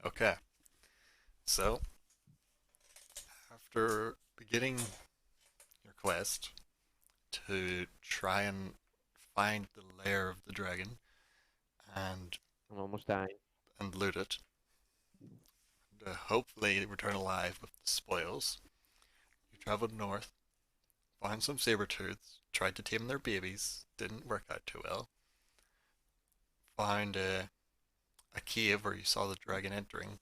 Okay, so after beginning your quest to try and find the lair of the dragon and I'm almost dying. loot it, and hopefully return alive with the spoils, you traveled north, found some saber tooths, tried to tame their babies, didn't work out too well. Found a cave where you saw the dragon entering,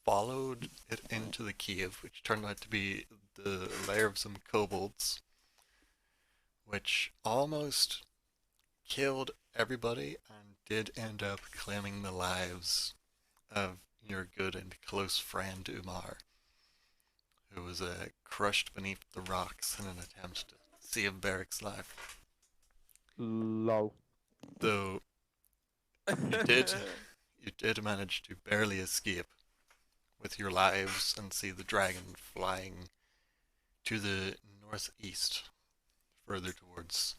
followed it into the cave, which turned out to be the lair of some kobolds, which almost killed everybody and did end up claiming the lives of your good and close friend Umar, who was crushed beneath the rocks in an attempt to save Beric's life. Lol. Though you did, you did manage to barely escape with your lives and see the dragon flying to the northeast, further towards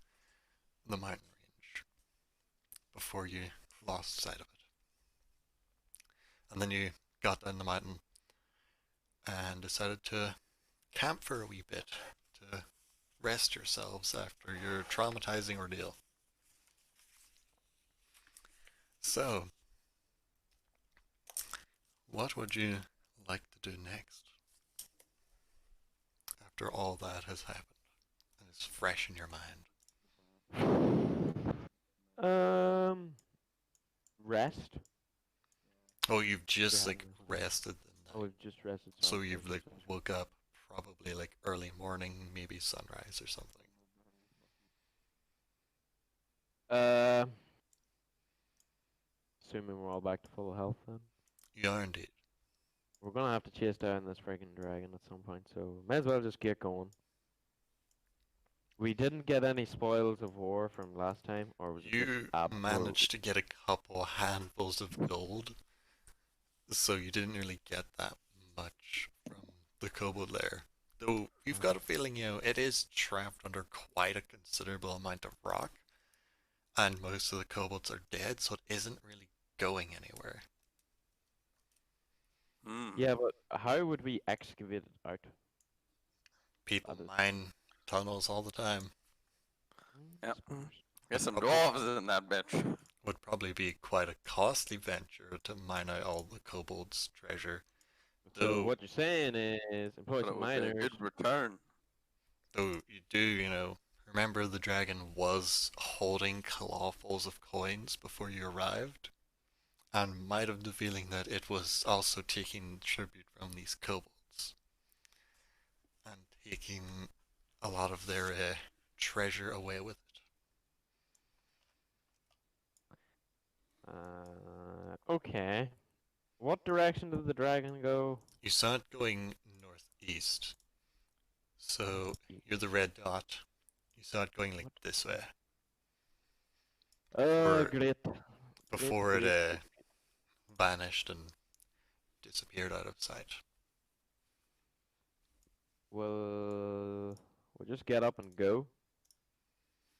the mountain range, before you lost sight of it. And then you got down the mountain and decided to camp for a wee bit to rest yourselves after your traumatizing ordeal. So, what would you like to do next after all that has happened and is fresh in your mind? Um, rest. Oh, you've We just have. like rested the Oh, night. we've just rested. So Sorry, we've you've like just rested. woke up probably like early morning, maybe sunrise or something. Uh, Assuming we're all back to full health, then You are indeed. we're gonna have to chase down this freaking dragon at some point. So may as well just get going. We didn't get any spoils of war from last time, or was it just You absolute? managed to get a couple handfuls of gold, so you didn't really get that much from the kobold lair. Though you've got a feeling, it is trapped under quite a considerable amount of rock, and most of the kobolds are dead, so it isn't really going anywhere. Hmm. Yeah, but how would we excavate it out? People That is, mine tunnels all the time. I Yep. suppose. Get some Probably dwarves in that bitch. would probably be quite a costly venture to mine out all the kobolds' treasure. So Though, what you're saying is employ But it some would be a miners. good return. though you do, remember the dragon was holding clawfuls of coins before you arrived, and might have the feeling that it was also taking tribute from these kobolds and taking a lot of their treasure away with it. Okay. What direction did the dragon go? You saw it going northeast, so Northeast. you're the red dot. You saw it going like What? this way Oh, before great. Great, before it great, great. vanished and disappeared out of sight. We'll just get up and go,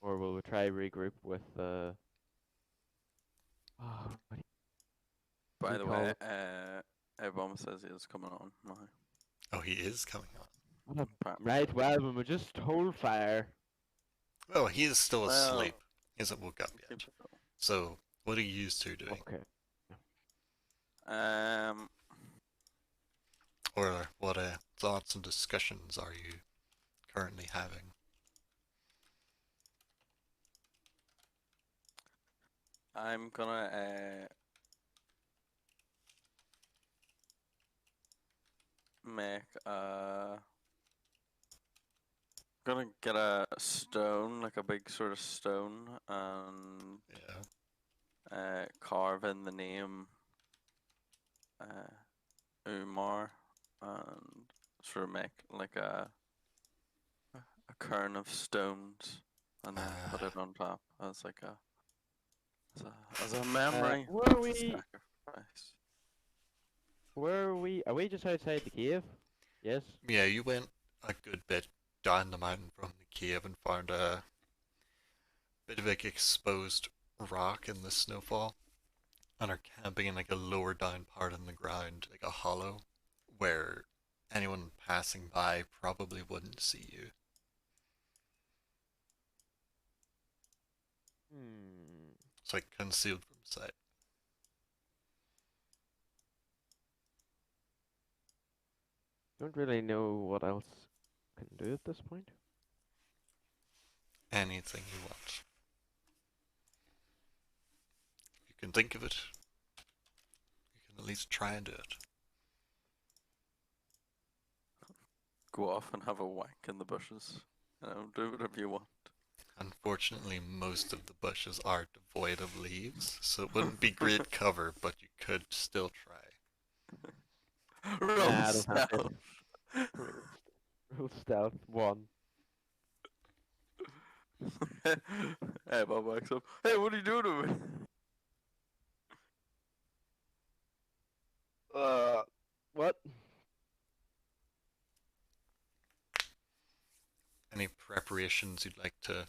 or will we try regroup with what do By you the call way, it? Obama says he is coming on now. Oh, he is coming on. Right, well, when we just hold fire. Well, he is still Well, asleep. He hasn't woke up keep yet. it going. So, what are you used to doing? Okay. Um, Or what thoughts and discussions are you currently having? I'm gonna make gonna get a stone, like a big sort of stone, and Yeah. carve in the name uh, Umar, and sort of make like a cairn of stones, and then put Uh, it on top as like as a memory Where are of the we? sacrifice. Where are we? Are we just outside the cave? Yes. yeah, you went a good bit down the mountain from the cave and found a bit of like exposed rock in the snowfall. and are camping in like a lower down part in the ground, like a hollow, where anyone passing by probably wouldn't see you. Hmm. It's like concealed from sight. Don't really know what else can do at this point. Anything you want. You can think of it. You can at least try and do it. Go off and have a wank in the bushes. Do whatever you want. Unfortunately, most of the bushes are devoid of leaves, so it wouldn't be great cover, but you could still try. Roll Nah, I don't have stealth. to. Roll stealth 1. Hey, Bob wakes up. Hey, what are you doing to me? What? Any preparations you'd like to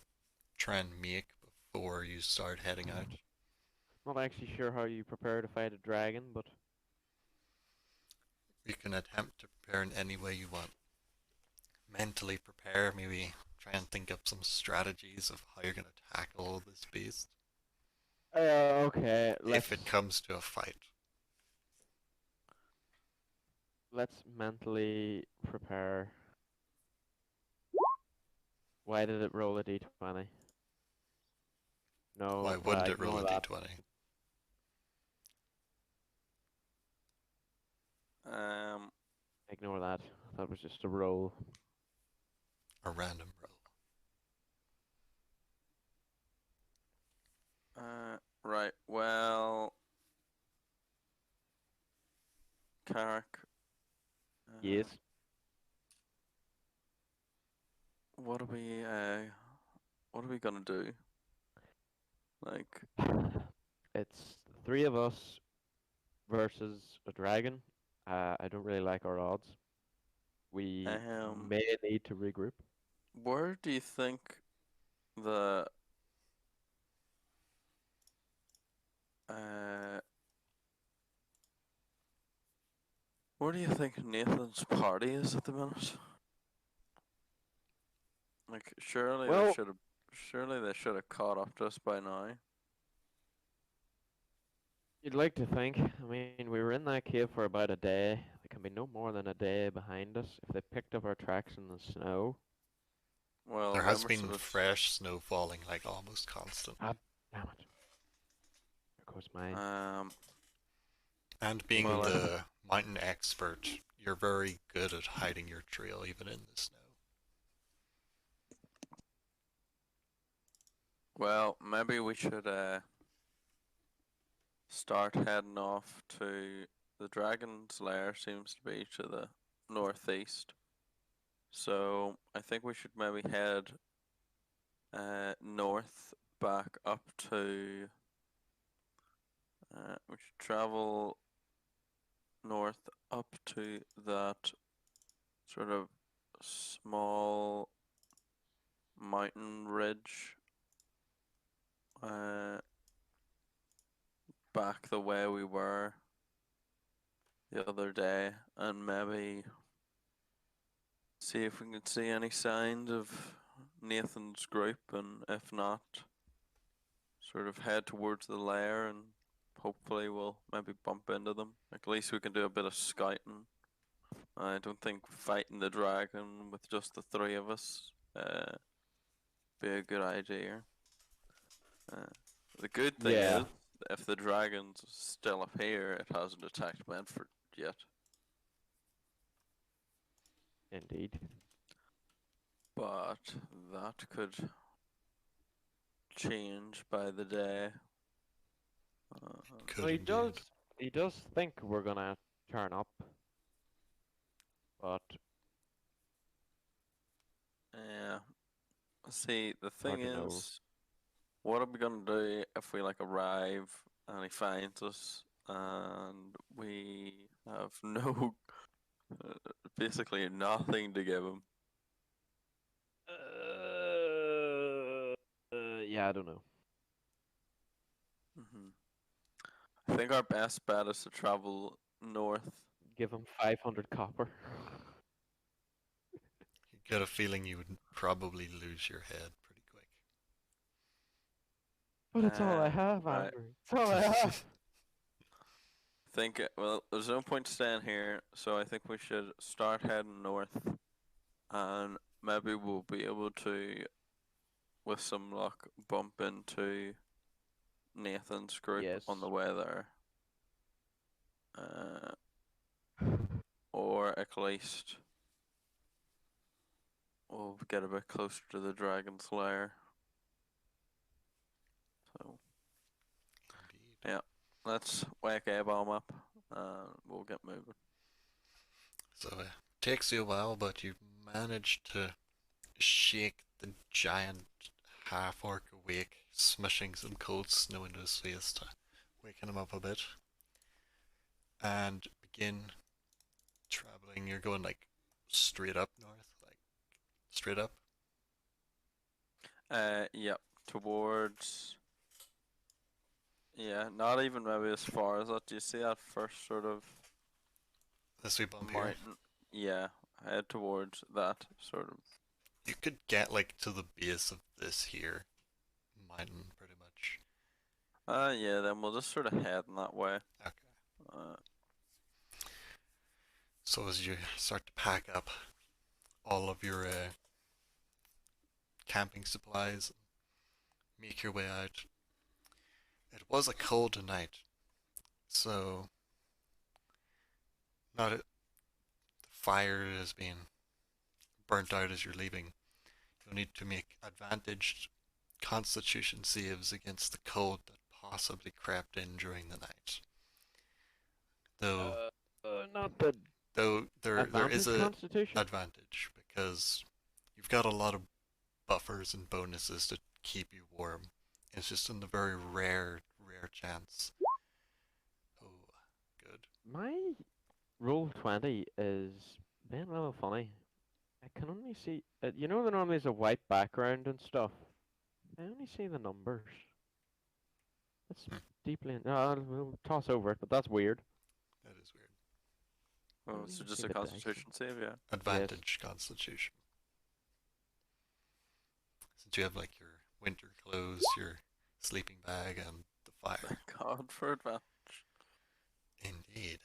try and make before you start heading out? Not actually sure how you prepare to fight a dragon, but You can attempt to prepare in any way you want. Mentally prepare, maybe try and think up some strategies of how you're going to tackle this beast okay. if it comes to a fight. Let's mentally prepare. Why did it roll a d20? No, Why wouldn't it roll ignore a that. d20? Ignore that. That was just a roll. A random roll. Right. Well, Carrick. Yes. What are we? What are we gonna do? Like, It's 3 of us versus a dragon. I don't really like our odds. We may need to regroup. where do you think the where do you think Nathan's party is at the minute? Like, surely Well- they should have caught up to us by now. You'd like to think. I mean, we were in that cave for about a day. There can be no more than a day behind us. If they picked up our tracks in the snow, Well, There has members been of it- fresh snow falling like almost constant. damn it. There goes my. And being Well, the mountain expert, you're very good at hiding your trail even in the snow. Well, maybe we should start heading off to the dragon's lair. Seems to be to the northeast. So I think we should maybe head north back up to. We should travel north up to that sort of small mountain ridge. Back the way we were the other day, and maybe see if we can see any signs of Nathan's group, and if not, sort of head towards the lair, and hopefully we'll maybe bump into them. At least we can do a bit of scouting. I don't think fighting the dragon with just the 3 of us be a good idea. The good thing Yeah. is, if the dragon's still up here, it hasn't attacked Medford yet. Indeed. But that could change by the day. Could Well, indeed. he does think we're gonna turn up, but Yeah. See, the thing Hard to know. is, what are we gonna do if we like arrive and he finds us and we have no, basically nothing to give him? yeah, I don't know. Hmm I think our best bet is to travel north. Give him 500 copper. You get a feeling you would probably lose your head pretty quick. But it's all I have, right. Andrew. It's all I have. Think well, there's no point staying here, so I think we should start heading north, and maybe we'll be able to, with some luck, bump into Nathan's group on the Yes. way there. Or at least we'll get a bit closer to the dragon's lair. So Indeed. yeah, let's wake A-bomb up and we'll get moving. So it takes you a while, but you manage to shake the giant half-orc awake, smushing some cold snow into his face to waken him up a bit, and begin traveling. You're going like straight up north, like straight up. Yep, towards. Yeah, not even maybe as far as that. Do you see that first sort of This we bump here. mountain? Yeah, head towards that sort of. You could get like to the base of this here mountain pretty much. Yeah, then we'll just sort of head in that way. Okay. So as you start to pack up all of your camping supplies, make your way out. It was a cold night, so not the fire is being burnt out as you're leaving. You'll need to make advantaged constitution saves against the cold that possibly crept in during the night. Though Not the there advantage is a constitution. advantage because you've got a lot of buffers and bonuses to keep you warm. It's just in the very rare chance. Oh, good. My roll 20 is being a little funny. I can only see, you know, there normally is a white background and stuff. I only see the numbers. That's Hmm. deeply. We'll toss over it, but that's weird. That is weird. Oh, Don't so even just see a the dice. constitution save, yeah. Advantage constitution. Since you have like your winter clothes, your sleeping bag, and the fire. Thank God for advantage. Indeed.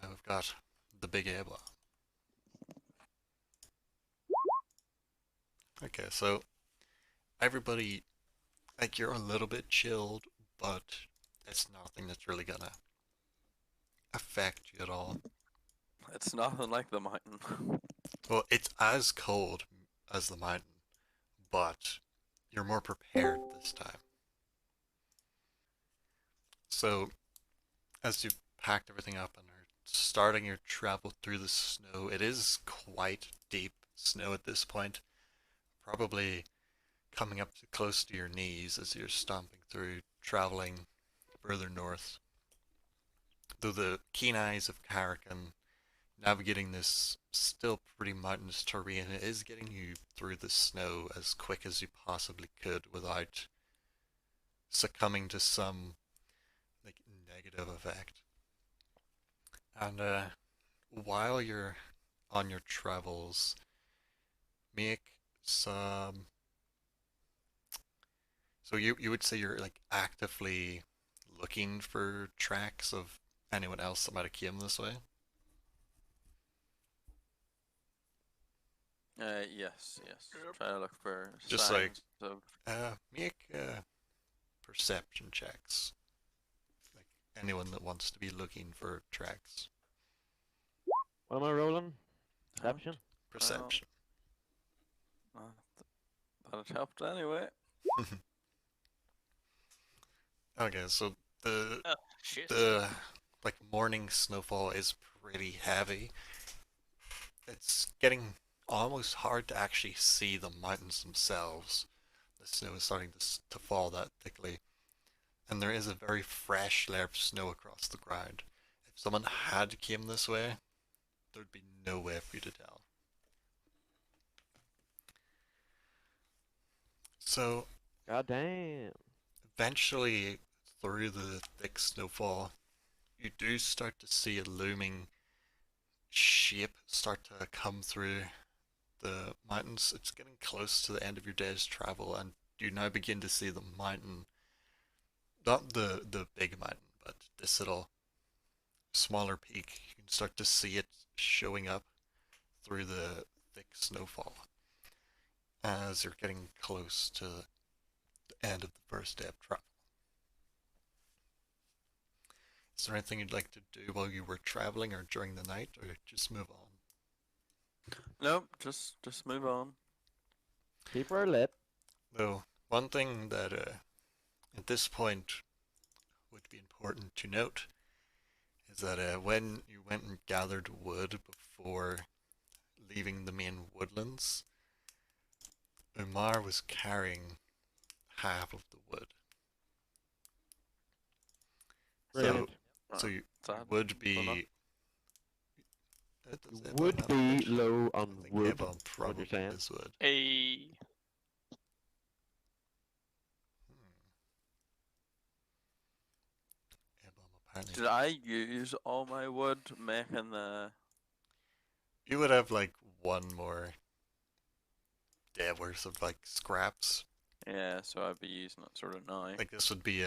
We've got the big A-bomb. Okay, so everybody, like you're a little bit chilled, but it's nothing that's really gonna affect you at all. It's nothing like the mountain. Well, it's as cold as the mountain, but you're more prepared this time. So, as you've packed everything up and are starting your travel through the snow, it is quite deep snow at this point. Probably coming up to close to your knees as you're stomping through, traveling further north. Though the keen eyes of Karakan navigating this still pretty mountainous terrain is getting you through the snow as quick as you possibly could without succumbing to some like negative effect. And while you're on your travels, make some. So you would say you're like actively looking for tracks of anyone else that might have came this way? Yes. Try to look for Just like signs of. make perception checks. Like anyone that wants to be looking for tracks. What am I rolling? Perception. Perception. That helped anyway. Okay, so the Oh, shit. the like morning snowfall is pretty heavy. It's getting almost hard to actually see the mountains themselves. The snow is starting to fall that thickly, and there is a very fresh layer of snow across the ground. If someone had came this way, there'd be no way for you to tell. So God damn. eventually, through the thick snowfall, you do start to see a looming shape start to come through the mountains. It's getting close to the end of your day's travel, and you now begin to see the mountain, not the big mountain, but this little smaller peak. You can start to see it showing up through the thick snowfall as you're getting close to the end of the first day of travel. Is there anything you'd like to do while you were traveling or during the night, or just move on? Nope, just move on. Keep her lit. Though, one thing that at this point would be important to note is that when you went and gathered wood before leaving the main woodlands, Umar was carrying half of the wood. So, Brilliant. so you Sad. would be. Well, Does Would Ebon have be wood? low I on think wood. Ebon what probably you're saying. has wood. A Ebon apparently. Did I use all my wood making the? You would have like one more day worth of like scraps. Yeah, so I'd be using it sort of now. Like this would be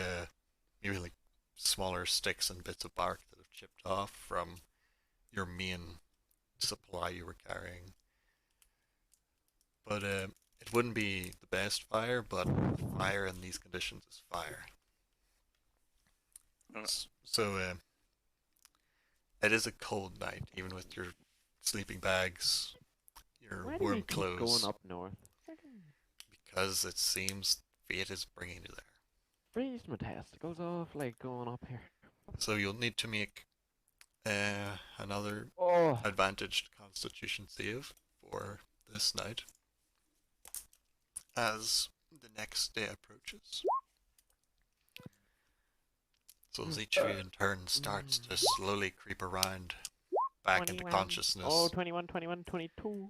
maybe like smaller sticks and bits of bark that have chipped off from your main supply you were carrying. But it wouldn't be the best fire, but fire in these conditions is fire. So it is a cold night, even with your sleeping bags, your Why do we warm keep clothes, going up north? Freaking because it seems fate is bringing you there. freeze my testicles off like going up here. So you'll need to make another Oh, advantaged Constitution save for this night as the next day approaches. So as each of you in turn starts to slowly creep around back into 21. consciousness, Oh, 21, 21, 22.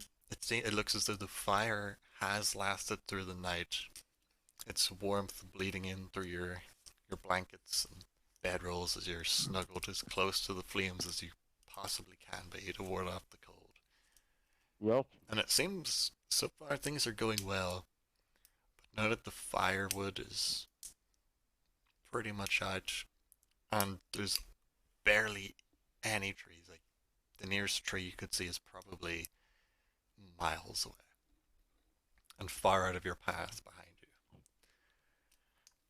it looks as though the fire has lasted through the night. Its warmth bleeding in through your blankets and bedrolls as you're snuggled as close to the flames as you possibly can be to ward off the cold. Well, And it seems so far things are going well. But now that the firewood is pretty much out, and there's barely any trees, like the nearest tree you could see is probably miles away and far out of your path behind you.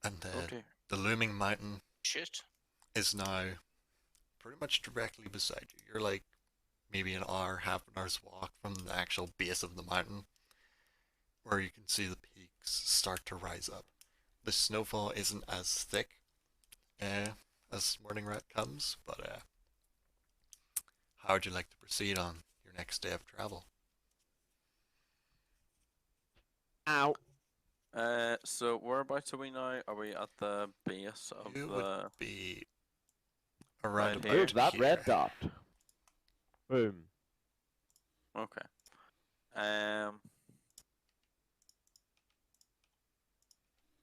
And Oh dear. the looming mountain shit. is now pretty much directly beside you. You're like maybe an hour, half an hour's walk from the actual base of the mountain, where you can see the peaks start to rise up. The snowfall isn't as thick as Morning Rat comes, but how would you like to proceed on your next day of travel? ow. So whereabouts are we now? Are we at the base of You the? would be around Right about here. Move that red here. dot. Boom. Okay.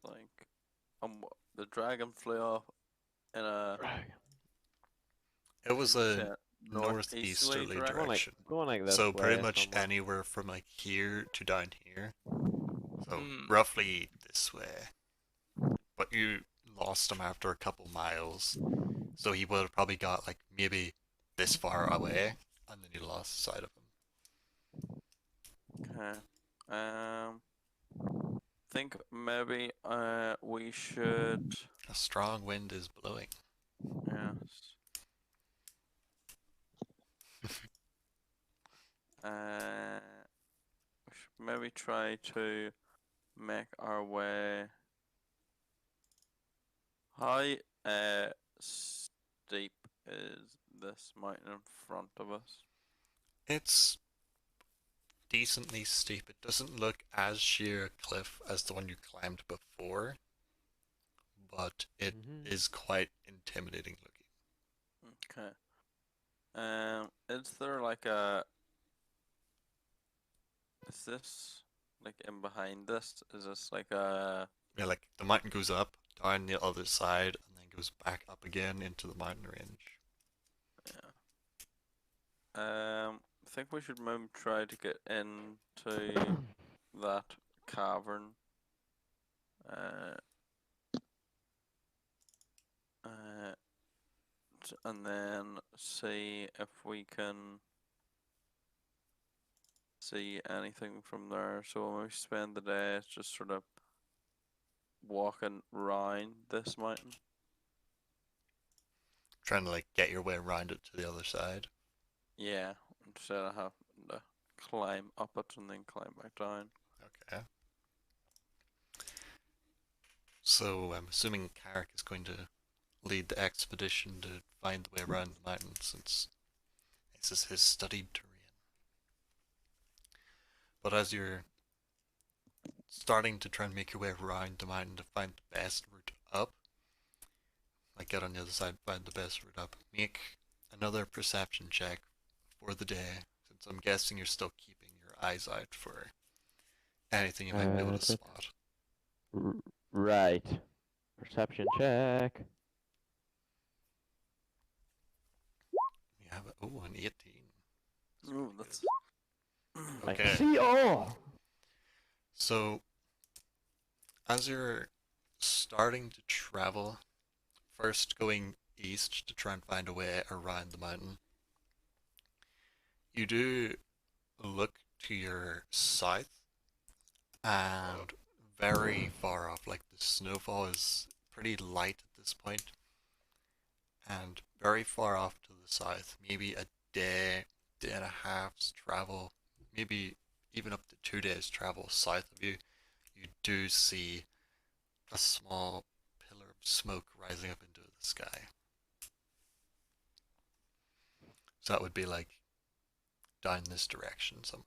Like, the dragon flew off in a It was a northeasterly northeasterly direction. direction. Going like this So pretty way much somewhere. anywhere from like here to down here. So Hmm. roughly this way. But you lost him after a couple miles. So he would have probably got like maybe this far away, and then you lost sight of him. Okay. Think maybe we should. A strong wind is blowing. Yes. We should maybe try to make our way. How steep is this mountain in front of us? It's decently steep. It doesn't look as sheer a cliff as the one you climbed before, but it is Mhm. quite intimidating looking. Okay. Is there like a? Is this like in behind this? Is this like a? Yeah, like the mountain goes up, down the other side, and then goes back up again into the mountain range. Yeah. I think we should maybe try to get into that cavern. And then see if we can see anything from there. So when we spend the day just sort of walking around this mountain. Trying to like get your way around it to the other side. Yeah, instead of having to climb up it and then climb back down. Okay. So I'm assuming Carrick is going to lead the expedition to find the way around the mountain, since this is his studied terrain. But as you're starting to try and make your way around the mountain to find the best route up, like get on the other side, find the best route up, make another perception check for the day, since I'm guessing you're still keeping your eyes out for anything you might be able to spot. Right. Perception check. You have an 18. Ooh, that's I Okay. can see all. So, as you're starting to travel, first going east to try and find a way around the mountain, you do look to your south, and very far off, like the snowfall is pretty light at this point, and very far off to the south, maybe a day, day and a half's travel, maybe even up to 2 days travel south of you, you do see a small pillar of smoke rising up into the sky. So that would be like down this direction somewhere.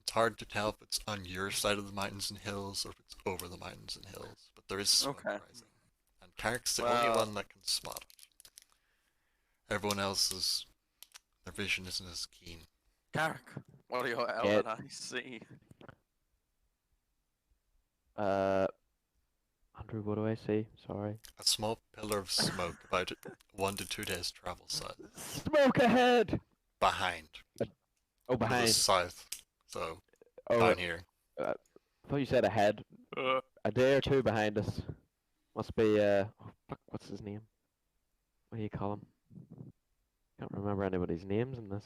It's hard to tell if it's on your side of the mountains and hills or if it's over the mountains and hills, but there is smoke Okay. rising. And Carrick's the only Well- one that can spot it. Everyone else's, their vision isn't as keen. Carrick. What do your Yeah. elven eyes see? Andrew, what do I see? Sorry. A small pillar of smoke about 1 to 2 days travel south. Smoke ahead! Behind. Oh, To the behind. south. So, Oh, down here. I thought you said ahead. A day or two behind us. Must be, oh, fuck, what's his name? What do you call him? Can't remember anybody's names in this.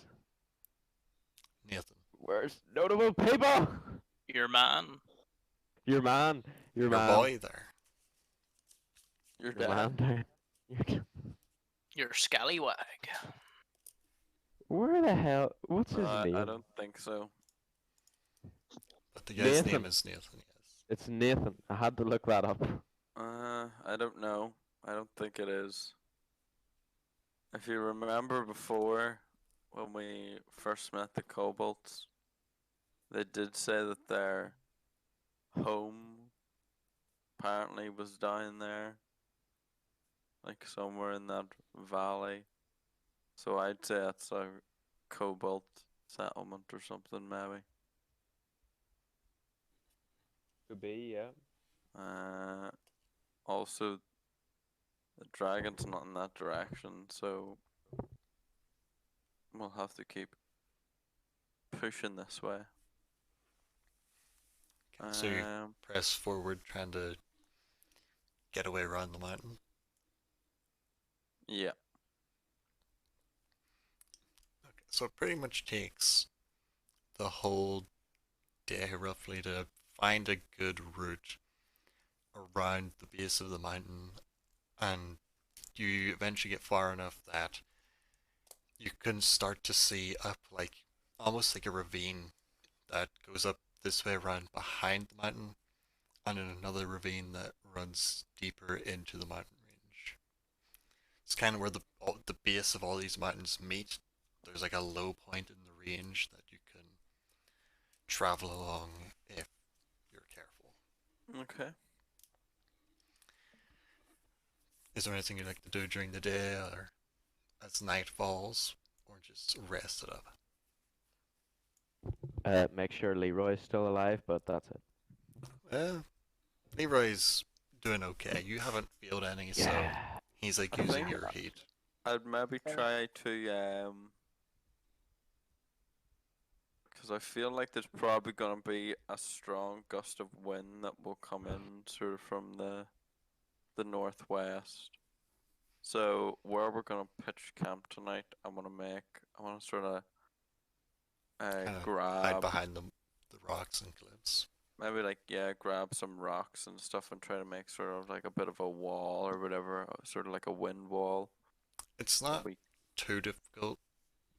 Nathan. Where's notable people? Your man. Your man. Your Your man. boy there. You're Your dead. man there. Your- Your scallywag. Where the hell? What's his name? I don't think so. But the guy's Nathan. name is Nathan, yes. It's Nathan. I had to look that up. I don't know. I don't think it is. If you remember before, when we first met the kobolds, they did say that their home apparently was down there, like somewhere in that valley. So I'd say that's a kobold settlement or something, maybe. Could be, yeah. Also, the dragon's not in that direction, so we'll have to keep pushing this way. Okay, so you Um, press forward trying to get away around the mountain. yeah. Okay, so it pretty much takes the whole day roughly to find a good route around the base of the mountain, and you eventually get far enough that you can start to see up like almost like a ravine that goes up this way around behind the mountain, and then another ravine that runs deeper into the mountain range. It's kind of where the base of all these mountains meet. There's like a low point in the range that you can travel along if you're careful. Okay. Is there anything you'd like to do during the day or as night falls, or just rest it up? Make sure Leroy's still alive, but that's it. Leroy's doing okay. You haven't felt any, so Yeah. he's like I using think- your heat. I'd maybe try to because I feel like there's probably gonna be a strong gust of wind that will come in sort of from the northwest. So where we're gonna pitch camp tonight, I wanna sort of Kinda hide grab behind the rocks and cliffs. maybe like grab some rocks and stuff and try to make sort of like a bit of a wall or whatever, sort of like a wind wall. It's that not we- too difficult,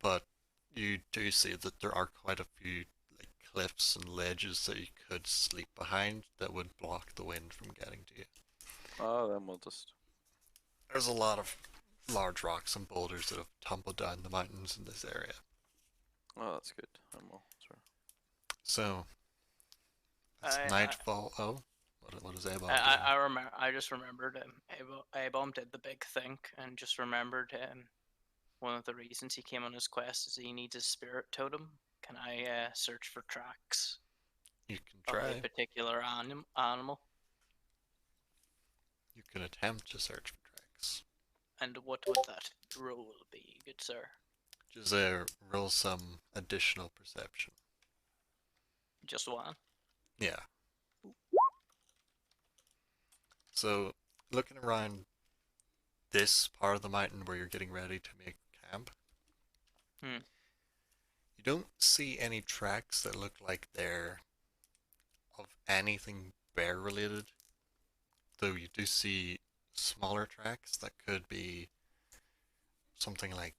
but you do see that there are quite a few like cliffs and ledges that you could sleep behind that would block the wind from getting to you. Oh, then we'll just There's a lot of large rocks and boulders that have tumbled down the mountains in this area. oh that's good. And we'll sort of So it's I- nightfall. Oh, what is Abel I remember. I just remembered Abom did the big think, and just remembered one of the reasons he came on his quest is he needs a spirit totem. Can I search for tracks You can of try. a particular animal? You can attempt to search for tracks. And what would that roll be, good sir? Just roll some additional perception. Just one. Yeah. So, looking around this part of the mountain where you're getting ready to make camp, you don't see any tracks that look like they're of anything bear related. Though you do see smaller tracks that could be something like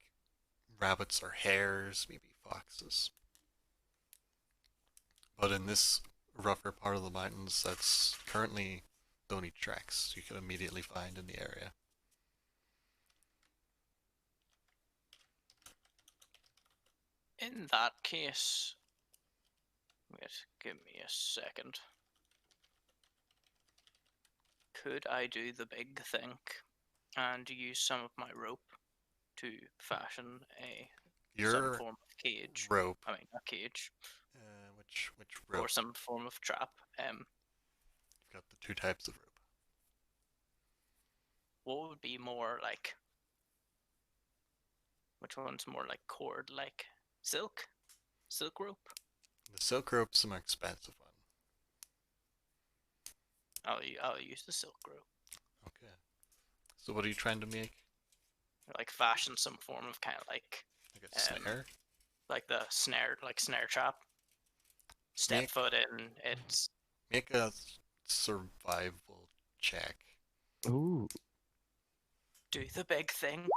rabbits or hares, maybe foxes. But in this rougher part of the mountains, that's currently the only tracks you can immediately find in the area. In that case, wait, give me a second. Could I do the big think and use some of my rope to fashion some Your form of cage? rope, I mean, a cage which rope? or some form of trap. You've got the two types of rope. What would be more like? Which one's more like cord, like silk rope? The silk rope's the more expensive one. I'll use the silk rope. Okay. So what are you trying to make? Like fashion some form of kind of like Like a snare? like the snare trap. Step Make- foot in. It's Make a survival check. Ooh. do the big think.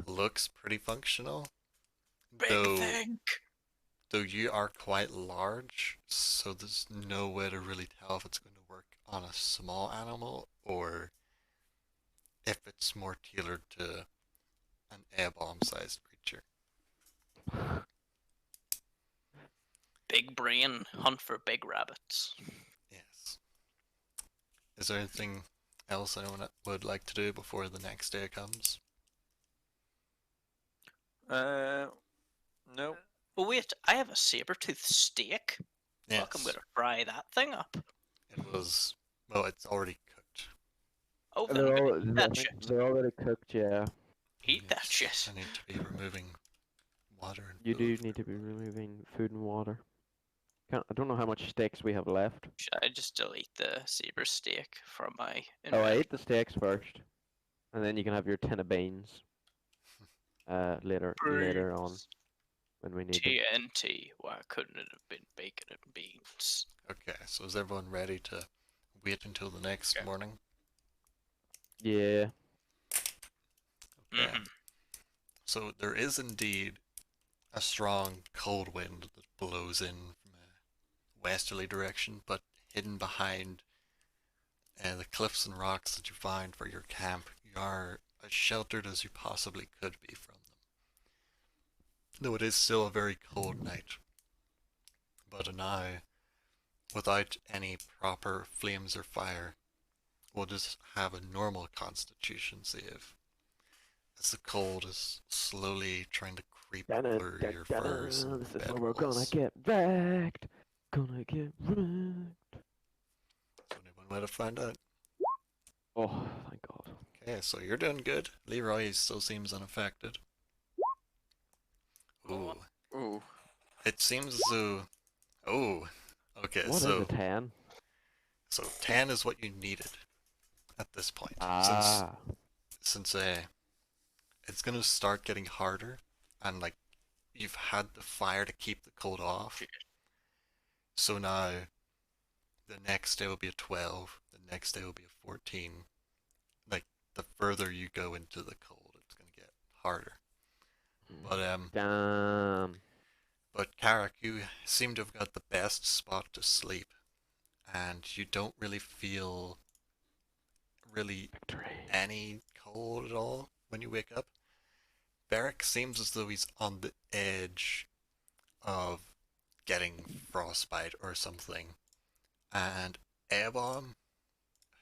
Looks pretty functional. Big Though think. though you are quite large, so there's no way to really tell if it's going to work on a small animal or if it's more tailored to an A-bomb sized creature. Big brain. Hunt for big rabbits. Yes. Is there anything else anyone would like to do before the next day comes? nope. But wait, I have a saber-toothed steak. Fuck, I'm Yes. gonna fry that thing up. It was, well, it's already cooked. Oh, then I'm gonna eat that I think shit. they're already cooked, yeah. Eat that Yes, shit. I need to be removing water and You do food. need to be removing food and water. I don't know how much steaks we have left. Should I just delete the saber steak from my Oh, I inventory? ate the steaks first, and then you can have your tin of beans. Later on when we need them. TNT. Why couldn't it have been bacon and beans? Okay, so is everyone ready to wait until the next Yeah. morning? Yeah. Okay. Mhm. So there is indeed a strong cold wind that blows in from a westerly direction, but hidden behind the cliffs and rocks that you find for your camp, you are as sheltered as you possibly could be from them. Though it is still a very cold night. But now, without any proper flames or fire, we'll just have a normal constitution save. As the cold is slowly trying to creep through your furs and This is where we're gonna bedrolls. get wrecked. Gonna get wrecked. So way to find out. Oh, thank God. Okay, so you're doing good. Leroy still seems unaffected. Ooh. Ooh. It seems as though... Oh. Okay, What is so... a 10? So 10 is what you needed at this point. Ah. Since it's gonna start getting harder, and like you've had the fire to keep the cold off. So now the next day will be a 12, the next day will be a 14. Like the further you go into the cold, it's gonna get harder. Damn. But Carrick, you seem to have got the best spot to sleep, and you don't really feel Victory. any cold at all when you wake up. Beric seems as though he's on the edge of getting frostbite or something, and Airborne,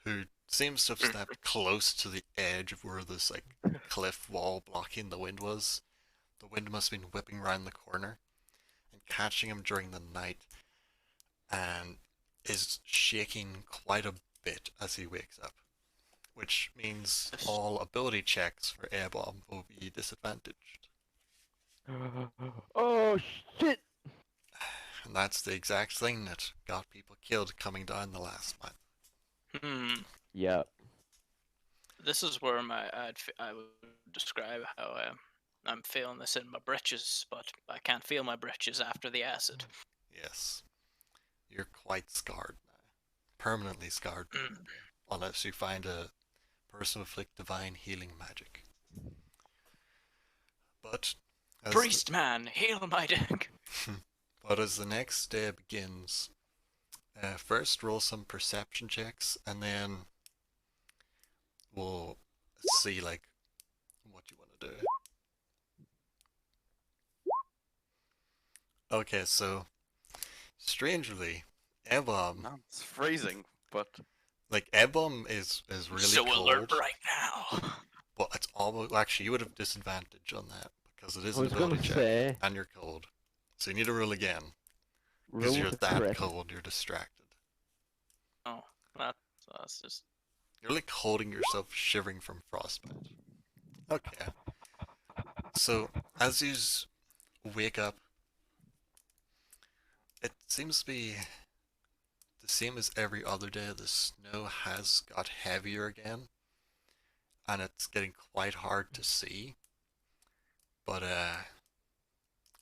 who seems to have stepped close to the edge of where this like cliff wall blocking the wind was. The wind must have been whipping round the corner and catching him during the night, and is shaking quite a bit as he wakes up, which means all ability checks for Airbomb will be disadvantaged. Oh, shit! And that's the exact thing that got people killed coming down the last month. Yeah. This is where I would describe how I'm feeling this in my britches, but I can't feel my britches after the acid. Yes. You're quite scarred now. Permanently scarred. Unless you find a person with like divine healing magic. But as Priest man, heal my dick. But as the next day begins, first roll some perception checks, and then we'll see like what you want to do. Okay, so strangely, Ebom, No, it's freezing, but like Ebom is really so cold, alert right now. but it's almost actually you would have disadvantage on that because it is I an was ability gonna check, say, and you're cold, so you need to roll again because roll you're the that crit. cold, you're distracted. Oh, that's just. You're like holding yourself shivering from frostbite. Okay. So, as you wake up, it seems to be the same as every other day. The snow has got heavier again, and it's getting quite hard to see. But,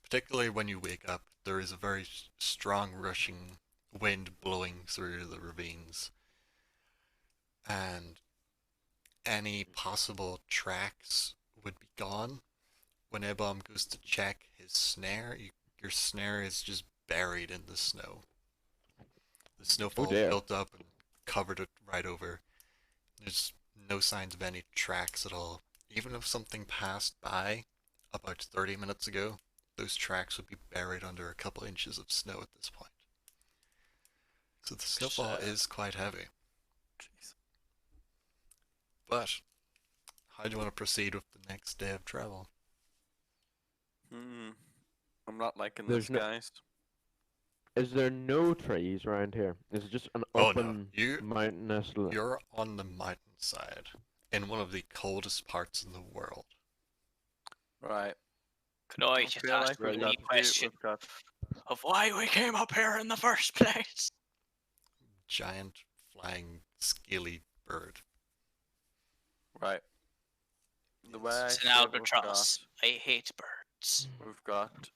particularly when you wake up, there is a very strong rushing wind blowing through the ravines. And any possible tracks would be gone. When Ebom goes to check his snare, your snare is just buried in the snow. The snowfall dear. built up and covered it right over. There's no signs of any tracks at all. Even if something passed by about 30 minutes ago, those tracks would be buried under a couple inches of snow at this point. So the snowfall is quite heavy. jeez. But, how do you want to proceed with the next day of travel? I'm not liking There's this, no- guys. Is there no trees around here? Is it just an Oh, no. open You- mountainous? You're on the mountainside, in one of the coldest parts in the world. Right. Could I just feel ask like you we've a got wee question we've got of why we came up here in the first place? Giant, flying, scaly bird. right. The way I It's see an it, albatross. I hate birds. we've got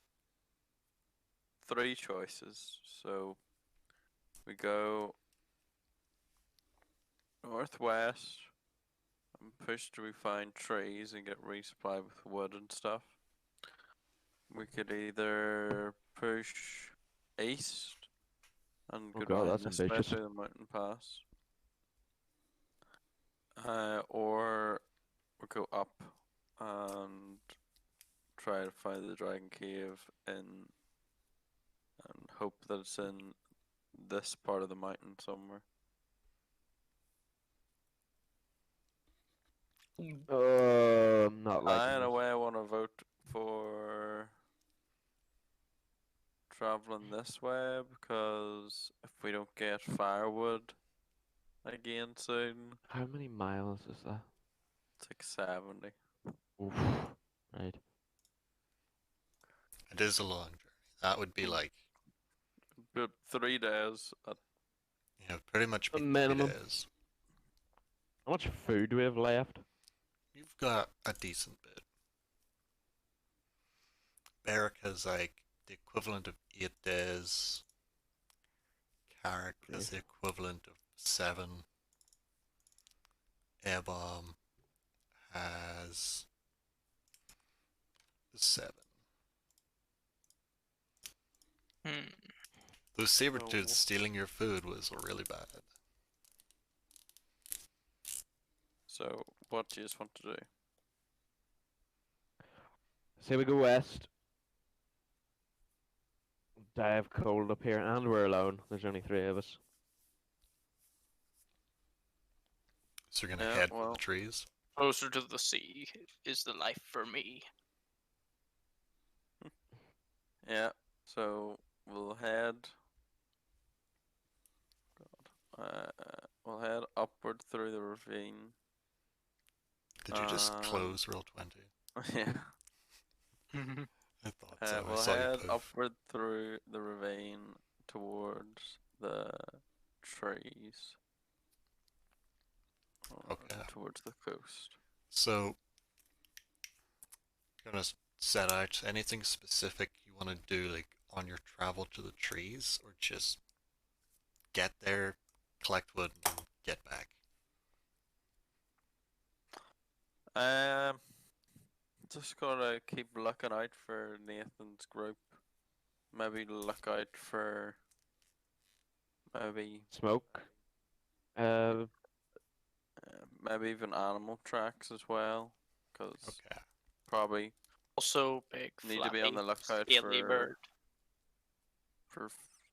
3 choices. So we go northwest and push till we find trees and get resupplied with wood and stuff. We could either push east and Oh go God, down that's this way ambitious. through the mountain pass. Or we go up and try to find the dragon cave and hope that it's in this part of the mountain somewhere. I'm not liking In a this. way, I want to vote for traveling this way because if we don't get firewood, again soon. How many miles is that? It's like 70. Oof. Right. It is a long journey. That would be like, But 3 days at pretty much A be 3 minimum. days. How much food do we have left? You've got a decent bit. Barrack has like the equivalent of 8 days. Carrick has the equivalent of 7. Airbalm has 7. Hmm. Those saber-tooths Oh. stealing your food was really bad. So, what do you just want to do? Say we go west. Die of cold up here, and we're alone. There's only 3 of us. So you're gonna Yeah, head for well. the trees. Closer to the sea is the life for me. Yeah, so we'll head. We'll head upward through the ravine. Did you just close roll 20? Yeah. I thought so. I We'll saw you head poof. upward through the ravine towards the trees. Or Okay. Towards the coast. So, gonna set out anything specific you want to do, like on your travel to the trees, or just get there, collect wood, and get back. Just gotta keep looking out for Nathan's group. Maybe look out for maybe Smoke. maybe even animal tracks as well, because Okay. probably Also, big need to be on the lookout scaly for bird.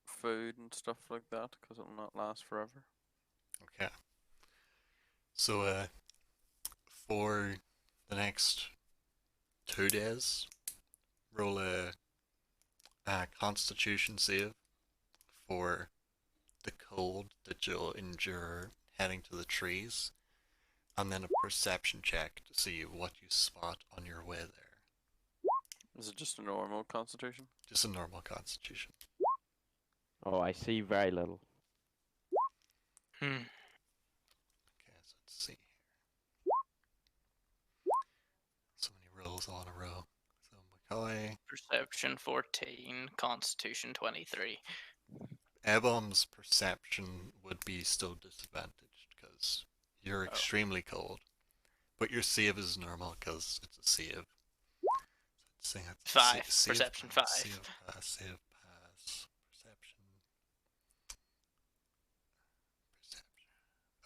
food and stuff like that, because it'll not last forever. Okay. So, for the next 2 days, roll a Constitution save for the cold that you'll endure heading to the trees, and then a perception check to see what you spot on your way there. Is it just a normal constitution? Just a normal Constitution. Oh, I see very little. Hmm. Okay, so let's see here. So many rolls all in a row. So McCoy. Perception 14, Constitution 23. Ebom's perception would be still disadvantaged because you're Oh. extremely cold, but your save is normal because it's a save. So it's 5, perception 5. Save pass, perception.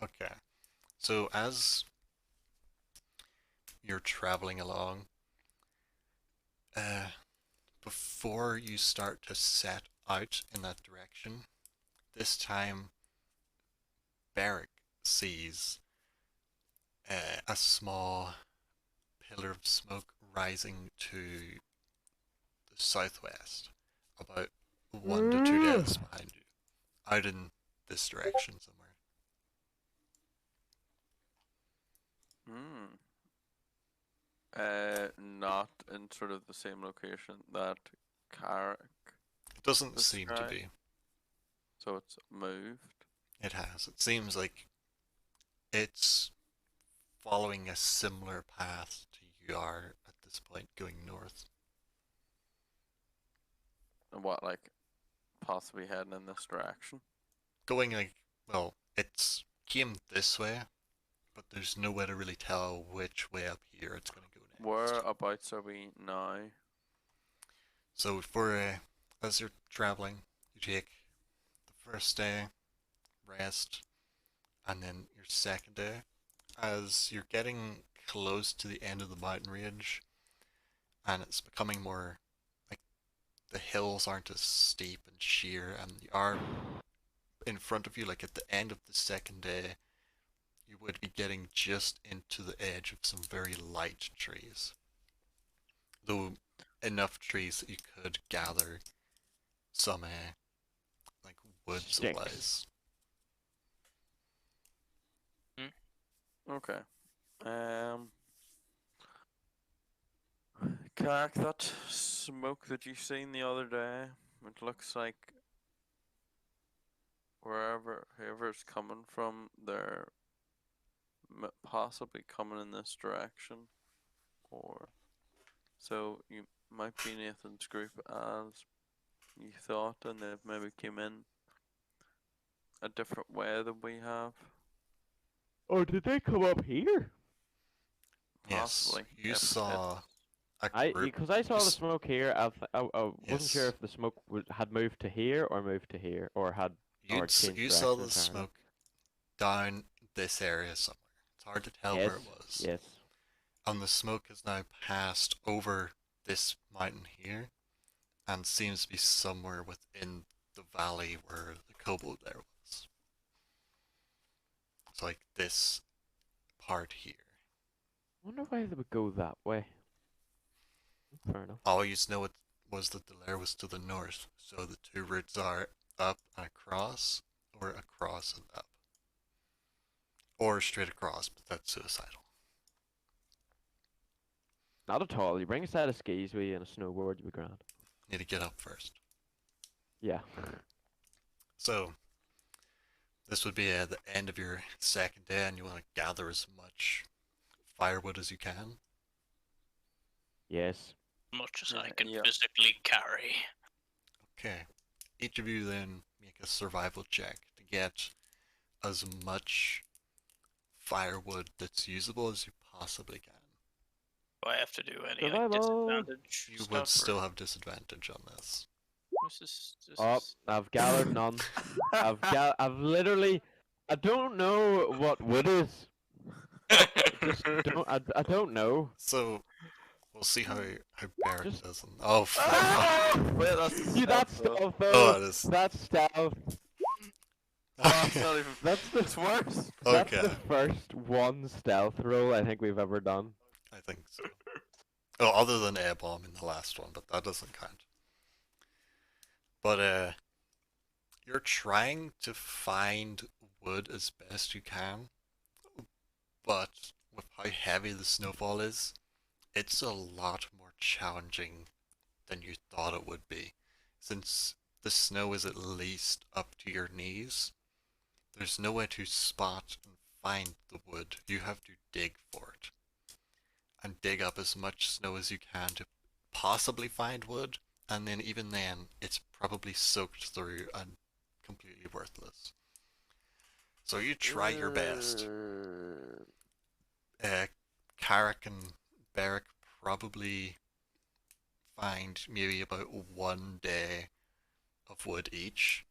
Okay, so as you're traveling along, before you start to set out in that direction, this time Barrack sees a small pillar of smoke rising to the southwest, about 1 to 2 days behind you, out in this direction somewhere. Not in sort of the same location that Carrick, It doesn't That's seem to right. be. so it's moved. It has. It seems like it's following a similar path to you are at this point, going north. And what, like, possibly heading in this direction? Going like, well, it's came this way, but there's no way to really tell which way up here it's going to go next. Whereabouts are we now? So for as you're traveling, you take the first day, rest, and then your second day. As you're getting close to the end of the mountain range, and it's becoming more like the hills aren't as steep and sheer, and you are in front of you, like at the end of the second day, you would be getting just into the edge of some very light trees. Though enough trees that you could gather some like wood Sticks. supplies. Okay. Carrick, that smoke that you seen the other day, it looks like whoever it's coming from, they're possibly coming in this direction, or so you might be Nathan's group as you thought, and they've maybe came in a different way than we have. Or did they come up here? Yes, Possibly. you if saw a I group. because I saw the s- smoke here. I wasn't sure Yes. if the smoke had moved to here or moved to here or had or changed You saw direction the entirely. smoke down this area somewhere. It's hard to tell Yes. where it was. Yes. And the smoke has now passed over this mountain here and seems to be somewhere within the valley where the kobold there was. It's like this part here. Wonder why they would go that way. Fair enough. All you know it was that the lair was to the north, so the two routes are up and across, or across and up. Or straight across, but that's suicidal. Not at all. You bring a set of skis with you and a snowboard, you'd be grand. Need to get up first. Yeah. So, this would be the end of your second day, and you want to gather as much firewood as you can. Yes. Much as Yeah, I can yeah. physically carry. Okay. Each of you then make a survival check to get as much firewood that's usable as you possibly can. Do I have to do any like Survival. disadvantage You stuff? would or- still have disadvantage on this. This Oh, is... I've gathered none. I've literally. I don't know what wood is. Just don't. I don't know. So, we'll see how Barrett Just- does. Oh, flip. Wait, that's You, that's stealth, stealth Oh, though. it is. That's stealth. That's not even. That's the. It's worse. That's Okay, the first one stealth roll I think we've ever done. I think so. Oh, other than air bomb in the last one, but that doesn't count. But you're trying to find wood as best you can, but with how heavy the snowfall is, it's a lot more challenging than you thought it would be. Since the snow is at least up to your knees, there's no way to spot and find the wood. You have to dig for it. And dig up as much snow as you can to possibly find wood, and then even then, it's probably soaked through and completely worthless. So you try your best. Carrick and Beric probably find maybe about 1 day of wood each.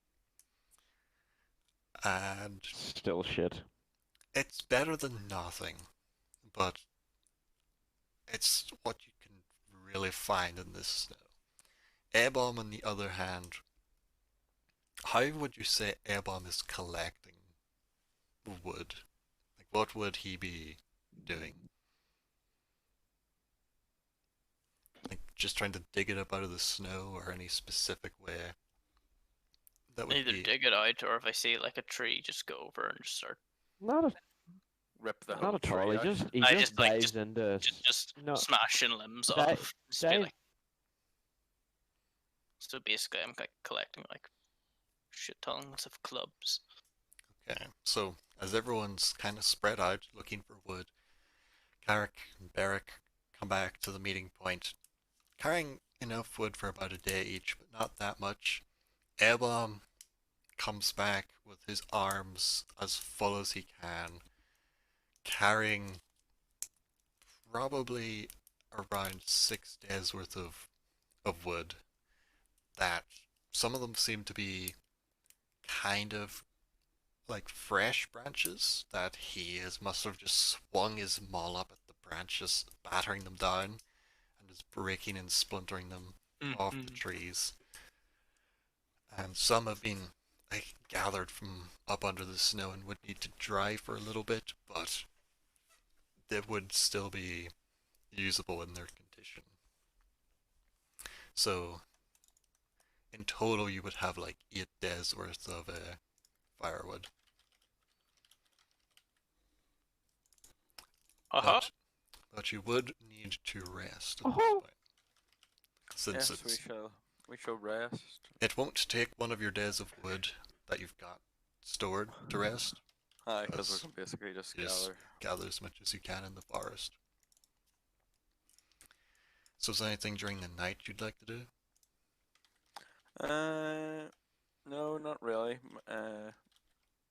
And Still shit. it's better than nothing, but it's what you can really find in this snow. Airbomb, on the other hand, how would you say Airbomb is collecting wood? Like, what would he be doing? Like, just trying to dig it up out of the snow, or any specific way? That would Either be... dig it out, or if I see like a tree, just go over and just start Not Rip the whole at all. tree He out. just I just, like, dives into. just No. smashing limbs Di- off. Just be dive- like... So basically, I'm like collecting like shit tons of clubs. Okay, so as everyone's kind of spread out looking for wood, Carrick and Beric come back to the meeting point, carrying enough wood for about a day each, but not that much. Airbomb comes back with his arms as full as he can, carrying probably around 6 days worth of wood, that some of them seem to be kind of like fresh branches that must have just swung his maul up at the branches, battering them down and just breaking and splintering them off the trees. And some have been like gathered from up under the snow and would need to dry for a little bit, but they would still be usable in their condition. So in total you would have like 8 days worth of firewood. Uh-huh. But you would need to rest at this Uh-huh. point. Since Yes, it's, we shall rest. it won't take one of your days of wood that you've got stored to rest. Aye, because we Yes. can basically just You just gather. gather as much as you can in the forest. So is there anything during the night you'd like to do? No, not really.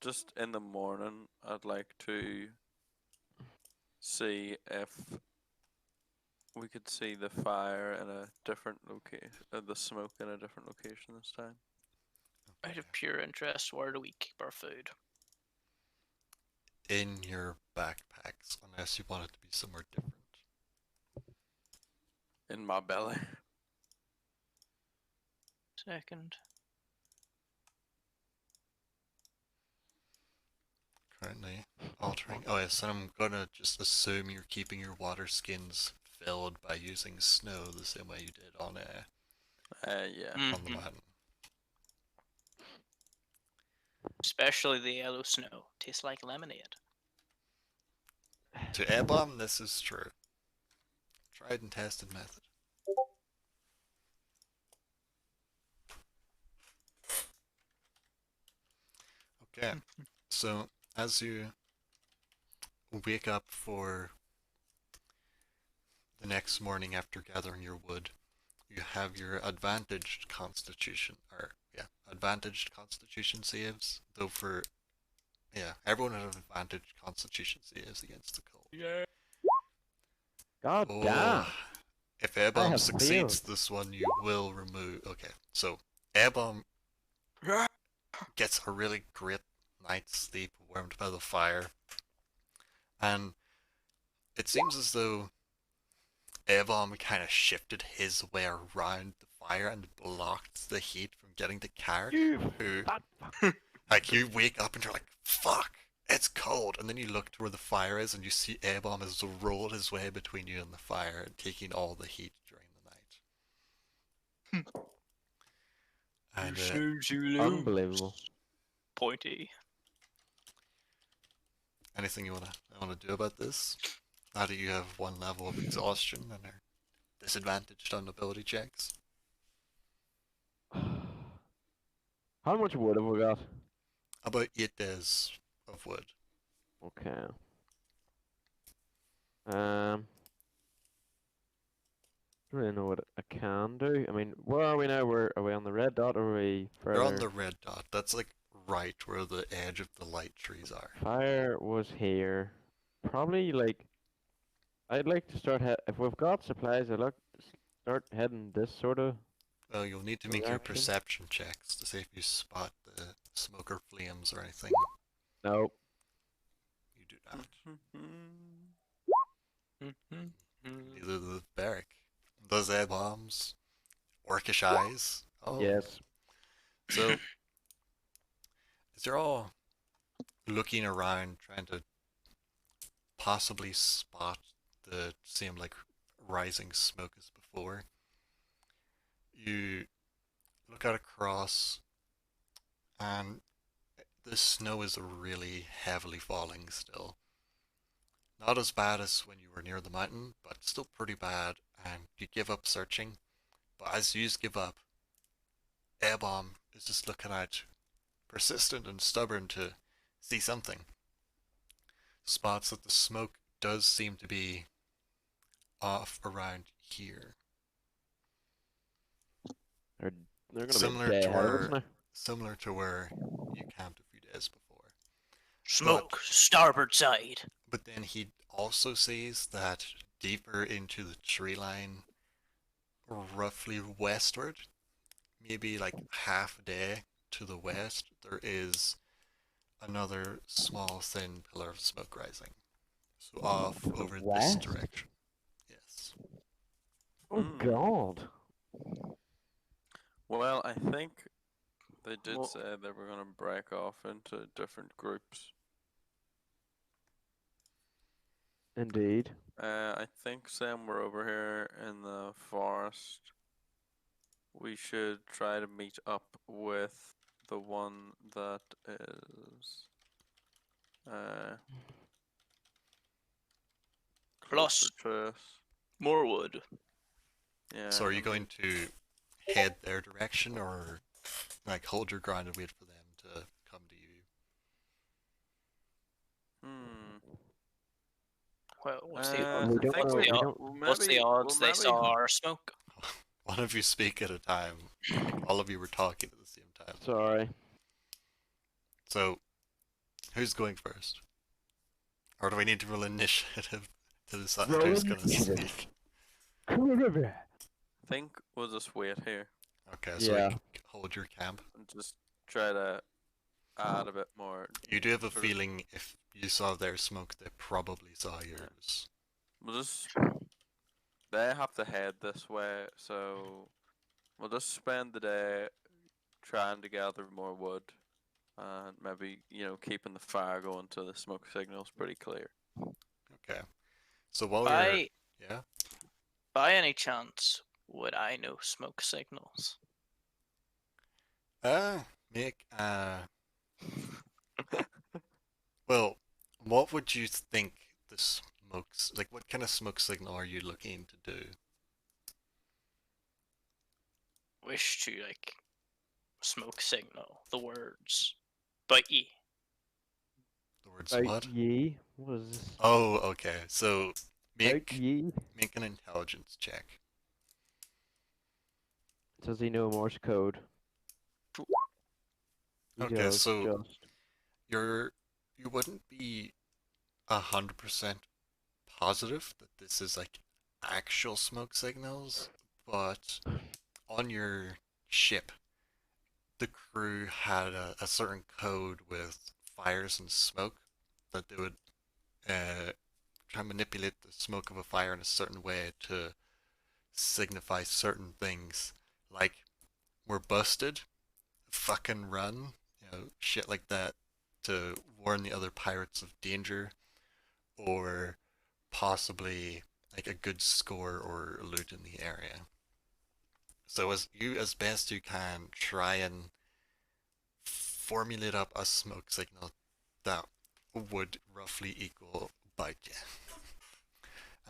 Just in the morning, I'd like to see if we could see the fire in a different location, the smoke in a different location this time. Out of pure interest, where do we keep our food? In your backpacks, unless you want it to be somewhere different. In my belly. Second. Currently altering. Oh yes, and I'm gonna just assume you're keeping your water skins filled by using snow the same way you did on Yeah. on the Mhm. mountain. Especially the yellow snow. Tastes like lemonade. To air bomb, this is true. Tried and tested method. Okay, so as you wake up for the next morning after gathering your wood, you have your advantaged constitution saves, though for everyone has advantaged constitution saves against the cold. Yeah. God Oh, damn. if Airbomb have succeeds failed. this one, you will remove. Okay, so Airbomb gets a really great night's sleep warmed by the fire, and it seems as though Airbomb kind of shifted his way around the fire and blocked the heat from getting to Carrick, You who, fat like, you wake up and you're like, fuck, it's cold, and then you look to where the fire is and you see Airbomb has rolled his way between you and the fire, taking all the heat during the night. And snooze, you lose. Unbelievable. Pointy. anything you wanna do about this? Now that you have one level of exhaustion and are disadvantaged on ability checks. How much wood have we got? About 8 days of wood. Okay. Don't really know what I can do. I mean, where are we now? Are we on the red dot or are we further? You're on the red dot. That's like right where the edge of the light trees are. Fire was here. Probably like I'd like to start if we've got supplies, start heading this sort of. Well, you'll need to make your Direction? perception checks to see if you spot the smoke or flames or anything. No. You do not. Mm-hmm. Neither the barrack. Those air bombs. Orcish eyes. Oh. Yes. So, as you're all looking around, trying to possibly spot the same like rising smoke as before, you look out across, and the snow is really heavily falling still. Not as bad as when you were near the mountain, but still pretty bad, and you give up searching. But as you give up, Airbomb is just looking out, persistent and stubborn to see something. Spots that the smoke does seem to be off around here. They're gonna Similar be to dead ahead of us where- now. Similar to where you camped a few days before. Smoke, starboard side. But then he also sees that deeper into the tree line, roughly westward, maybe like half a day to the west, there is another small thin pillar of smoke rising. So off To the over this west? direction. Yes. Oh Mm. God. Well, I think they did Well- say they were going to break off into different groups. Indeed. I think Sam, we're over here in the forest. We should try to meet up with the one that is Plus Trace. more wood. Yeah. So are you I going mean, to head their direction, or like hold your ground and wait for them to come to you? Well, what's the We I don't think know- we, we don't- what's the odds they maybe saw our smoke? One of you speak at a time. Like all of you were talking at the same time. Sorry. So, who's going first? Or do we need to roll initiative to decide Roll who's going to initiative. speak? I think we'll just wait here Okay, so Yeah. you hold your camp. and just try to add a bit more. You do have a sort of- feeling if you saw their smoke, they probably saw yours. We'll just. They have to head this way, so we'll just spend the day trying to gather more wood, and maybe keeping the fire going till the smoke signal's pretty clear. Okay. So while By you're... Yeah? by any chance, would I know smoke signals? Make, well, what would you think the smokes... Like, what kind of smoke signal are you looking to do? Wish to smoke signal the words bite ye. The words Bite what? ye? What is this? Oh, okay. So, Bite make ye? an intelligence check. Does he know Morse code? He Okay, does, so- just. You wouldn't be 100% positive that this is like actual smoke signals, but on your ship, the crew had a certain code with fires and smoke that they would try and manipulate the smoke of a fire in a certain way to signify certain things, like we're busted, fucking run, shit like that, to warn the other pirates of danger, or possibly like a good score or loot in the area. So as best you can, try and formulate up a smoke signal that would roughly equal bite you.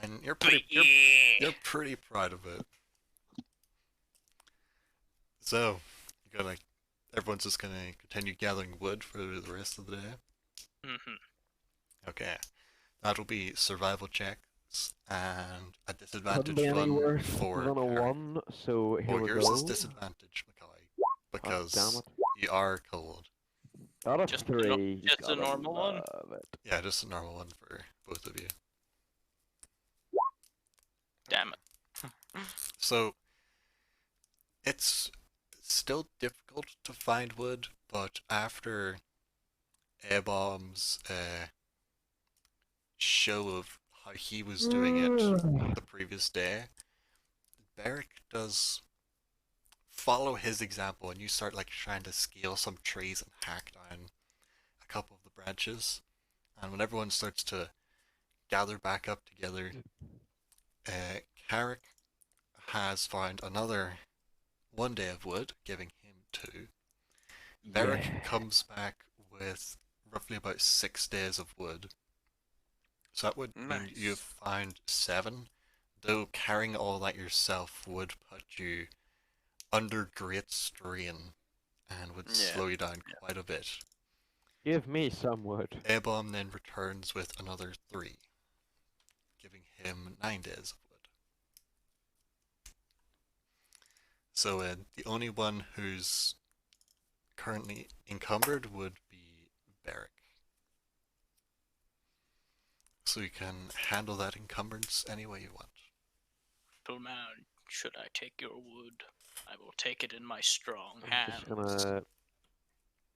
And you're pretty proud of it. So, everyone's just gonna continue gathering wood for the rest of the day. Mm-hmm. Okay, that'll be survival checks and a Couldn't disadvantage be any one worse for than a Karen. 1, so here Oh, we yours go. is disadvantage, Mackay, Oh, damn because it. you are cold. Out of Just a no- 3. just a gotta normal one? love it. Yeah, just a normal one for both of you. Damn it. So, it's still difficult to find wood, but after A-Bomb's show of how he was doing it the previous day, Beric does follow his example, and you start trying to scale some trees and hack down a couple of the branches. And when everyone starts to gather back up together, Carrick has found another 1 day of wood, giving him 2. Beric Yeah. comes back with roughly about 6 days of wood. So that would mean you've found 7, though carrying all that yourself would put you under great strain and would slow you down quite a bit. Give me some wood. A-Bomb then returns with another 3, giving him 9 days of wood. So the only one who's currently encumbered would be Beric. So you can handle that encumbrance any way you want. Little man, should I take your wood? I will take it in my strong I'm hands. just gonna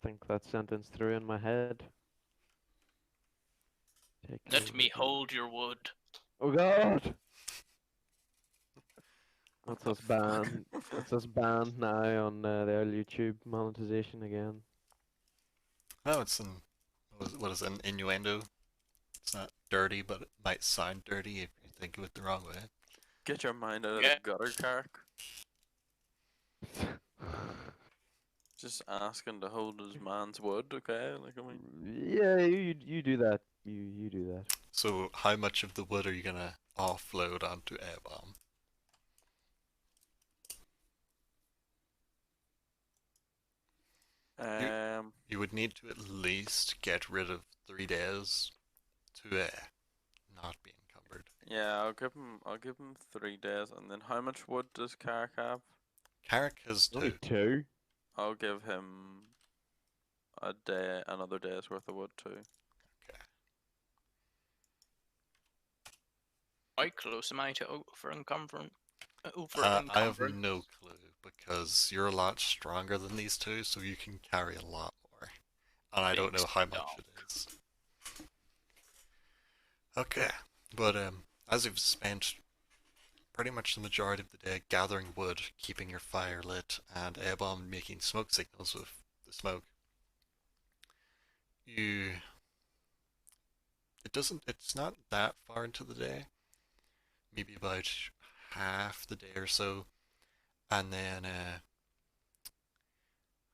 think that sentence through in my head. Take Let your me wood. hold your wood. Oh god! That's us banned. That's us banned now on their YouTube monetization again. No, it's what is an innuendo? It's not dirty, but it might sound dirty if you think of it the wrong way. Get your mind out of Yeah. the gutter, Carrick. Just asking to hold his man's wood, okay? Like, I mean, Yeah, you do that. You do that. So how much of the wood are you gonna offload onto Airbomb? You would need to at least get rid of 3 days to not be encumbered. yeah, I'll give him 3 days, and then how much wood does Carrick have? Carrick has Only 2. two. I'll give him another day's worth of wood too. Okay. How close am I to over encumbrance? I have no clue because you're a lot stronger than these two, so you can carry a lot more. And I don't Big know how much dog. it is. Okay, but as you've spent pretty much the majority of the day gathering wood, keeping your fire lit, and Airbomb making smoke signals with the smoke, it's not that far into the day, maybe about half the day or so, and then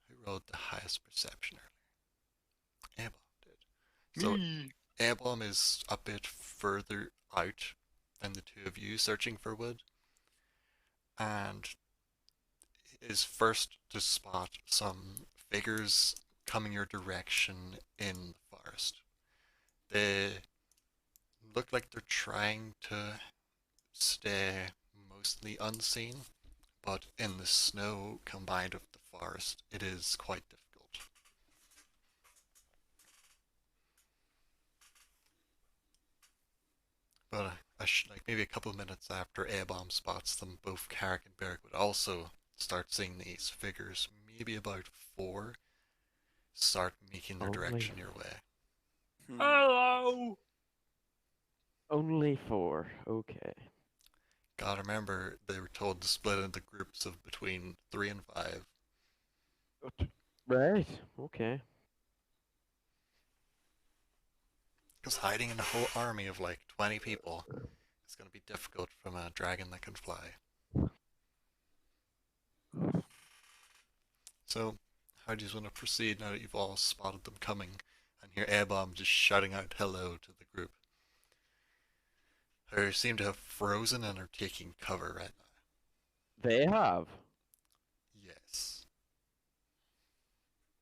who rolled the highest perception earlier? Airbomb did. So Airbomb is a bit further out than the two of you searching for wood, and is first to spot some figures coming your direction in the forest. They look like they're trying to stay mostly unseen, but in the snow combined with the forest, it is quite difficult. But like maybe a couple of minutes after A-Bomb spots them, both Carrick and Beric would also start seeing these figures. Maybe about 4 start making their direction your way. Hello. Only 4. Okay. Gotta remember, they were told to split into groups of between 3 and 5. Right. Okay. Because hiding in a whole army of like 20 people is gonna be difficult from a dragon that can fly. So, how do you want to proceed now that you've all spotted them coming and hear A-Bomb just shouting out hello to the group? They seem to have frozen and are taking cover right now. They have. Yes.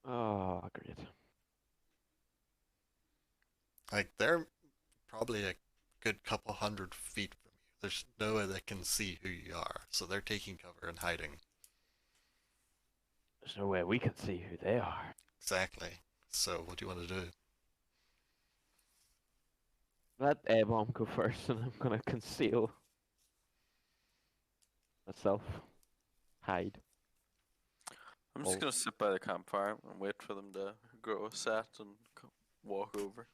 Oh, great. Like, they're probably a good couple 100 feet from you. There's no way they can see who you are, so they're taking cover and hiding. There's no way we can see who they are. Exactly. So, what do you want to do? Let A-Bomb go first, and I'm gonna conceal myself. Hide. I'm just gonna sit by the campfire and wait for them to grow a set and walk over.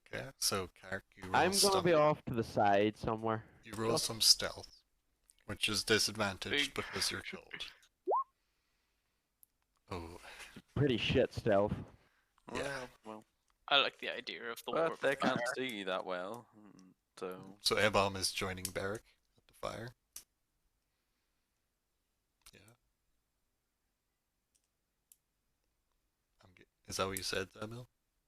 Okay, so Carrick, you roll I'm gonna be stealth. off to the side somewhere. You roll some stealth, which is disadvantaged Big. because you're cold. Oh, Pretty shit stealth. Yeah. Well, I like the idea of the but warp they can't fire. see you that well, so so A-Bomb is joining Beric at the fire. Yeah. Is that what you said, Emil?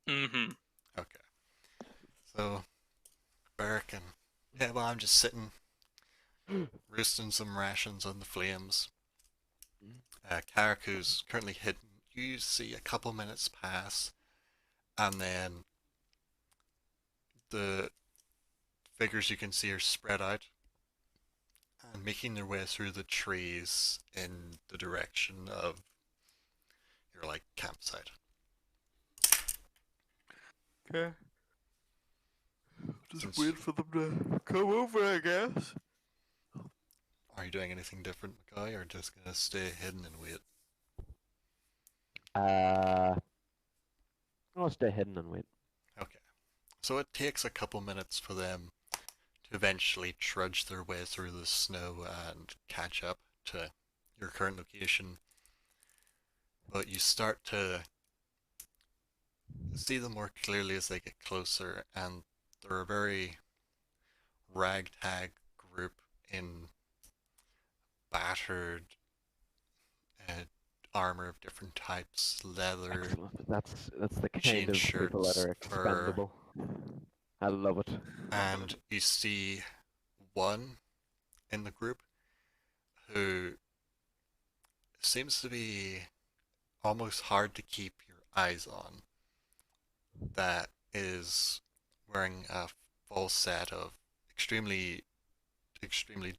Mm-hmm. Okay. So, Beric and A-Bomb just sitting, roasting some rations on the flames. Carrick, who's currently hidden, you see a couple minutes pass, and then the figures you can see are spread out and making their way through the trees in the direction of your like campsite. okay. Just Since- wait for them to come over, I guess. Are you doing anything different, McCoy, or just gonna stay hidden and wait? I'll stay hidden and wait. Okay. So it takes a couple minutes for them to eventually trudge their way through the snow and catch up to your current location. But you start to see them more clearly as they get closer, and they're a very ragtag group in battered, armor of different types, leather, Excellent. That's the jean kind of people that shirts, are fur, expendable. I love it. and you see one in the group who seems to be almost hard to keep your eyes on. That is wearing a full set of extremely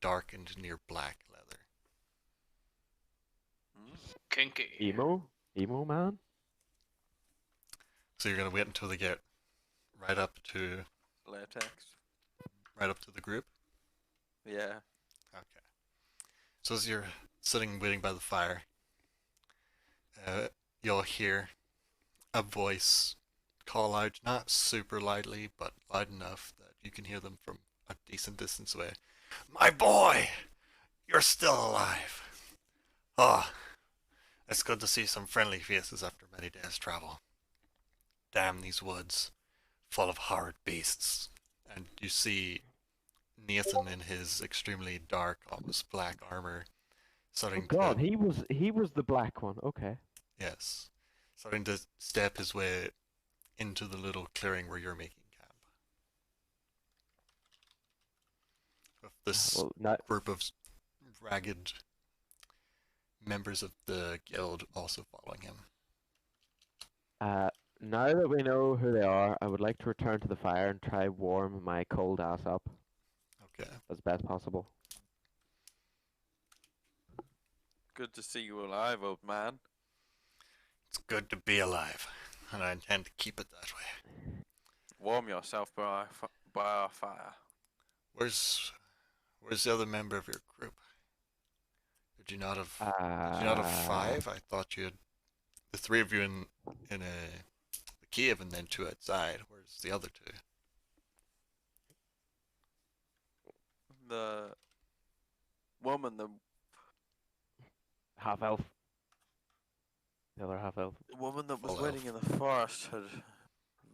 dark and near black leather. Kinky. Emo man. So you're gonna wait until they get right up to Latex. the group. Yeah. Okay. So as you're sitting waiting by the fire, you'll hear a voice call out, not super loudly, but loud enough that you can hear them from a decent distance away. My boy! You're still alive! Ah, it's good to see some friendly faces after many days' travel. Damn these woods, full of horrid beasts. And you see Nathan in his extremely dark, almost black armor, Oh starting God, to, he was the black one. Okay. yes, starting to step his way into the little clearing where you're making camp. With this Well, not group of ragged members of the guild also following him. now that we know who they are, I would like to return to the fire and try warm my cold ass up Okay. as best possible. Good to see you alive, old man. It's good to be alive, and I intend to keep it that way. Warm yourself by our fire. Where's the other member of your group? Did you not have five? I thought you had the three of you in the cave and then two outside. Where's the other two? The woman, the Half elf. The other half elf. woman that was Full waiting in elf. the forest had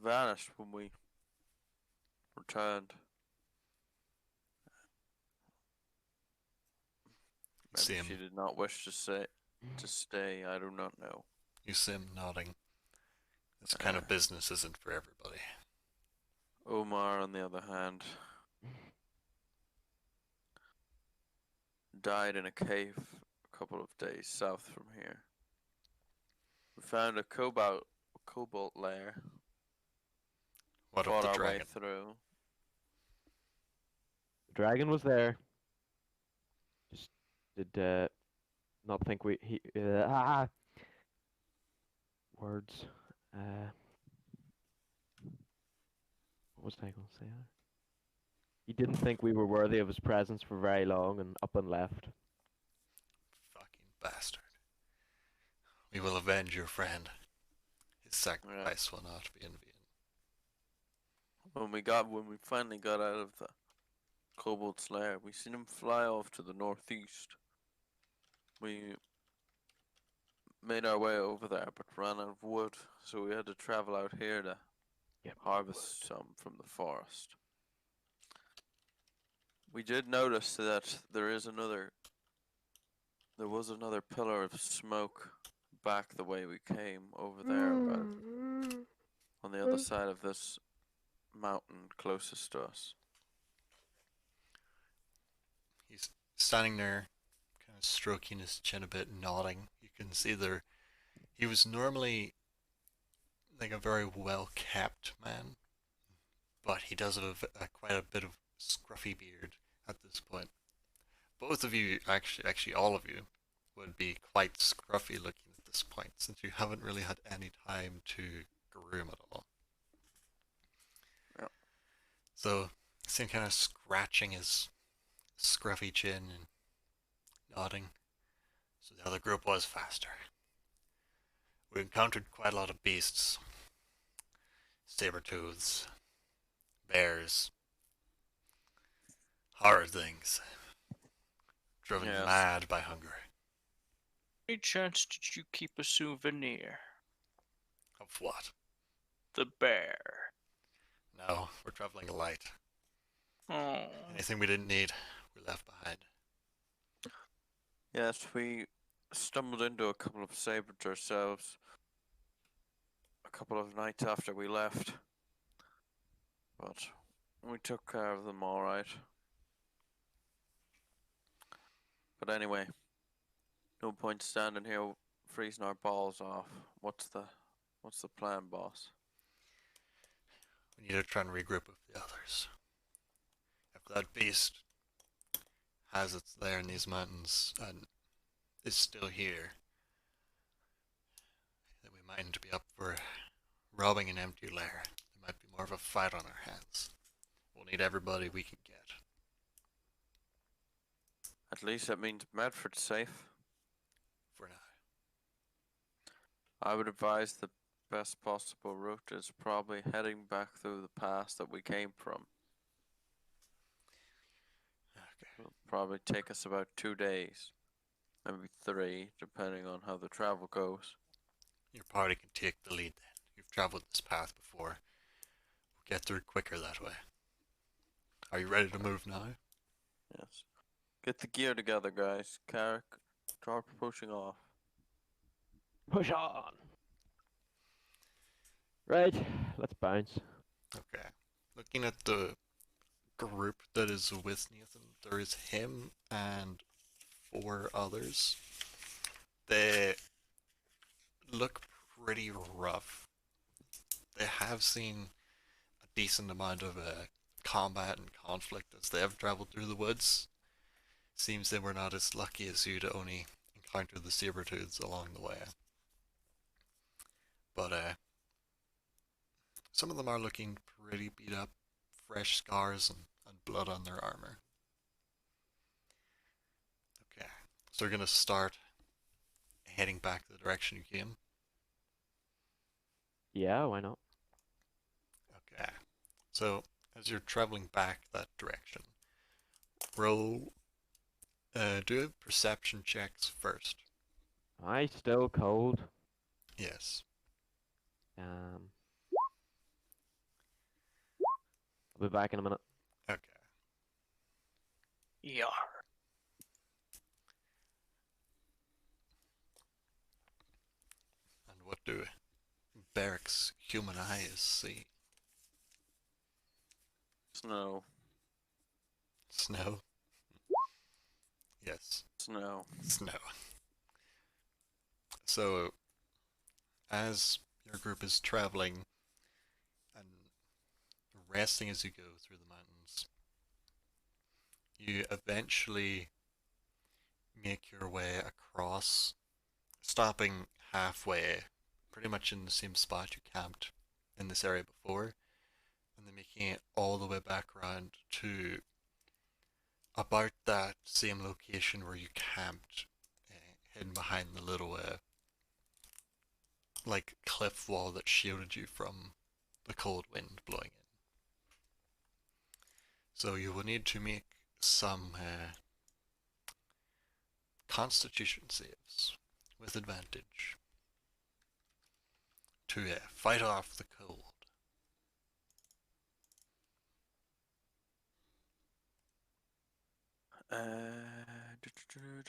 vanished when we returned. You see Maybe she him. did not wish to stay. I do not know. You see him nodding. This kind of business isn't for everybody. Omar, on the other hand, died in a cave a couple of days south from here. We found a cobalt lair. What of Fought the our dragon? way through. The dragon was there. Just did not think words. What was I going to say? He didn't think we were worthy of his presence for very long and up and left. Fucking bastard. We will avenge your friend. His sacrifice will not be in vain. When we finally got out of the Kobold's lair, we seen him fly off to the northeast. We made our way over there, but ran out of wood, so we had to travel out here to harvest some from the forest. We did notice that there was another pillar of smoke back the way we came over there, about on the other side of this mountain closest to us. He's standing there, kind of stroking his chin a bit, nodding. You can see there, he was normally like a very well-kept man, but he does have quite a bit of scruffy beard at this point. Both of you, actually all of you, would be quite scruffy looking at this point, since you haven't really had any time to groom at all. Yeah. So, see him kind of scratching his scruffy chin and nodding. So the other group was faster. We encountered quite a lot of beasts. Saber-tooths, bears, horrid things. Driven Yes. mad by hunger. Any chance did you keep a souvenir? Of what? The bear. No, we're traveling light. Oh. Anything we didn't need, we left behind. Yes, we stumbled into a couple of sabres ourselves a couple of nights after we left. But we took care of them alright. But anyway, no point standing here freezing our balls off. What's the plan, boss? We need to try and regroup with the others. If that beast has its lair in these mountains and is still here, then we mightn't be up for robbing an empty lair. There might be more of a fight on our hands. We'll need everybody we can get. At least that means Medford's safe. For now. I would advise the best possible route is probably heading back through the pass that we came from. Okay. It'll probably take us about 2 days. Maybe 3, depending on how the travel goes. Your party can take the lead then. You've traveled this path before. We'll get through quicker that way. Are you ready to move now? Yes. Get the gear together, guys. Carrick, start pushing off. Push on! Right, let's bounce. Okay. Looking at the group that is with Nathan, there is him and 4 others. They look pretty rough. They have seen a decent amount of combat and conflict as they have traveled through the woods. Seems they were not as lucky as you to only encounter the saber-tooths along the way. But some of them are looking pretty beat up, fresh scars and blood on their armor. Okay, so we're gonna start heading back the direction you came. Yeah, why not? Okay, so as you're traveling back that direction, roll, do perception checks first. I still cold. Yes. I'll be back in a minute. Okay. Yar. And what do Beric's human eyes see? Snow. Snow. Yes, Snow. snow. So, as your group is traveling and resting as you go through the mountains, you eventually make your way across, stopping halfway, pretty much in the same spot you camped in this area before, and then making it all the way back around to about that same location where you camped, hidden behind the little like cliff wall that shielded you from the cold wind blowing in. So you will need to make some constitution saves with advantage to fight off the cold.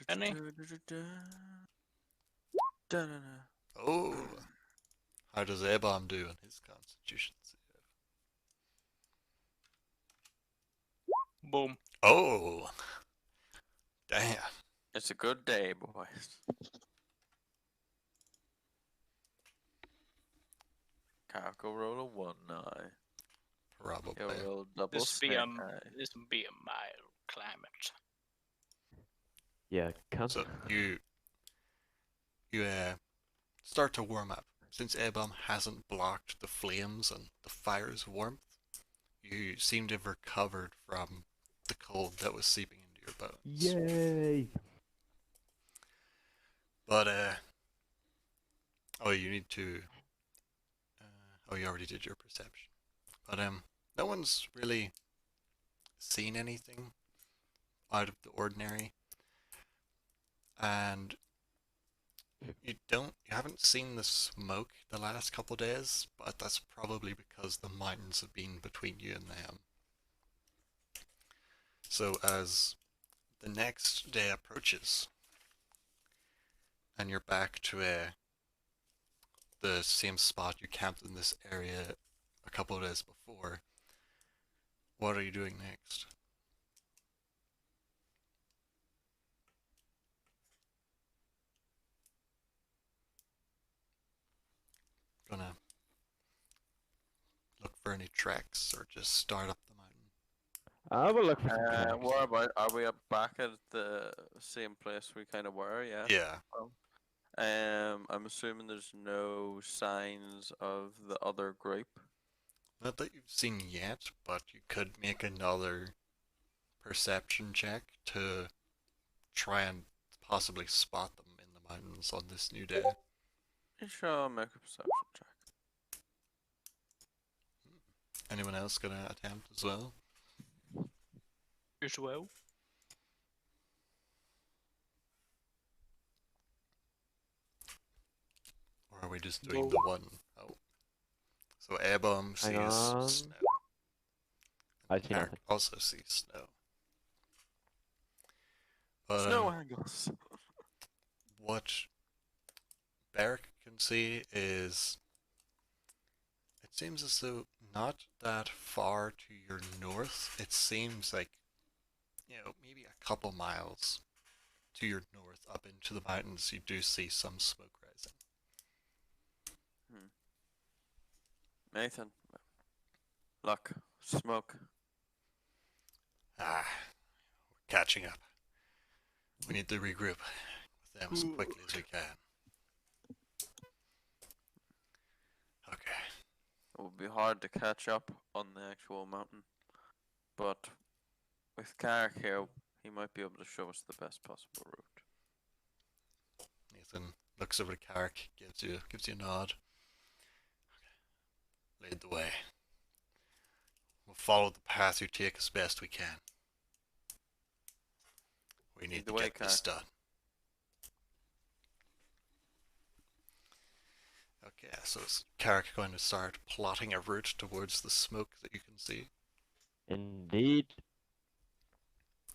Any? Oh, how does Ebom do in his constitution save? Boom. Oh, damn. It's a good day, boys. Cargo roll a 1 now. Probably. He'll roll double This be snake a eye. this will be a mild climate. Yeah, can't. So you start to warm up. Since Ebom hasn't blocked the flames and the fire's warmth, you seem to have recovered from the cold that was seeping into your bones. Yay! But oh, you need to. Oh, you already did your perception. But no one's really seen anything out of the ordinary, and you haven't seen the smoke the last couple days, but that's probably because the mountains have been between you and them. So as the next day approaches, and you're back to the same spot you camped in this area a couple of days before. What are you doing next? Gonna look for any tracks or just start up the mountain? I will look for some tracks. What about, are we back at the same place we kind of were? Yeah. Yeah. I'm assuming there's no signs of the other group. Not that you've seen yet, but you could make another perception check to try and possibly spot them in the mountains on this new day. You sure make a perception check. Anyone else gonna attempt as well? As well. Or are we just doing the one? Oh. So Airborne Hang sees on. snow. I see Eric nothing. also sees snow. But, Snow angles. what Beric can see is it seems as though not that far to your north. It seems like, maybe a couple miles to your north up into the mountains you do see some smoke rising. Nathan. Look. Smoke. Ah, we're catching up. We need to regroup with them as quickly as we can. Okay. It would be hard to catch up on the actual mountain. But with Carrick here, he might be able to show us the best possible route. Nathan looks over to Carrick, gives you a nod. Okay. Lead the way. We'll follow the path you take as best we can. We need Lead the to way, get this Carrick. done. Okay, so is Carrick going to start plotting a route towards the smoke that you can see? Indeed.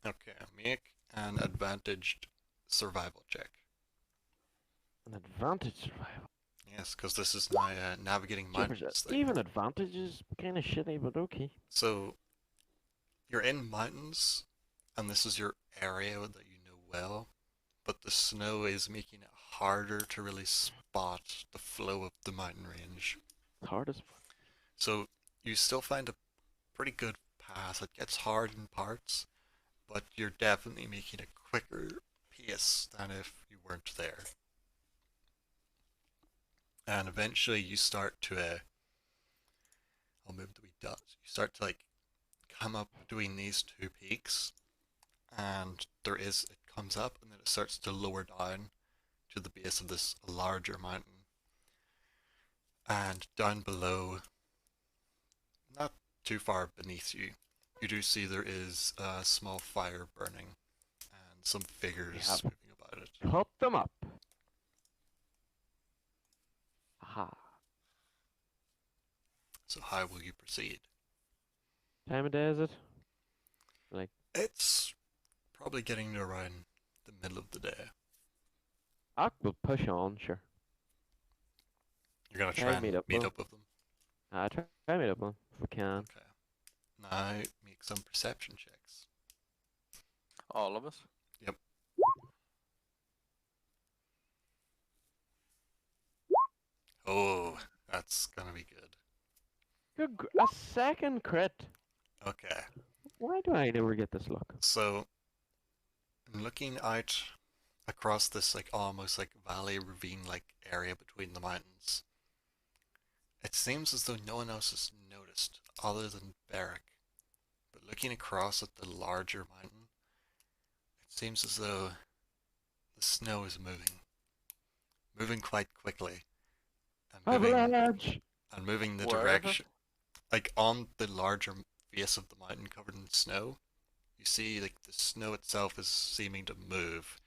Okay, make an advantaged survival check. An advantage survival. Yes, because this is my navigating Jeepers, mountains thing. even advantage is kind of shitty, but okay. So, you're in mountains, and this is your area that you know well, but the snow is making it harder to really spot the flow of the mountain range. It's hard as fuck. So, you still find a pretty good path. It gets hard in parts, but you're definitely making a quicker pace than if you weren't there. And eventually you start to, I'll move the wee dots. You start to come up between these two peaks, and it comes up and then it starts to lower down to the base of this larger mountain. And down below, not too far beneath you, you do see there is a small fire burning and some figures Yep. moving about it. Cut them up. Aha. So how will you proceed? Time of day is it? It's probably getting to around the middle of the day. I will push on, sure. You're gonna Yeah, try and meet up meet with up with them. I try to meet up with 'em if we can. Okay. Now make some perception checks. All of us. Oh, that's gonna be good. A second crit. Okay. Why do I never get this luck? So I'm looking out across this almost valley ravine area between the mountains. It seems as though no one else has noticed other than Beric. But looking across at the larger mountain, it seems as though the snow is moving. Moving quite quickly. Avalanche! And moving the Where is it? direction. On the larger face of the mountain covered in snow, you see the snow itself is seeming to move.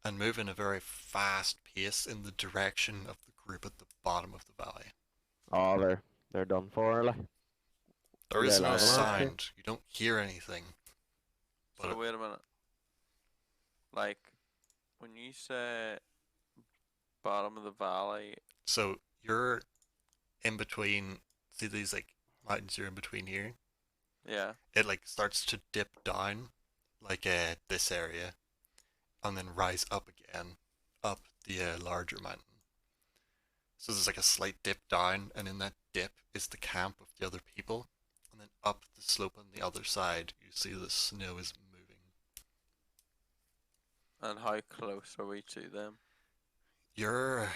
And move in a very fast pace in the direction of the group at the bottom of the valley. Oh, they're done for, like. There is Yeah, no like- sound. You don't hear anything. But So it- wait a minute. When you say bottom of the valley. So you're in between. See these like mountains you're in between here? Yeah. It like starts to dip down, like this area, and then rise up again, up the larger mountain. So there's like a slight dip down, and in that dip is the camp of the other people, and then up the slope on the other side, you see the snow is moving. And how close are we to them? You're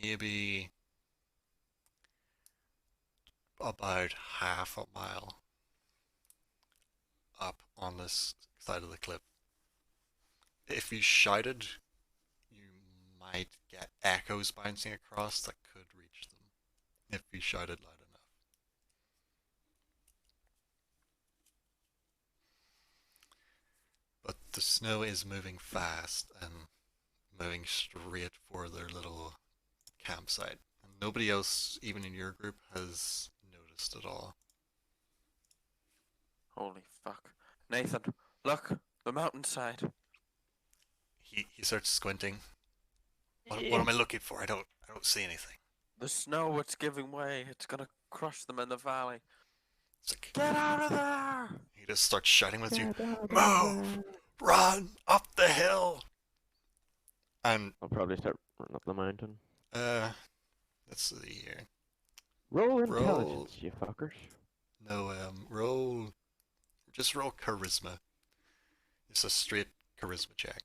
maybe about half a mile up on this side of the cliff. If you shouted, you might get echoes bouncing across that could reach them if you shouted loud enough. But the snow is moving fast and moving straight for their little campsite. And nobody else, even in your group, has noticed at all. Holy fuck. Nathan, look! The mountainside! He starts squinting. What am I looking for? I don't see anything. The snow, it's giving way. It's gonna crush them in the valley. It's like, Get out of there! he just starts shouting with you, "Move! Run! Up the hill!" And, I'll probably start running up the mountain. let's see here. Roll Roll. intelligence, you fuckers. No, just roll charisma. It's a straight charisma check.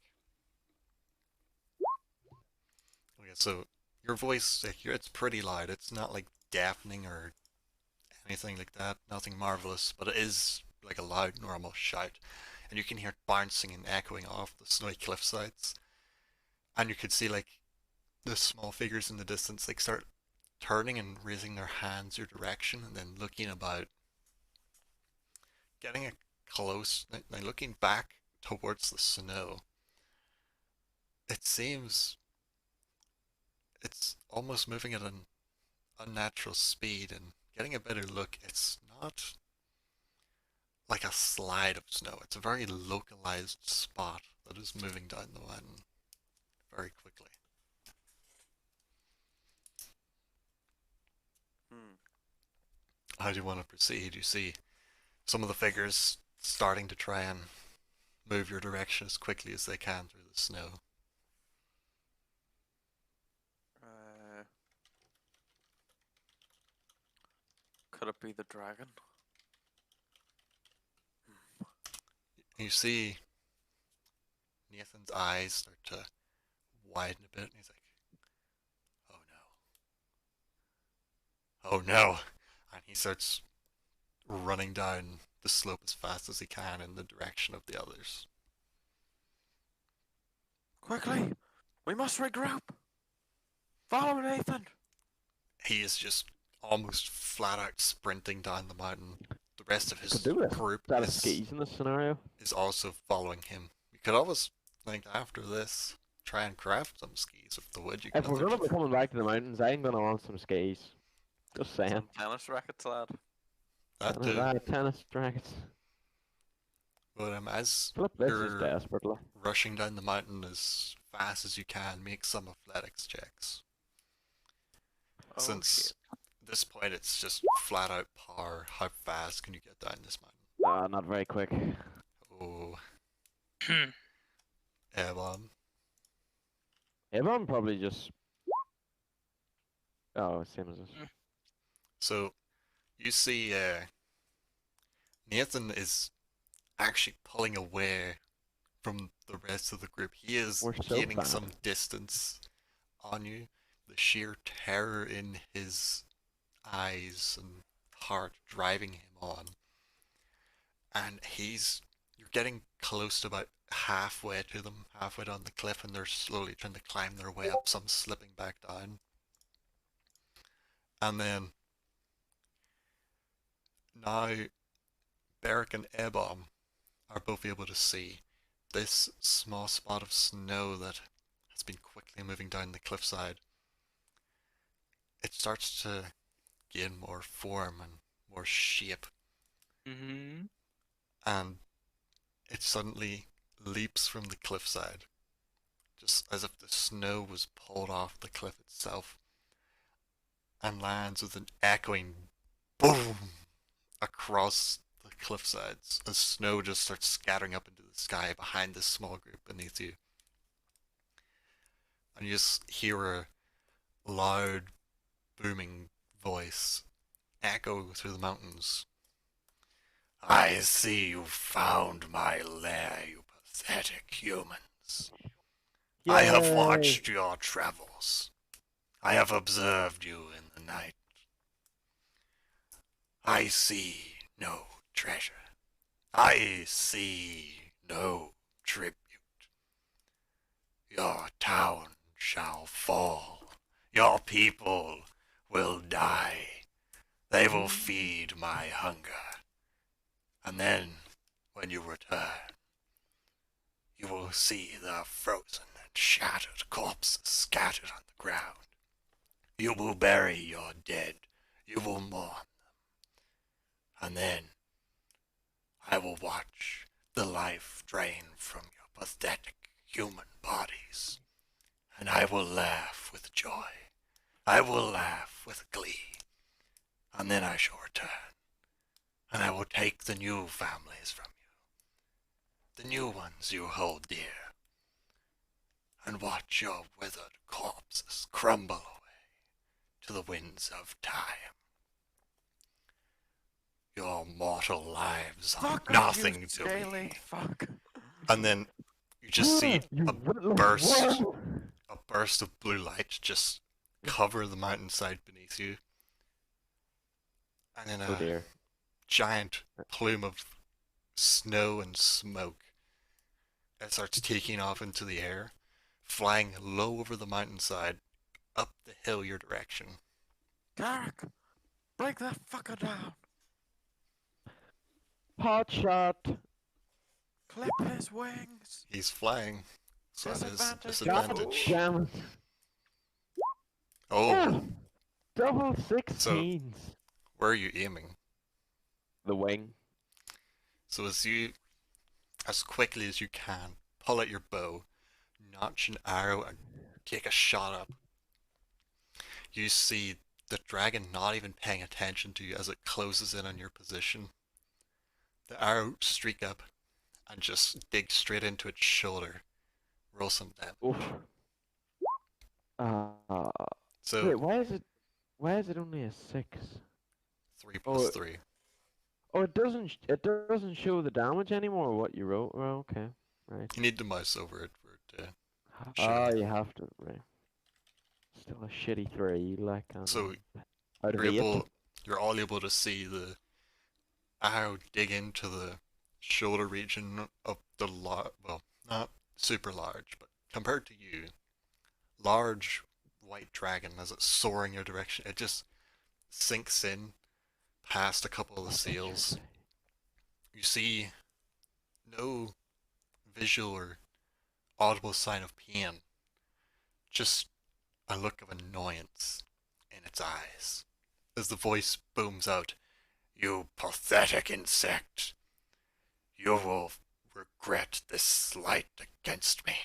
Okay, so your voice, like, it's pretty loud. It's not like deafening or anything like that. Nothing marvelous, but it is like a loud, normal shout. And you can hear it bouncing and echoing off the snowy cliff sides. And you could see like the small figures in the distance like start turning and raising their hands your direction and then looking about. Getting a close, like looking back towards the snow. It seems it's almost moving at an unnatural speed, and getting a better look, it's not like a slide of snow. It's a very localized spot that is moving down the mountain very quickly. How do you want to proceed? You see some of the figures starting to try and move your direction as quickly as they can through the snow. Could it be the dragon? You see Nathan's eyes start to widen a bit, and he's like, "Oh no. Oh no." And he starts running down the slope as fast as he can in the direction of the others. Quickly! We must regroup! Follow Nathan! He is just almost flat out sprinting down the mountain. The rest of his Could do this. group Is that a skis in this scenario? is also following him. You could always, like, after this, try and craft some skis with the wood you If we're gathered. gonna be coming back to the mountains, I'm gonna want some skis. Just saying. Some tennis rackets, lad. That too. Tennis rackets. But as Flip this is you're desperately. rushing down the mountain as fast as you can, make some athletics checks. Oh, Since shit. at this point it's just flat out power. How fast can you get down this mountain? Not very quick. Oh, Evan. Everyone probably just. Oh, same as us. So you see Nathan is actually pulling away from the rest of the group. He is We're so gaining bad. some distance on you. The sheer terror in his eyes and heart driving him on. And you're getting close to about halfway to them, halfway down the cliff, and they're slowly trying to climb their way up, some slipping back down. And then now Beric and Ebom are both able to see this small spot of snow that has been quickly moving down the cliffside. It starts to gain more form and more shape, Mm-hmm. and it suddenly leaps from the cliffside, just as if the snow was pulled off the cliff itself, and lands with an echoing boom across the cliff sides as snow just starts scattering up into the sky behind this small group beneath you. And you just hear a loud, booming voice echo through the mountains. I see you found my lair, you pathetic humans. I have Yay! watched your travels. I have observed you in the night. I see no treasure. I see no tribute. Your town shall fall. Your people will die. They will feed my hunger. And then, when you return, you will see the frozen and shattered corpses scattered on the ground. You will bury your dead. You will mourn them. And then, I will watch the life drain from your pathetic human bodies. And I will laugh with joy. I will laugh with glee. And then I shall return. And I will take the new families from you. The new ones you hold dear. And watch your withered corpses crumble away to the winds of time. Your mortal lives are Fuck nothing you, to me. Scaly. Fuck. And then you just see You a witless burst. worm! a burst of blue light just cover the mountainside beneath you. And then Oh a dear. giant plume of snow and smoke it starts taking off into the air, flying low over the mountainside, up the hill your direction. Garrick, break that fucker down. Pot shot! Clip his wings. He's flying, so that is Disadvantage. disadvantage. Damn it. Oh, Yeah. Double 16s. where are you aiming? The wing. So as you, as quickly as you can, pull out your bow, notch an arrow, and take a shot up. You see the dragon not even paying attention to you as it closes in on your position. The arrow streak up and just dig straight into its shoulder. Roll some damage. Oof. So Wait, why is it only a 6? 3 plus Oh, 3. Oh, it doesn't show the damage anymore, what you wrote. Oh, okay. Right. You need to mouse over it for it to show Oh, you. you have to, right. Still a shitty 3, like, So out of you're 8. you're all able to see the arrow dig into the shoulder region of the well, not super large, but compared to you, large white dragon as it's soaring your direction. It just sinks in past a couple of the seals. You see no visual or audible sign of pain, just a look of annoyance in its eyes as the voice booms out, "You pathetic insect! You will regret this slight against me."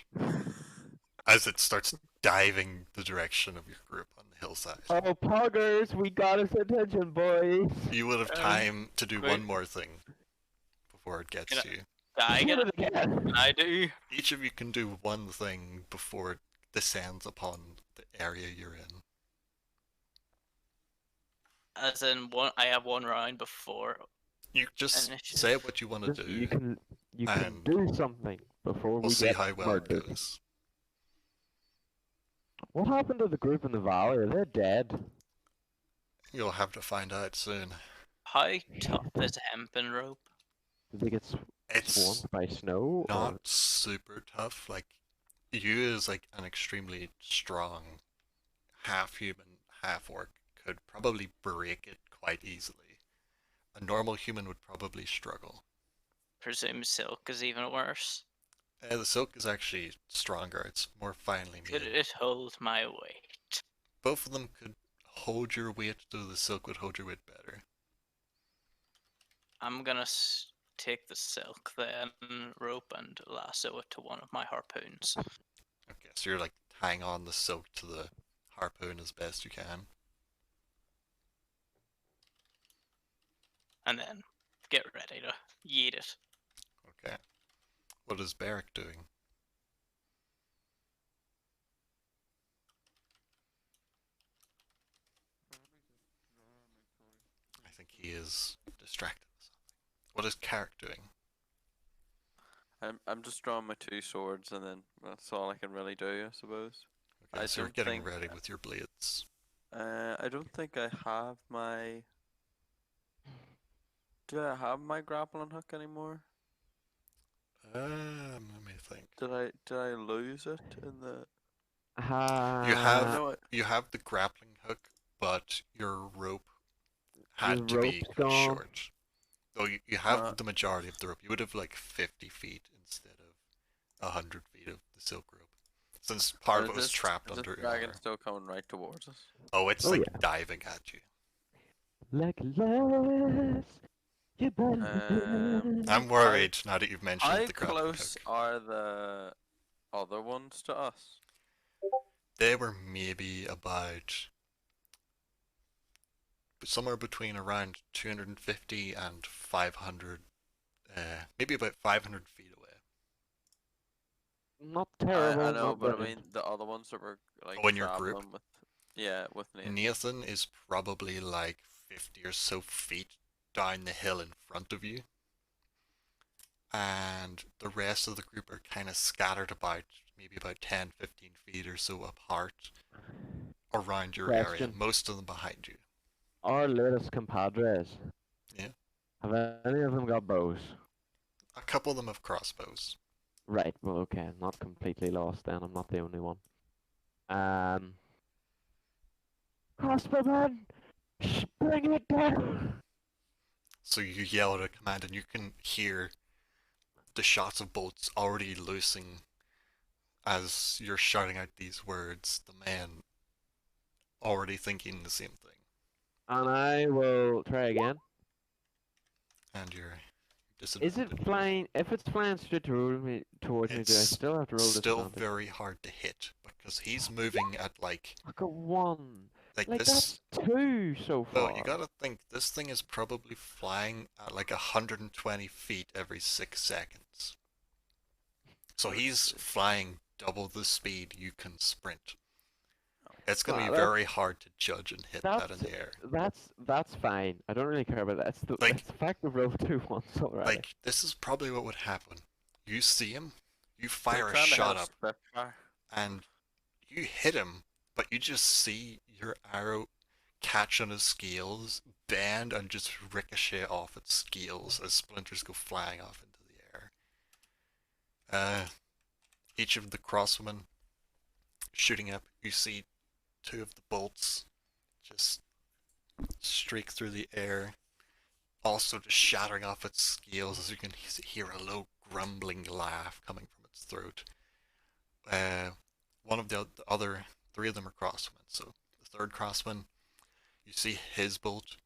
As it starts diving the direction of your group on the hillside. Oh, poggers, we got his attention, boys. You would have time to do great. one more thing before it gets Can I- to you. I Shoot get it it. again. I do. Each of you can do one thing before it descends upon the area you're in. As in I have one round before. You just Initiative. say what you want to do. You can and do something before We'll we see get how well it murdered. goes. What happened to the group in the valley? Are they dead? You'll have to find out soon. How tough is hempen rope? Did they get It's swamped by snow? not Or... super tough. Like, you as like an extremely strong half human, half orc could probably break it quite easily. A normal human would probably struggle. Presume silk is even worse. The silk is actually stronger. It's more finely Could made. it hold my weight? Both of them could hold your weight, though the silk would hold your weight better. I'm gonna take the silk then rope and lasso it to one of my harpoons. Okay, So you're like tying on the silk to the harpoon as best you can. And then get ready to yeet it. Okay. What is Beric doing? I think he is distracted with something. What is Carrick doing? I'm just drawing my 2 swords, and then that's all I can really do, I suppose. Okay, I so you're don't getting think- ready with your blades. I don't think I have my. Do I have my grappling hook anymore? Let me think. Did I lose it in the? You have No, you have the grappling hook, but your rope had Your to be rope's cut gone. short. Though you have Uh, the majority of the rope. You would have like 50 feet instead of 100 feet of the silk rope. Since part of it was trapped is under this your dragon armor. still coming right towards us? Oh, it's Oh, like yeah. diving at you. Legolas, you better be dead. I'm worried now that you've mentioned How the grappling close hook. are the other ones to us? They were maybe about somewhere between around 250 and 500, maybe about 500 feet away. Not terrible, I know, not but I brilliant. mean the other ones that were like Oh, in your group? traveling with. Yeah, with Nathan. Nathan is probably like 50 or so feet down the hill in front of you. And the rest of the group are kind of scattered about, maybe about 10, 15 feet or so apart around your area. Question. Most of them behind you. Our latest compadres. Yeah. Have any of them got bows? A couple of them have crossbows. Right, well, okay, I'm not completely lost then. I'm not the only one. Crossbowman! Bring it down! So you yell out a command and you can hear the shots of bolts already loosing as you're shouting out these words. The man already thinking the same thing. And I will try again. And you're Is disadvantaged. it flying? If it's flying straight towards me, do I It's still have to roll still disadvantage? very hard to hit because he's moving at like I got 1. Like this. that's 2 so far. No, you gotta think this thing is probably flying at like 120 feet every 6 seconds. So he's flying double the speed you can sprint. It's gonna Wow, be very hard to judge and hit that in that's- the air. That's fine. I don't really care about that. Like- It's the fact we've rolled 2 once already. Like, this is probably what would happen. You see him, you They're fire a trying to shot have up, Spitfire. and you hit him, but you just see your arrow catch on his scales, bend, and just ricochet off its scales as splinters go flying off into the air. Each of the crosswomen shooting up, you see 2 of the bolts just streak through the air, also just shattering off its scales as you can hear a low grumbling laugh coming from its throat. One of the other 3 of them are crosswomen, so the 3rd crossman, you see his bolt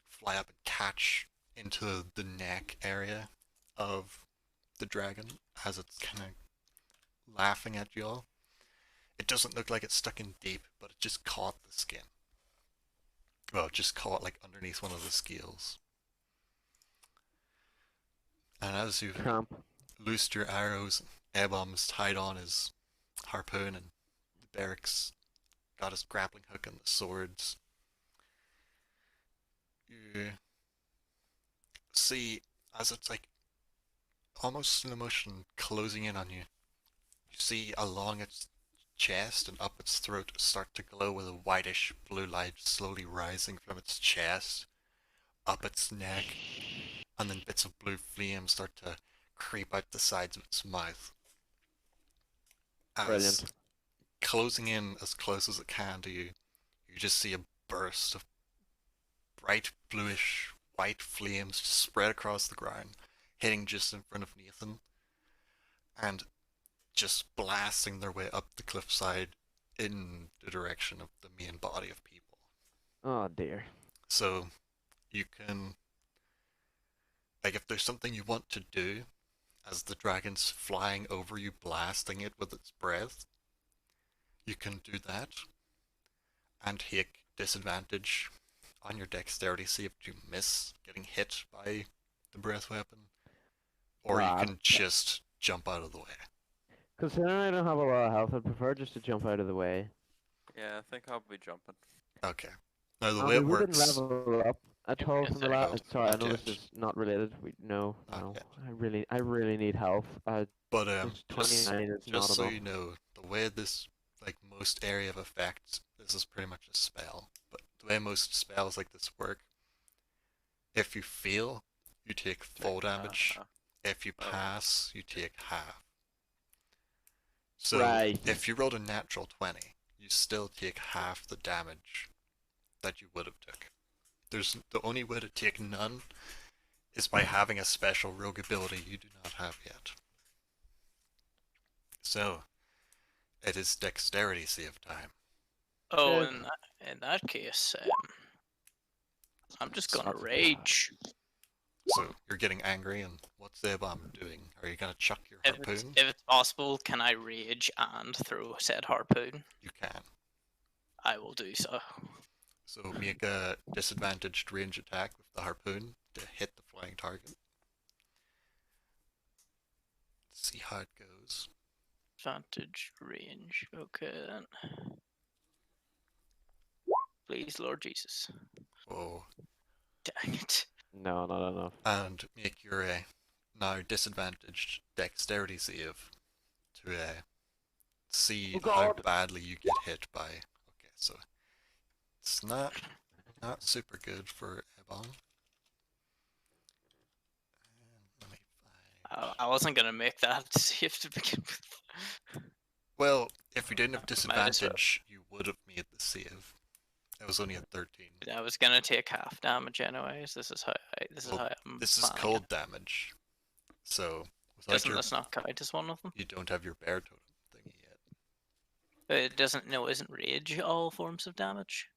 fly up and catch into the neck area of the dragon as it's kind of laughing at you all. It doesn't look like it's stuck in deep, but it just caught the skin. Well, it just caught like underneath one of the scales. And as you've Tramp. loosed your arrows, Ebom's tied on his harpoon, and Beric's got his grappling hook and the swords. You see, as it's like almost slow motion closing in on you, you see along its chest and up its throat start to glow with a whitish blue light slowly rising from its chest, up its neck, and then bits of blue flame start to creep out the sides of its mouth. As Brilliant. closing in as close as it can to you, you just see a burst of bright bluish white flames just spread across the ground, hitting just in front of Nathan, and just blasting their way up the cliffside in the direction of the main body of people. Oh dear. So you can, like, if there's something you want to do as the dragon's flying over you, blasting it with its breath, you can do that and take disadvantage on your dexterity save to miss getting hit by the breath weapon, or you Nah, can just jump out of the way. Considering I don't have a lot of health, I'd prefer just to jump out of the way. Yeah, I think I'll be jumping. Okay. Now the I way it mean, we didn't works. level up at Yeah, all we from the did. last. No, Sorry, I not know this yet. is not related. No. Not yet. I really need health. But Just 29 is not just so enough. you know, the way this, like most area of effect, this is pretty much a spell. But the way most spells like this work, if you fail, you take full damage. If you pass, you take half. So Right. if you rolled a natural 20, you still take half the damage that you would have took. There's the only way to take none is by having a special rogue ability you do not have yet. So it is dexterity save time. Oh, Good. in that case, I'm just It's gonna not so bad. rage. So you're getting angry, and what's the bomb doing? Are you gonna chuck your harpoon? If it's possible, can I rage and throw said harpoon? You can. I will do so. So make a disadvantaged range attack with the harpoon to hit the flying target. See how it goes. Advantage range. Okay then. Please, Lord Jesus. Oh, Dang it. No, not enough. and make your now disadvantaged dexterity save to see Oh, how God. badly you get hit by. Okay, so it's not super good for Ebon. Let me find. I wasn't gonna make that save to begin with. Well, if you didn't have Might as well. disadvantage, you would have made the save. It was only a 13. I was gonna take half damage anyways. This is how Well, I'm This is planning cold it. damage. So without Doesn't your, this not count as one of them? you don't have your bear totem thingy yet. It doesn't. No, isn't rage all forms of damage?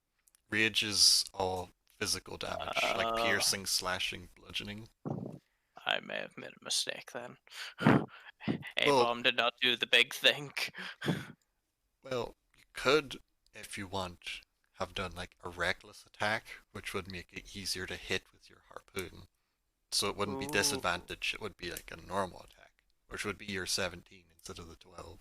Rage is all physical damage, like Uh. piercing, slashing, bludgeoning. I may have made a mistake then. Well- A-bomb did not do the big thing. Well, you could, if you want, have done like a reckless attack, which would make it easier to hit with your harpoon. So it wouldn't be Ooh. disadvantage, it would be like a normal attack, which would be your 17 instead of the 12.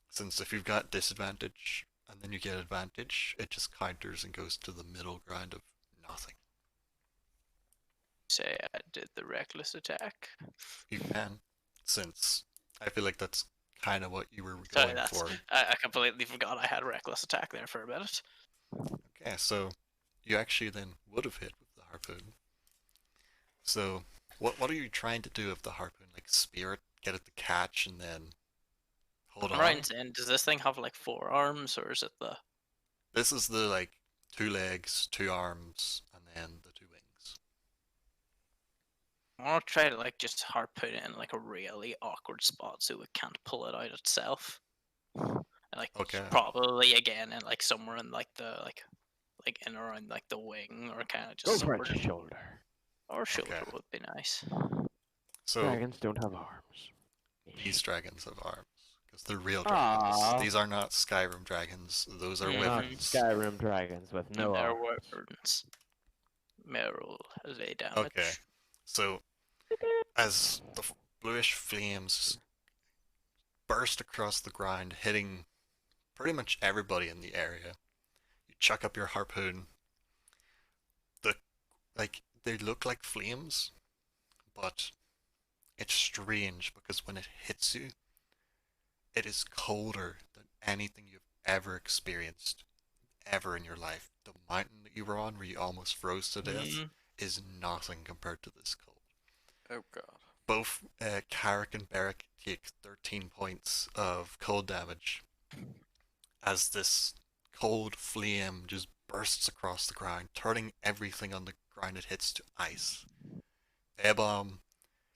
Since if you've got disadvantage and then you get advantage, it just counters and goes to the middle ground of nothing. Say I did the reckless attack. You can, since I feel like that's kind of what you were Sorry, going that's. for. I completely forgot I had reckless attack there for a minute. Okay, so you actually then would have hit with the harpoon. So what are you trying to do with the harpoon? Like spear it, get it to catch, and then hold I'm on? right in saying, does this thing have like 4 arms, or is it the? This is the like 2 legs, 2 arms, and then the 2 wings. I want to try to like just harpoon it in like a really awkward spot so it can't pull it out itself. And, like Okay. probably again in like somewhere in like the like in around like the wing or kind of Go just for somewhere. it, shoulder. Or shoulder Okay. would be nice. So Dragons don't have arms. these dragons have arms because they're real dragons. Aw. These are not Skyrim dragons. Those are Mhm. Not wyverns. Skyrim dragons with no They're arms. wyverns. Meryl lay damage. Okay. So as the bluish flames burst across the ground, hitting pretty much everybody in the area, you chuck up your harpoon. They look like flames, but it's strange because when it hits you, it is colder than anything you've ever experienced ever in your life. The mountain that you were on where you almost froze to death Mhm. is nothing compared to this cold. Oh god. Both Carrick and Beric take 13 points of cold damage as this cold flame just bursts across the ground, turning everything on the ground it hits to ice. Ebom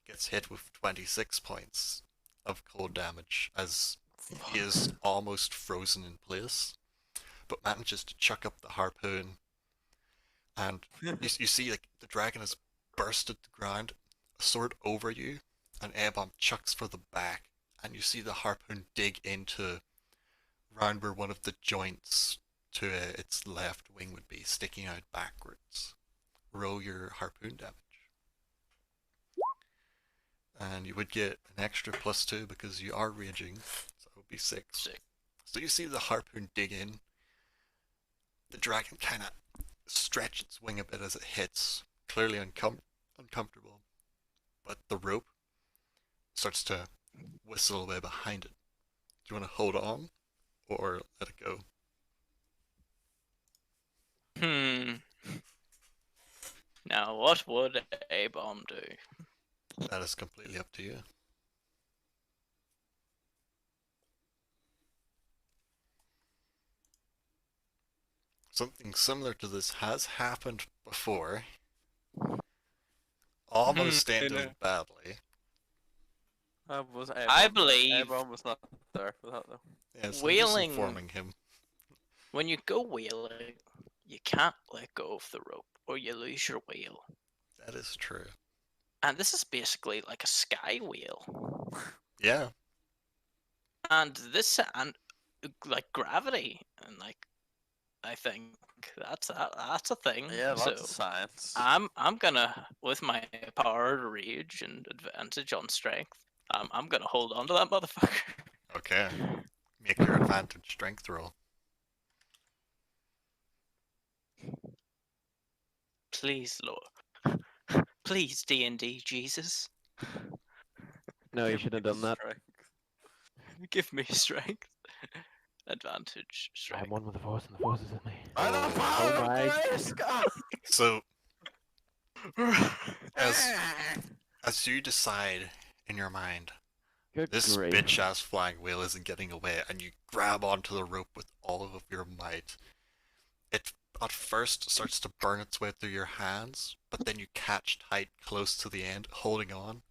gets hit with 26 points of cold damage as he is almost frozen in place, but manages to chuck up the harpoon. And you see, like, the dragon has bursted the ground, a sword over you, and Ebom chucks for the back and you see the harpoon dig into round where one of the joints to its left wing would be, sticking out backwards. Roll your harpoon damage. And you would get an extra +2 because you are raging, so it would be 6. 6. So you see the harpoon dig in. The dragon kind of stretch its wing a bit as it hits, clearly uncomfortable. But the rope starts to whistle away behind it. Do you want to hold on or let it go? Now, what would a bomb do? That is completely up to you. Something similar to this has happened before. Almost ended badly. I believe Everyone was not there for that though. Yeah, so I'm just Whaling- informing him. when you go whaling, you can't let go of the rope or you lose your wheel. That is true. And this is basically like a sky wheel. Yeah, And this and like gravity and like I think that's a thing. Yeah, so lots of science. I'm gonna, with my power to rage and advantage on strength, I'm gonna hold on to that motherfucker. okay. Make your advantage strength roll. Please, Lord. Please, D&D, Jesus. No, you Give should have me done that. strength. Give me strength. Advantage, I'm strength. one with the force, and the force is in me. I don't Oh follow my Grayskull! So, as you decide in your mind, good this grief. bitch ass flying whale isn't getting away, and you grab onto the rope with all of your might. It at first starts to burn its way through your hands, but then you catch tight close to the end, holding on.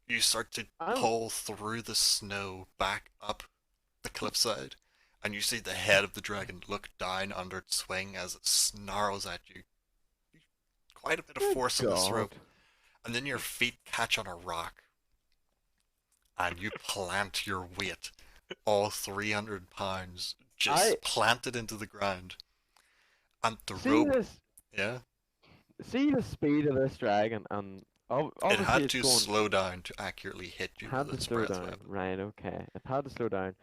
You start to I'm- pull through the snow back up the cliffside, and you see the head of the dragon look down under its swing as it snarls at you. Quite a bit of Good force on this rope. God. And then your feet catch on a rock. And you plant your weight, all 300 pounds, just I- planted into the ground. And the See rope, this? yeah, See the speed of this dragon, and it obviously had it's to going. slow down to accurately hit you Had with to its slow breath down. weapon. Right, okay. It had to slow down.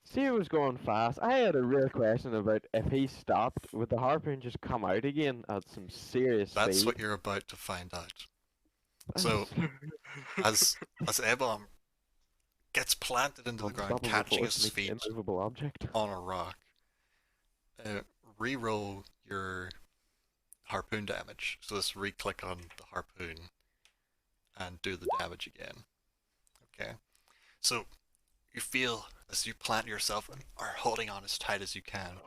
See, it was going fast. I had a real question about if he stopped, would the harpoon just come out again at some serious That's speed? what you're about to find out. So, as Ebom gets planted into the ground, Unstoppable catching force his meets feet immovable object. on a rock, re-roll your harpoon damage. So just re-click on the harpoon and do the damage again. Okay. So you feel as you plant yourself and are holding on as tight as you can,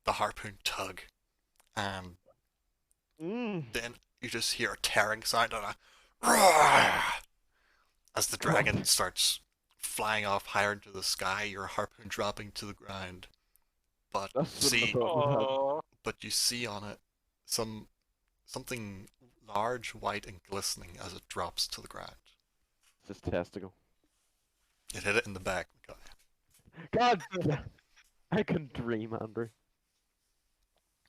the harpoon tug, and then you just hear a tearing sound and a roar as the dragon starts flying off higher into the sky, your harpoon dropping to the ground. But That's what I see, thought would happen. Oh, but you see on it something large, white, and glistening as it drops to the ground. It's his testicle. It hit it in the back. God, I can dream, Andrew.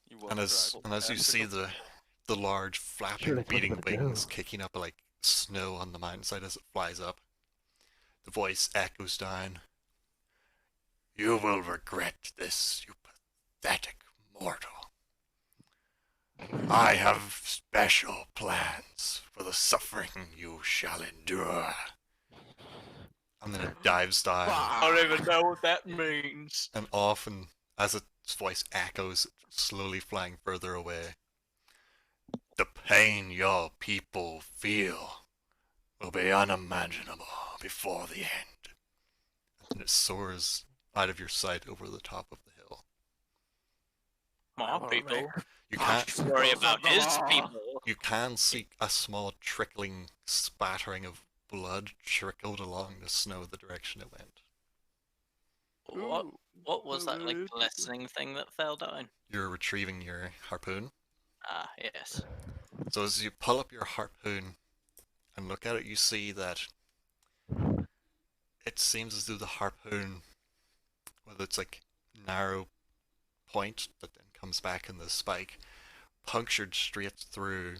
You won And the as dragon. you see the large flapping, Surely it's what beating it's gonna wings do. kicking up like snow on the mountainside as it flies up, the voice echoes down. You will regret this, you pathetic mortal. I have special plans for the suffering you shall endure. And then it dives down, I don't even know what that means. and often, as its voice echoes, slowly flying further away, the pain your people feel will be unimaginable before the end. And it soars out of your sight over the top of the hill. My people. You can't Worry about his people. You can see a small trickling spattering of blood trickled along the snow the direction it went. What was that like glistening thing that fell down? You're retrieving your harpoon. Ah, yes. So as you pull up your harpoon and look at it, you see that it seems as though the harpoon, whether it's like narrow point that then comes back in the spike, punctured straight through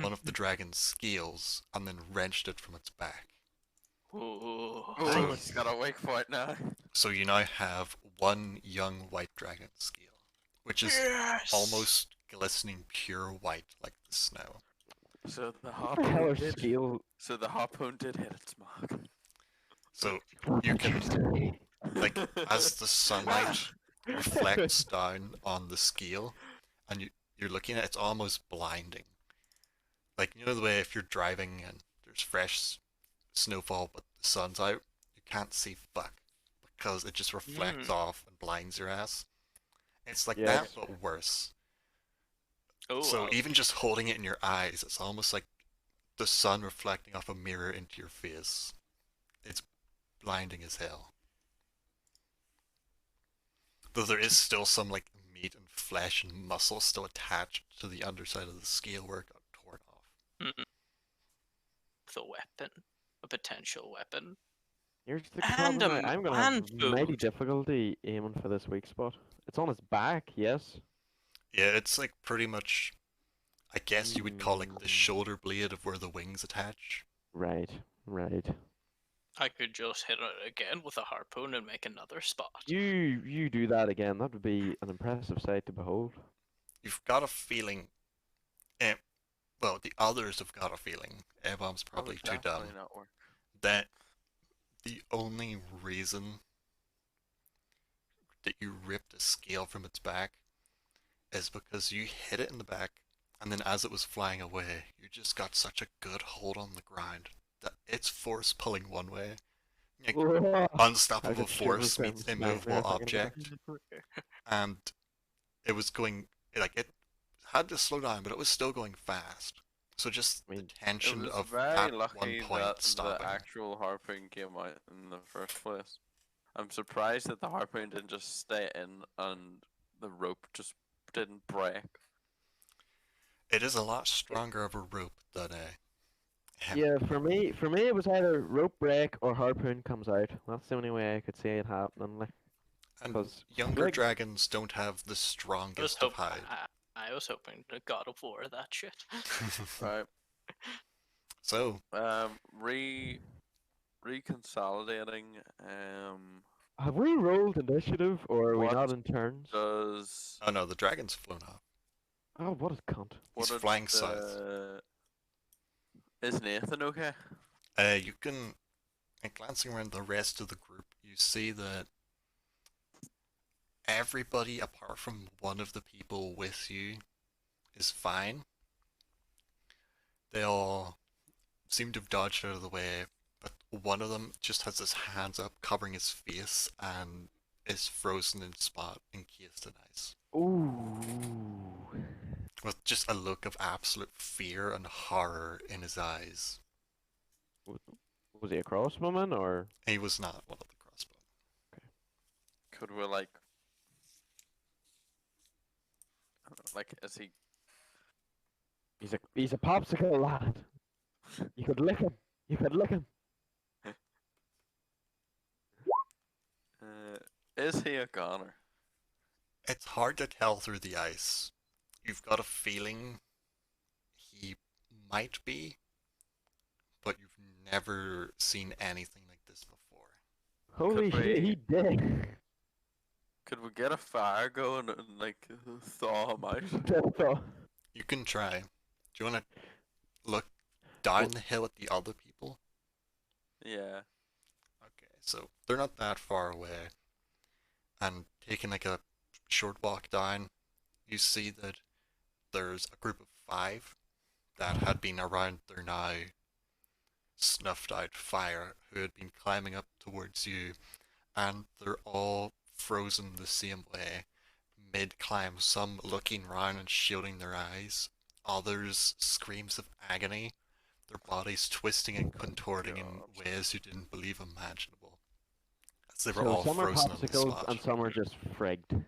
one of the dragon's scales and then wrenched it from its back. Ooh. Oh, it's got a weak point now. So you now have one young white dragon scale, which is Yes! almost glistening pure white like the snow. So the What the hell harpoon are did. scale? So the harpoon did hit its mark. So What you did can, say? like, as the sunlight reflects down on the scale, and you're looking at it, it's almost blinding. Like, you know the way if you're driving and there's fresh snowfall but the sun's out, you can't see fuck because it just reflects off and blinds your ass. It's like Yes. that but worse. Oh, So even just holding it in your eyes, it's almost like the sun reflecting off a mirror into your face. It's blinding as hell. Though there is still some like meat and flesh and muscle still attached to the underside of the scale where it got torn off. the weapon, a potential weapon. Here's the And problem. I'm gonna have and mighty food. difficulty aiming for this weak spot. It's on its back, yes. Yeah, it's like pretty much, I guess you would call like the shoulder blade of where the wings attach. Right, right. I could just hit it again with a harpoon and make another spot. You do that again. That would be an impressive sight to behold. You've got a feeling, well, the others have got a feeling, Airbomb's probably too dumb, Definitely not work. that the only reason that you ripped a scale from its back is because you hit it in the back, and then as it was flying away, you just got such a good hold on the ground that its force pulling one way, like unstoppable got force shivers meets down my immovable spine thinking about object, and it was going, like, it had to slow down, but it was still going fast. So just I mean, the It tension was of very that lucky one point that stopping. the actual harpoon came out in the first place. I'm surprised that the harpoon didn't just stay in and the rope just didn't break. It is a lot stronger of a rope than a Yeah, for me, it was either rope break or harpoon comes out. That's the only way I could see it happening. Like, And 'cause younger like- dragons don't have the I was, strongest of hide. I was hoping to God of War that shit. Right. So, Reconsolidating. have we rolled initiative or are we What not in turns? Does oh no, the dragon's flown off. Oh, what a cunt! He's did flying south. Is Nathan okay? You can, glancing around the rest of the group, you see that everybody apart from one of the people with you is fine. They all seem to have dodged out of the way, but one of them just has his hands up covering his face and is frozen in spot, encased in ice, Ooh. with just a look of absolute fear and horror in his eyes. Was he a crossbowman or? He was not one of the crossbow. Could we like? I don't know, like, is he? He's a popsicle lad. You could lick him. You could lick him. Is he a goner? It's hard to tell through the ice. You've got a feeling he might be, but you've never seen anything like this before. Holy Could shit, we- he did. Could we get a fire going and like thaw him out? You can try. Do you want to look down the hill at the other people? Yeah. Okay, so they're not that far away. And taking like a short walk down, you see that there's a group of 5 that had been around their now snuffed out fire who had been climbing up towards you, and they're all frozen the same way, mid climb, some looking round and shielding their eyes, others screams of agony, their bodies twisting and contorting in ways you didn't believe imaginable, as they were So all some are frozen on the popsicles spot. and some are just frigged.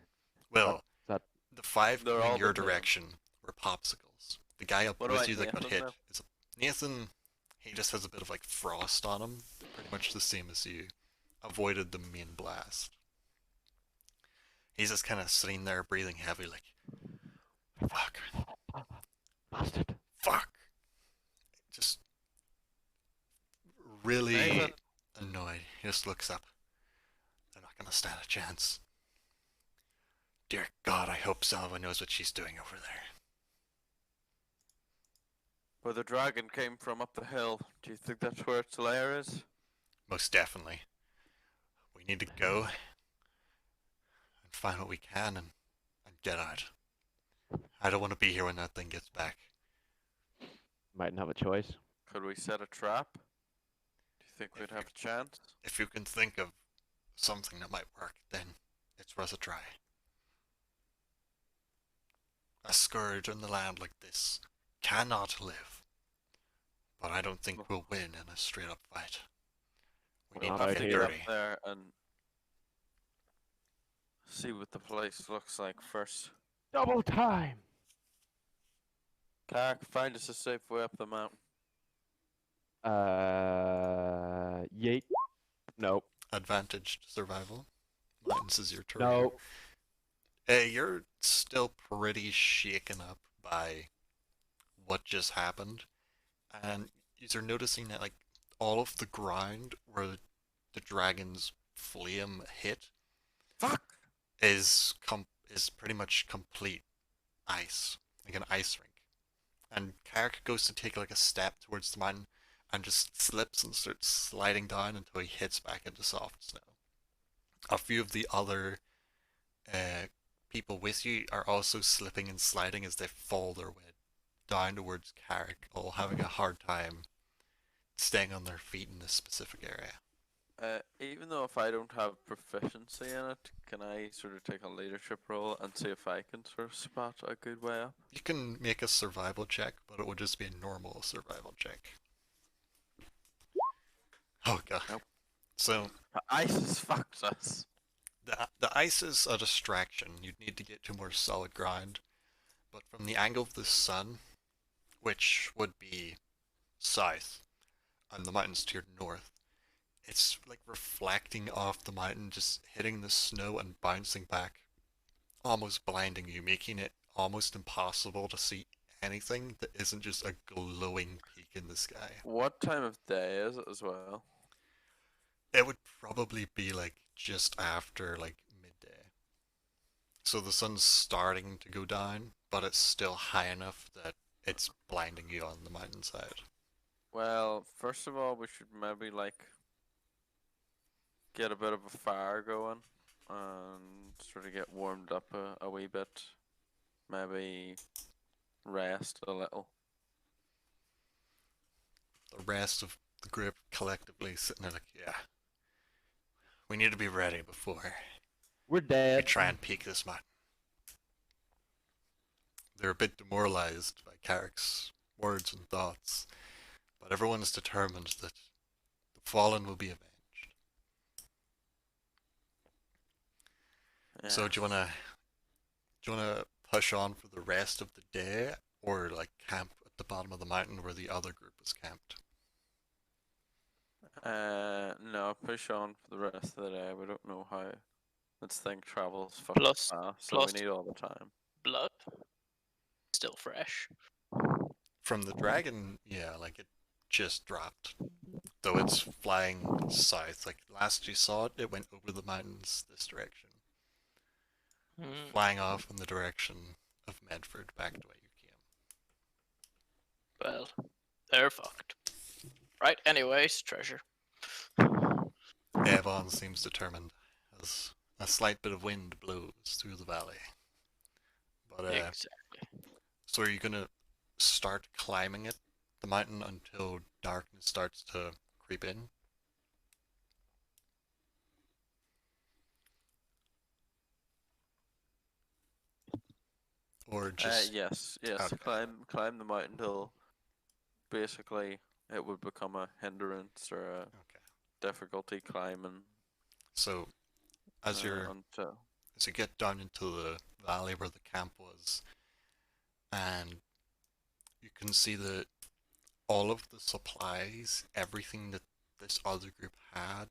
Well, that- the 5 They're going all your the same. direction were popsicles. The guy up What with about you that got Nathan, hit though? is Nathan. He just has a bit of like frost on him, pretty much the same as you. Avoided the main blast. He's just kind of sitting there breathing heavy, like, fuck, Bastard. fuck. Just really Nathan. annoyed. He just looks up. They're not gonna stand a chance. Dear God, I hope Zelva knows what she's doing over there. Where the dragon came from up the hill. Do you think that's where its lair is? Most definitely. We need to go and find what we can and get out. I don't want to be here when that thing gets back. Mightn't have a choice. Could we set a trap? Do you think we'd have a chance? If you can think of something that might work, then it's worth a try. A scourge in the land like this cannot live. But I don't think we'll win in a straight up fight. We need Not to out get here. Up dirty. there and see what the place looks like first. Double time! Kark, find us a safe way up the mountain. Yeet. No. Advantaged survival. Mountains is your turn. No. Hey, you're still pretty shaken up by what just happened, and you're noticing that like all of the ground where the dragon's flame hit Fuck! is pretty much complete ice, like an ice rink. And Carrick goes to take like a step towards the mountain and just slips and starts sliding down until he hits back into soft snow. A few of the other people with you are also slipping and sliding as they fall their way down towards Carrick, all having a hard time staying on their feet in this specific area. Even though if I don't have proficiency in it, can I sort of take a leadership role and see if I can sort of spot a good way up? You can make a survival check, but it would just be a normal survival check. Oh god. Nope. So The ice has fucked us. the ice is a distraction. You'd need to get to more solid ground. But from the angle of the sun, which would be south, and the mountains to your north, it's like reflecting off the mountain, just hitting the snow and bouncing back, almost blinding you, making it almost impossible to see anything that isn't just a glowing peak in the sky. What time of day is it as well? It would probably be like just after like midday. So the sun's starting to go down, but it's still high enough that it's blinding you on the mountainside. Well, first of all, we should maybe like get a bit of a fire going and sort of get warmed up a wee bit. Maybe rest a little. The rest of the group collectively sitting there like, yeah, we need to be ready before We're we dead. try and peak this mountain. They're a bit demoralized by Carrick's words and thoughts, but everyone is determined that the fallen will be avenged. So Yeah. do you wanna push on for the rest of the day, or like camp at the bottom of the mountain where the other group is camped? No, push on for the rest of the day. We don't know how this thing travels fucking Plus- fast, so plus- we need all the time. Blood. Still fresh. From the dragon, yeah, like it just dropped. Though it's flying south. Like last you saw it, it went over the mountains this direction. Mm. Flying off in the direction of Medford back to where you came. Well, they're fucked. Right, anyways, treasure. Avon seems determined as a slight bit of wind blows through the valley. But Exactly. so are you gonna start climbing it, the mountain, until darkness starts to creep in? Or just Yes. Okay. Climb the mountain till basically it would become a hindrance or a okay. difficulty climbing. So as until as you get down into the valley where the camp was, and you can see the all of the supplies, everything that this other group had,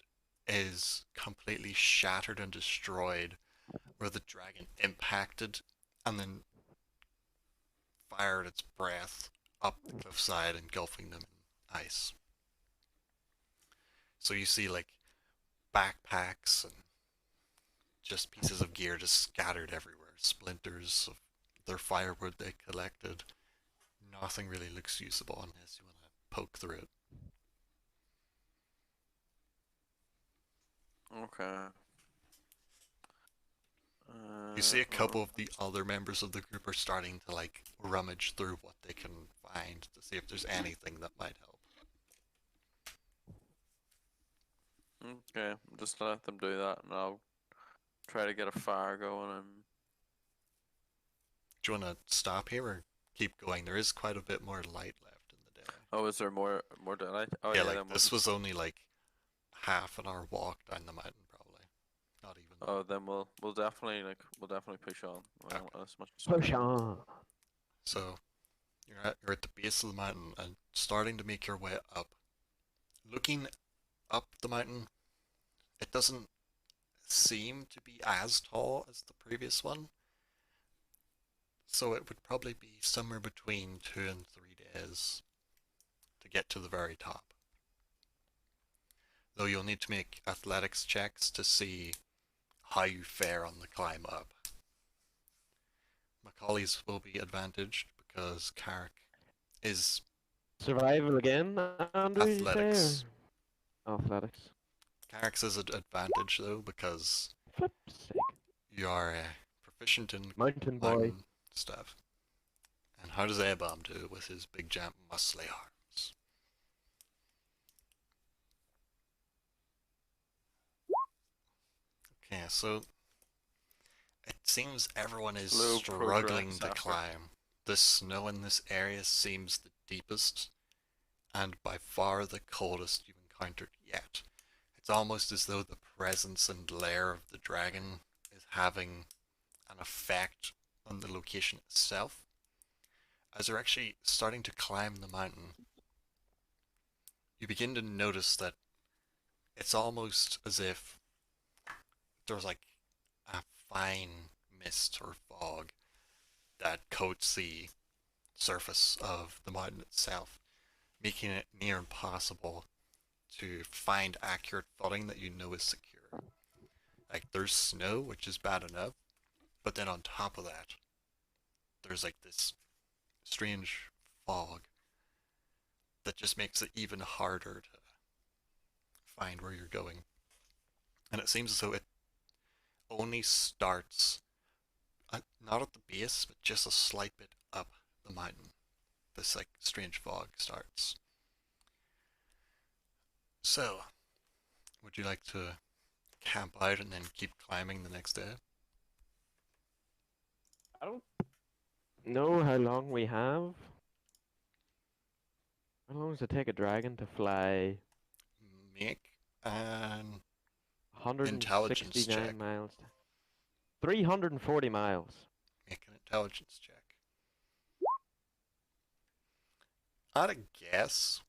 is completely shattered and destroyed, where the dragon impacted and then fired its breath up the cliffside, engulfing them in ice. So you see like backpacks and just pieces of gear just scattered everywhere, splinters of their firewood they collected. Nothing really looks usable unless you want to poke through it. Okay. You see a couple of the other members of the group are starting to like rummage through what they can find to see if there's anything that might help. Okay, just let them do that, and I'll try to get a fire going. And Do you want to stop here or keep going? There is quite a bit more light left in the day. oh, is there more daylight? Oh Yeah, yeah, like then we'll this just- was only like half an hour walk down the mountain, probably. Not even. Oh, then we'll definitely push on as much as Push we can. on. So you're at the base of the mountain and starting to make your way up. Looking up the mountain, it doesn't seem to be as tall as the previous one. So it would probably be somewhere between 2 and 3 days to get to the very top. Though you'll need to make athletics checks to see how you fare on the climb up. Macaulay's will be advantaged because Carrick is Survival again, Andrew? you say, athletics. or- Athletics. Carrick's is an advantage though because Flip's sake. you are proficient in Mountain boy. mountain stuff. And how does A-Bomb do with his big giant muscly arms? Okay, so it seems everyone is Slow struggling progress to effort. climb. The snow in this area seems the deepest and by far the coldest you've encountered yet. It's almost as though the presence and lair of the dragon is having an effect on the location itself. As you're actually starting to climb the mountain, you begin to notice that it's almost as if there's like a fine mist or fog that coats the surface of the mountain itself, making it near impossible to find accurate footing that you know is secure. Like there's snow, which is bad enough, but then on top of that, there's like this strange fog that just makes it even harder to find where you're going. And it seems as though it only starts not at the base, but just a slight bit up the mountain. This like strange fog starts. So, would you like to camp out and then keep climbing the next day? I don't know how long we have. How long does it take a dragon to fly Make an 169 check. miles? 340 miles. Make an intelligence check. At a guess,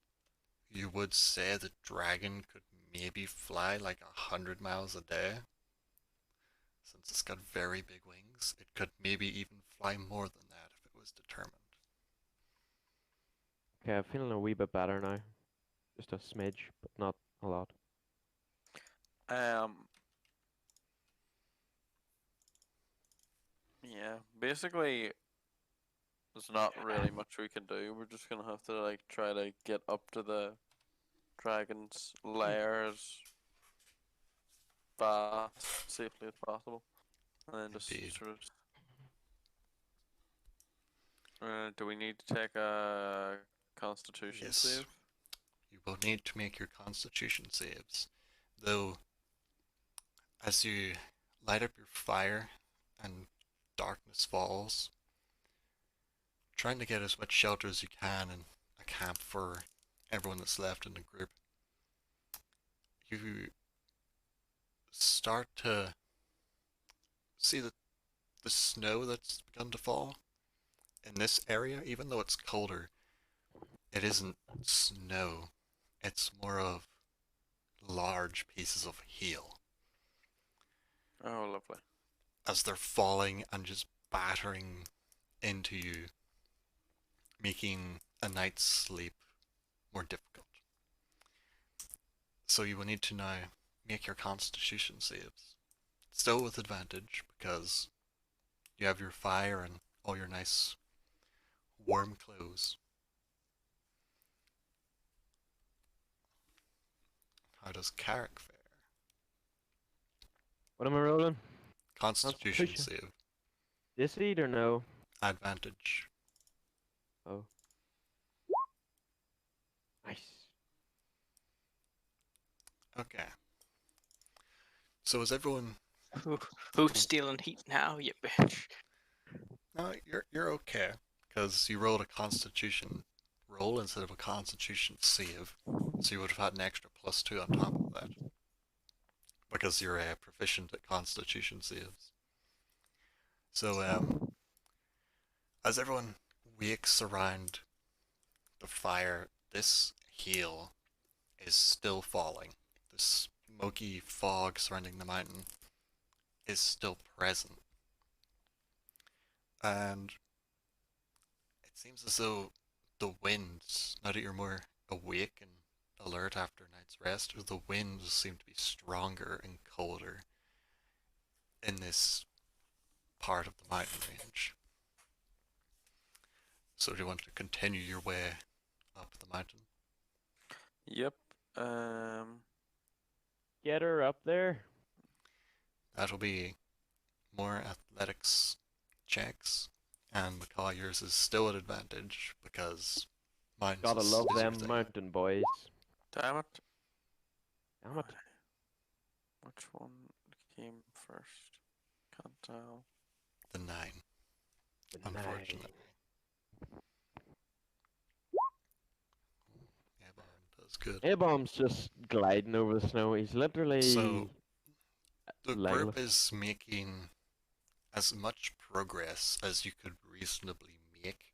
you would say the dragon could maybe fly like 100 miles a day. Since it's got very big wings, it could maybe even fly more than that if it was determined. Okay, I'm feeling a wee bit better now. Just a smidge, but not a lot. Yeah, basically, there's not really much we can do. We're just gonna have to like try to get up to the dragon's lair as fast, safely as possible, and then just Indeed. sort of. Do we need to take a Constitution Yes. save? You will need to make your constitution saves. Though, as you light up your fire and darkness falls, trying to get as much shelter as you can in a camp for everyone that's left in the group, you start to see that the snow that's begun to fall in this area, even though it's colder, it isn't snow. It's more of large pieces of hail Oh, lovely. as they're falling and just battering into you, making a night's sleep more difficult. So you will need to now make your constitution saves. Still with advantage because you have your fire and all your nice warm clothes. How does Carrick fare? What am I rolling? Constitution Constitution. save. Deceit or no? Advantage. Oh. Nice. Okay. So is everyone? Who's stealing heat now, you bitch? No, you're okay because you rolled a Constitution roll instead of a Constitution save, so you would have had an extra +2 on top of that because you're proficient at Constitution saves. So as everyone wakes around the fire, this hail is still falling. The smoky fog surrounding the mountain is still present. And it seems as though the winds, now that you're more awake and alert after a night's rest, the winds seem to be stronger and colder in this part of the mountain range. So do you want to continue your way up the mountain? Yep. Get her up there. That'll be more athletics checks, and Macaw, yours is still at advantage because mine's Gotta is love your them thing. mountain boys. Damn it. Damn it. Which one came first? Can't tell. The 9, unfortunately. Yeah, Bob does good. A-bomb's just gliding over the snow. He's literally So, the legless. group is making as much progress as you could reasonably make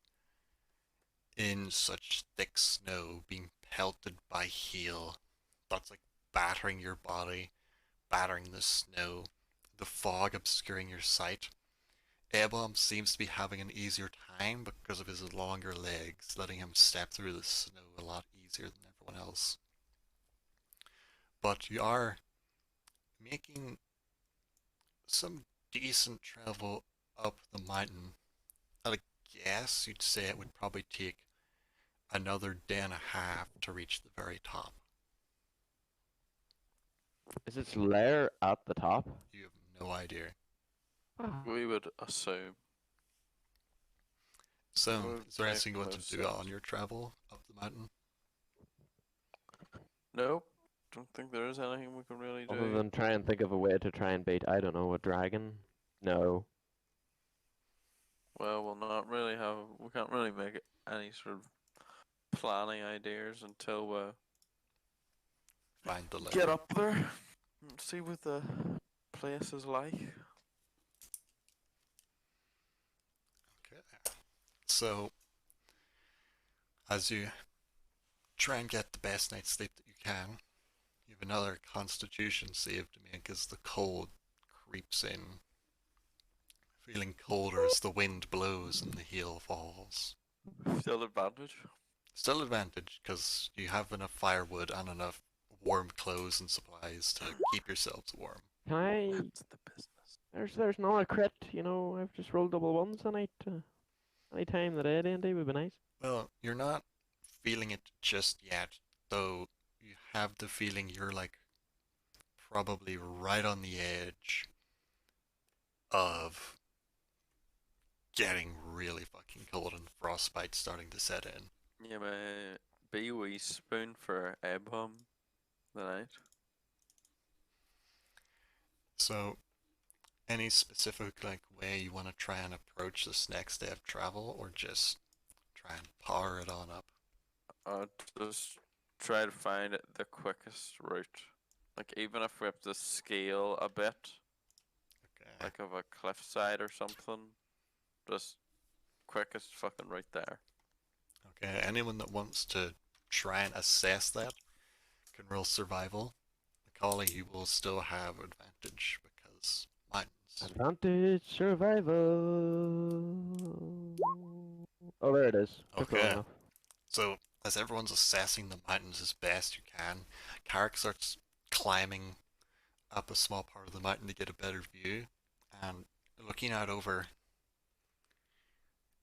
in such thick snow, being pelted by hail that's like battering your body, battering the snow, the fog obscuring your sight. Airborne seems to be having an easier time because of his longer legs, letting him step through the snow a lot easier than everyone else. But you are making some decent travel up the mountain. I guess you'd say it would probably take another day and a half to reach the very top. Is its lair at the top? You have no idea. We would assume. So, Would is there make anything you want most to do sense. on your travel up the mountain? Nope. Don't think there is anything we can really Other do. than try and think of a way to try and beat, I don't know, a dragon? No. Well, we'll not really have. We can't really make any sort of planning ideas until we Find the get lair. up there and see what the place is like. Okay. So, as you try and get the best night's sleep that you can, you have another constitution save to make as the cold creeps in. Feeling colder as the wind blows and the hail falls. Still advantage. Still advantage because you have enough firewood and enough warm clothes and supplies to keep yourselves warm. Can I... That's the business. There's not a crit, you know, I've just rolled double ones tonight. Any time that D&D would be nice. Well, you're not feeling it just yet, though you have the feeling you're like probably right on the edge of getting really fucking cold and frostbite starting to set in. Yeah, my bee wee spoon for Ebham the night. So, any specific like way you want to try and approach this next day of travel, or just try and power it on up? Just try to find the quickest route. Like even if we have to scale a bit, Okay. like of a cliffside or something, just quickest fucking route there. Okay, anyone that wants to try and assess that can roll survival. Macaulay, you will still have advantage because mountains. Advantage survival. Oh, there it is. Took long Okay. enough. So, as everyone's assessing the mountains as best you can, Carrick starts climbing up a small part of the mountain to get a better view, and looking out over,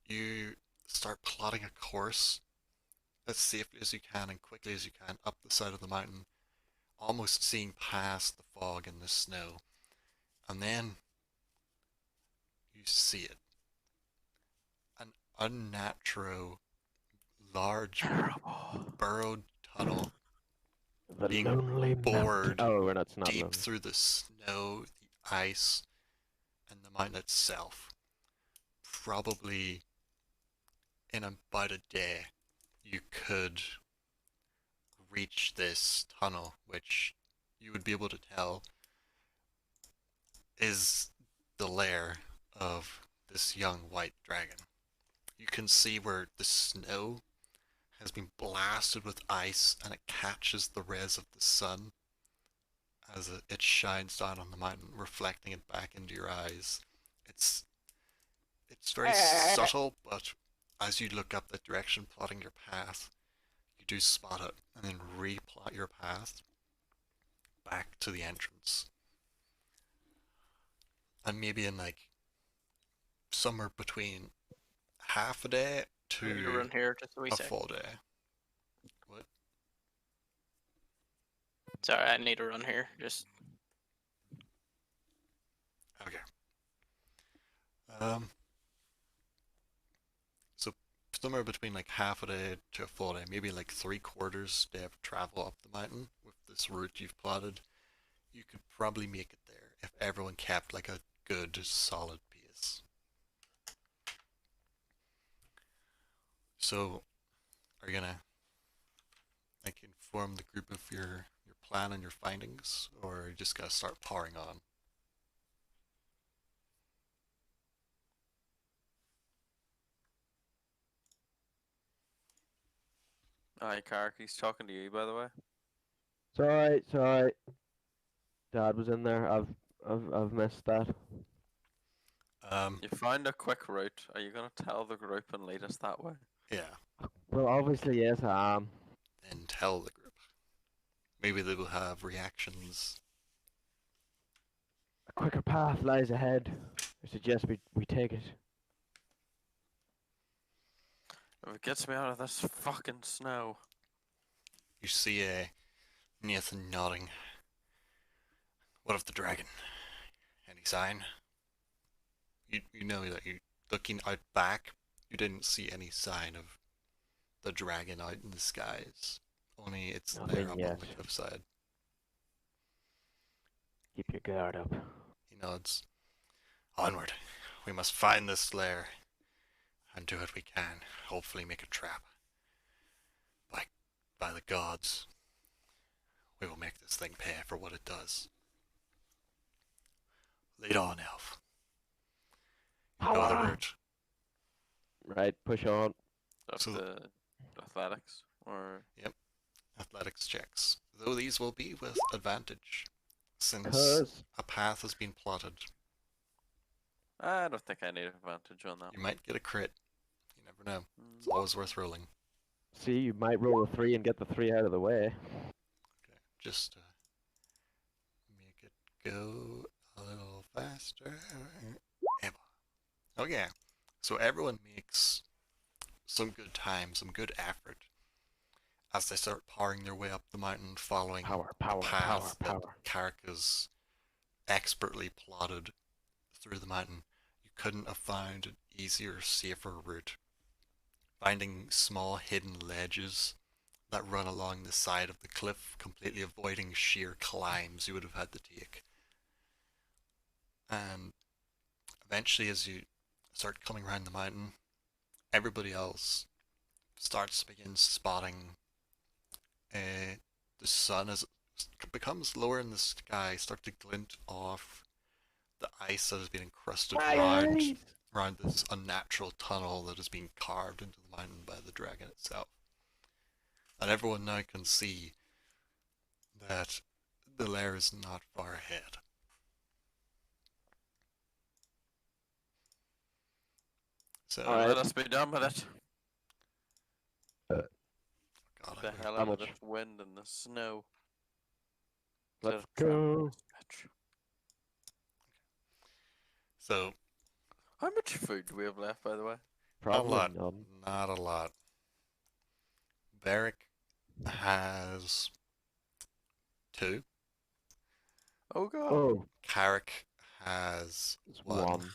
you start plotting a course as safely as you can and quickly as you can up the side of the mountain, almost seeing past the fog and the snow. And then you see it. An unnatural, large, Terrible. burrowed tunnel The being lonely bored Oh, we're not. It's not deep lonely. through the snow, the ice, and the mountain itself. Probably in about a day, you could reach this tunnel, which you would be able to tell is the lair of this young white dragon. You can see where the snow has been blasted with ice and it catches the rays of the sun as it shines down on the mountain, reflecting it back into your eyes. It's very subtle, but as you look up that direction, plotting your path, you do spot it, and then replot your path back to the entrance. And maybe in like somewhere between half a day I need to to run here just a wee a sec. full day. What? Sorry, I need to run here. Just Okay. Um. So somewhere between like half a day to a full day, maybe like 3/4 day of travel up the mountain with this route you've plotted, you could probably make it there if everyone kept like a good solid pace. So, are you gonna like inform the group of your plan and your findings, or are you just gonna start powering on? Aye, Carrick, he's talking to you, by the way. Sorry, sorry. Dad was in there. I've missed that. You found a quick route. Are you gonna tell the group and lead us that way? Yeah, Well, obviously yes, I am. then tell the group. Maybe they will have reactions. A quicker path lies ahead. I suggest we take it. If it gets me out of this fucking snow. You see a Nathan nodding. What of the dragon? Any sign? You know that you looking out back, you didn't see any sign of the dragon out in the skies. Only it's there Nothing up on yet. the cliffside. Keep your guard up. He nods. Onward. We must find this lair and do what we can. Hopefully make a trap. By the gods, we will make this thing pay for what it does. Lead on, elf. You know the Power! route. Right, push on. Of So- the athletics, or Athletics checks. Though these will be with advantage, since Cause a path has been plotted. I don't think I need advantage on that. You might get a crit. You never know. Mm. It's always worth rolling. see, you might roll a 3 and get the 3 out of the way. Okay, just make it go a little faster. Emma. Okay, so everyone makes some good time, some good effort as they start powering their way up the mountain, following Power, the power, path power, that power. Carrick has expertly plotted through the mountain. You couldn't have found an easier, safer route. Finding small hidden ledges that run along the side of the cliff, completely avoiding sheer climbs you would have had to take. And eventually, as you start coming around the mountain, everybody else begins spotting the sun as it becomes lower in the sky, start to glint off the ice that has been encrusted around around this unnatural tunnel that has been carved into the mountain by the dragon itself. And everyone now can see that the lair is not far ahead. So, Alright. Let us be done with it. God, The I hell How out of much? this wind and the snow. Let's Instead of trapping go. this bitch. So, How much food do we have left, by the way? Probably a lot, none. not a lot. Beric has 2. Oh god. Oh, Carrick has it's 1. one.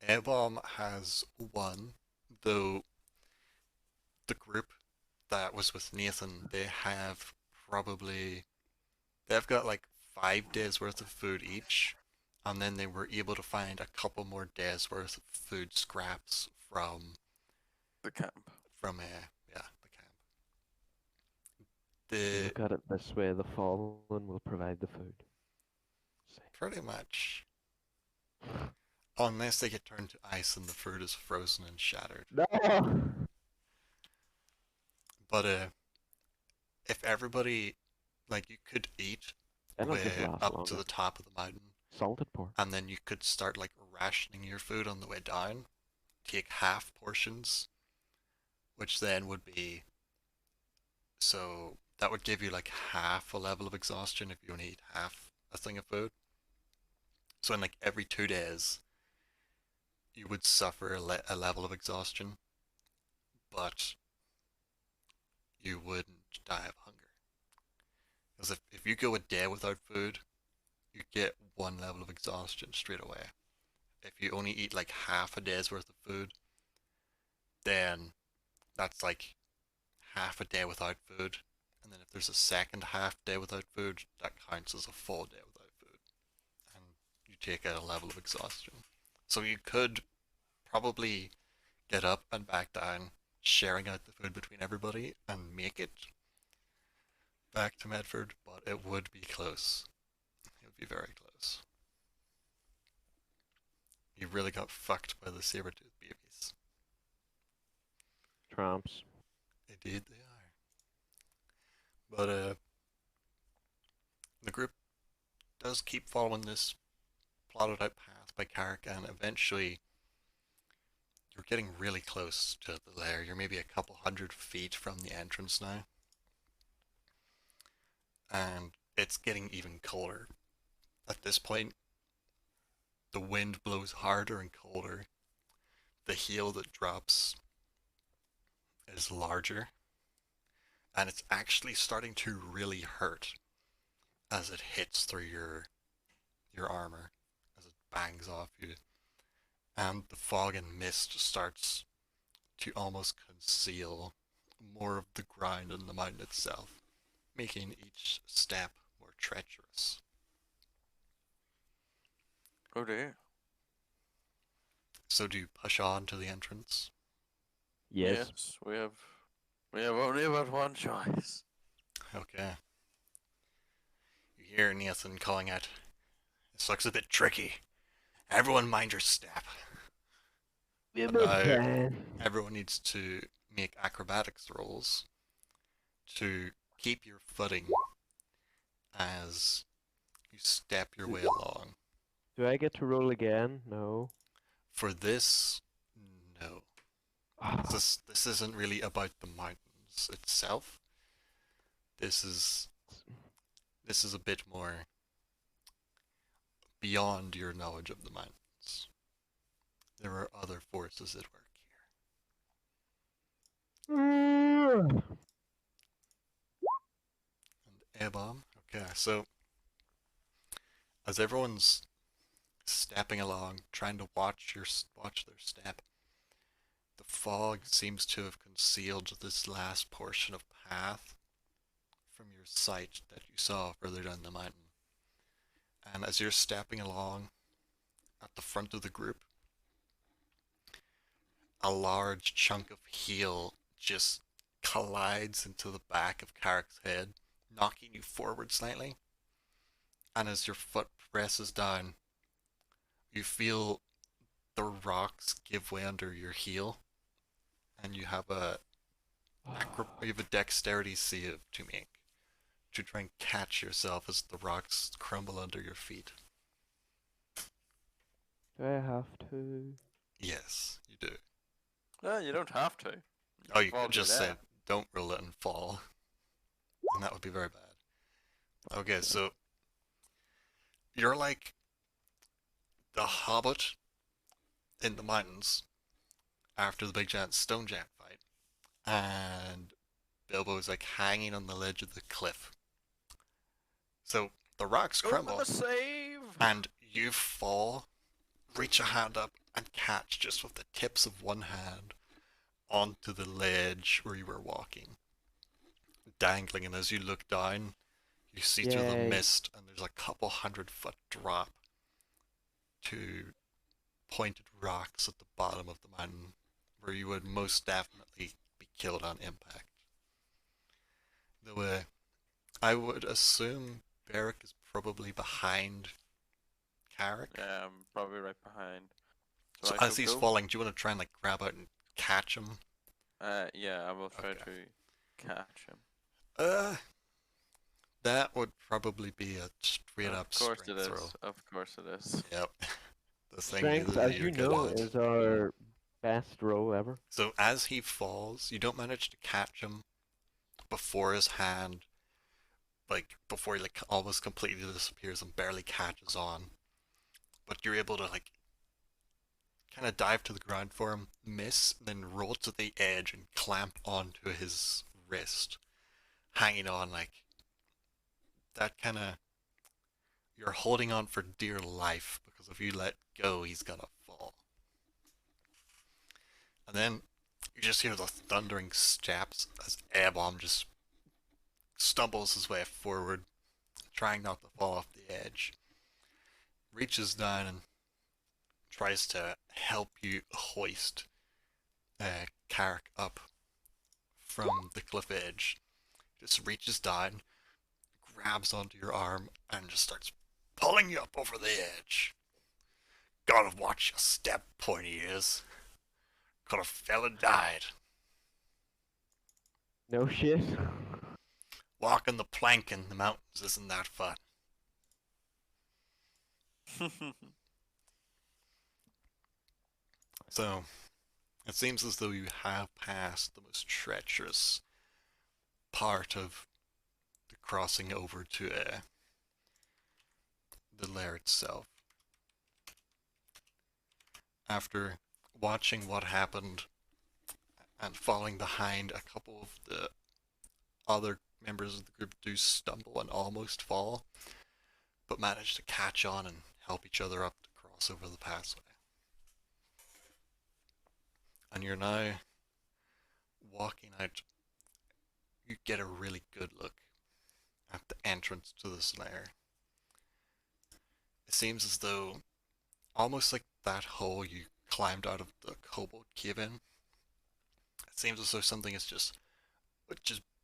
Airbalm has 1, though the group that was with Nathan, they've got like 5 days worth of food each, and then they were able to find a couple more days worth of food scraps from The camp. the camp. The Look at it this way, the fallen will provide the food. pretty much, unless they get turned to ice and the food is frozen and shattered. No! But if everybody, like, you could eat It'll just way last up to longer. the top of the mountain, Salted pork. and then you could start like rationing your food on the way down. Take half portions, which then would be, so that would give you like half a level of exhaustion if you only eat half a thing of food. So in like every 2 days, you would suffer a level of exhaustion, but you wouldn't die of hunger. Because if you go a day without food, you get 1 level of exhaustion straight away. If you only eat like half a day's worth of food, then that's like half a day without food. And then if there's a second half day without food, that counts as a full day without food. And you take a level of exhaustion. So you could probably get up and back down, sharing out the food between everybody, and make it back to Medford, but it would be close. It would be very close. You really got fucked by the saber-toothed babies. Tramps. Indeed they are. But the group does keep following this plotted out path by Carrick, and eventually you're getting really close to the lair. You're maybe a couple 100 feet from the entrance now. And it's getting even colder. At this point, the wind blows harder and colder. The hail that drops is larger. And it's actually starting to really hurt as it hits through your armor, as it bangs off you. And the fog and mist starts to almost conceal more of the ground and the mountain itself, making each step more treacherous. Oh dear. So do you push on to the entrance? Yes. We have only about one choice. Okay. You hear Nathan calling out, "This looks a bit tricky. Everyone mind your step." We have But a now plan. everyone needs to make acrobatics rolls to keep your footing as you step your way along. Do I get to roll again? No. For this, no. This isn't really about the mountains itself. This is a bit more beyond your knowledge of the mountains. There are other forces at work here. And A-bomb. Okay, so as everyone's stepping along, trying to watch their step, the fog seems to have concealed this last portion of path from your sight that you saw further down the mountain. And as you're stepping along at the front of the group, a large chunk of hail just collides into the back of Carrick's head, knocking you forward slightly. And as your foot presses down, you feel the rocks give way under your heel, and you have you have a dexterity save to make to try and catch yourself as the rocks crumble under your feet. Do I have to? Yes, you do. No, you don't have to. Oh, you fall could to just your say, death. don't roll it and fall. And that would be very bad. Okay, so you're like the hobbit in the mountains after the big giant stone giant fight. And Bilbo's like hanging on the ledge of the cliff. So the rocks crumble, Open the save! and you fall, reach a hand up, and catch just with the tips of one hand onto the ledge where you were walking, dangling. And as you look down, you see through the Yay. mist, and there's a couple 100-foot drop to pointed rocks at the bottom of the mountain, where you would most definitely be killed on impact. Though I would assume Beric is probably behind Carrick. Yeah, I'm probably right behind. So I as shall he's go. falling, do you want to try and like grab out and catch him? Yeah, I will try Okay. to catch him. That would probably be a straight Of up course it strength is. throw. Of course it is. Yep. The thing Strength, neither of as you you are good know, at. is our best roll ever. So as he falls, you don't manage to catch him before his hand, like before he like almost completely disappears and barely catches on. But you're able to like kind of dive to the ground for him, miss, then roll to the edge and clamp onto his wrist, hanging on like that kind of. You're holding on for dear life because if you let go, he's gonna fall. And then you just hear the thundering steps as Airborne just stumbles his way forward, trying not to fall off the edge. Reaches down and tries to help you hoist Carrick up from the cliff edge. Just reaches down, grabs onto your arm, and just starts pulling you up over the edge. Gotta watch your step, pointy ears. Could have fell and died. No shit. Walking the plank in the mountains isn't that fun. So, it seems as though you have passed the most treacherous part of the crossing over to the lair itself. After watching what happened and falling behind, a couple of the other members of the group do stumble and almost fall, but manage to catch on and help each other up to cross over the passway. And you're now walking out. You get a really good look at the entrance to this lair. It seems as though, almost like that hole you climbed out of the kobold cave in, it seems as though something is just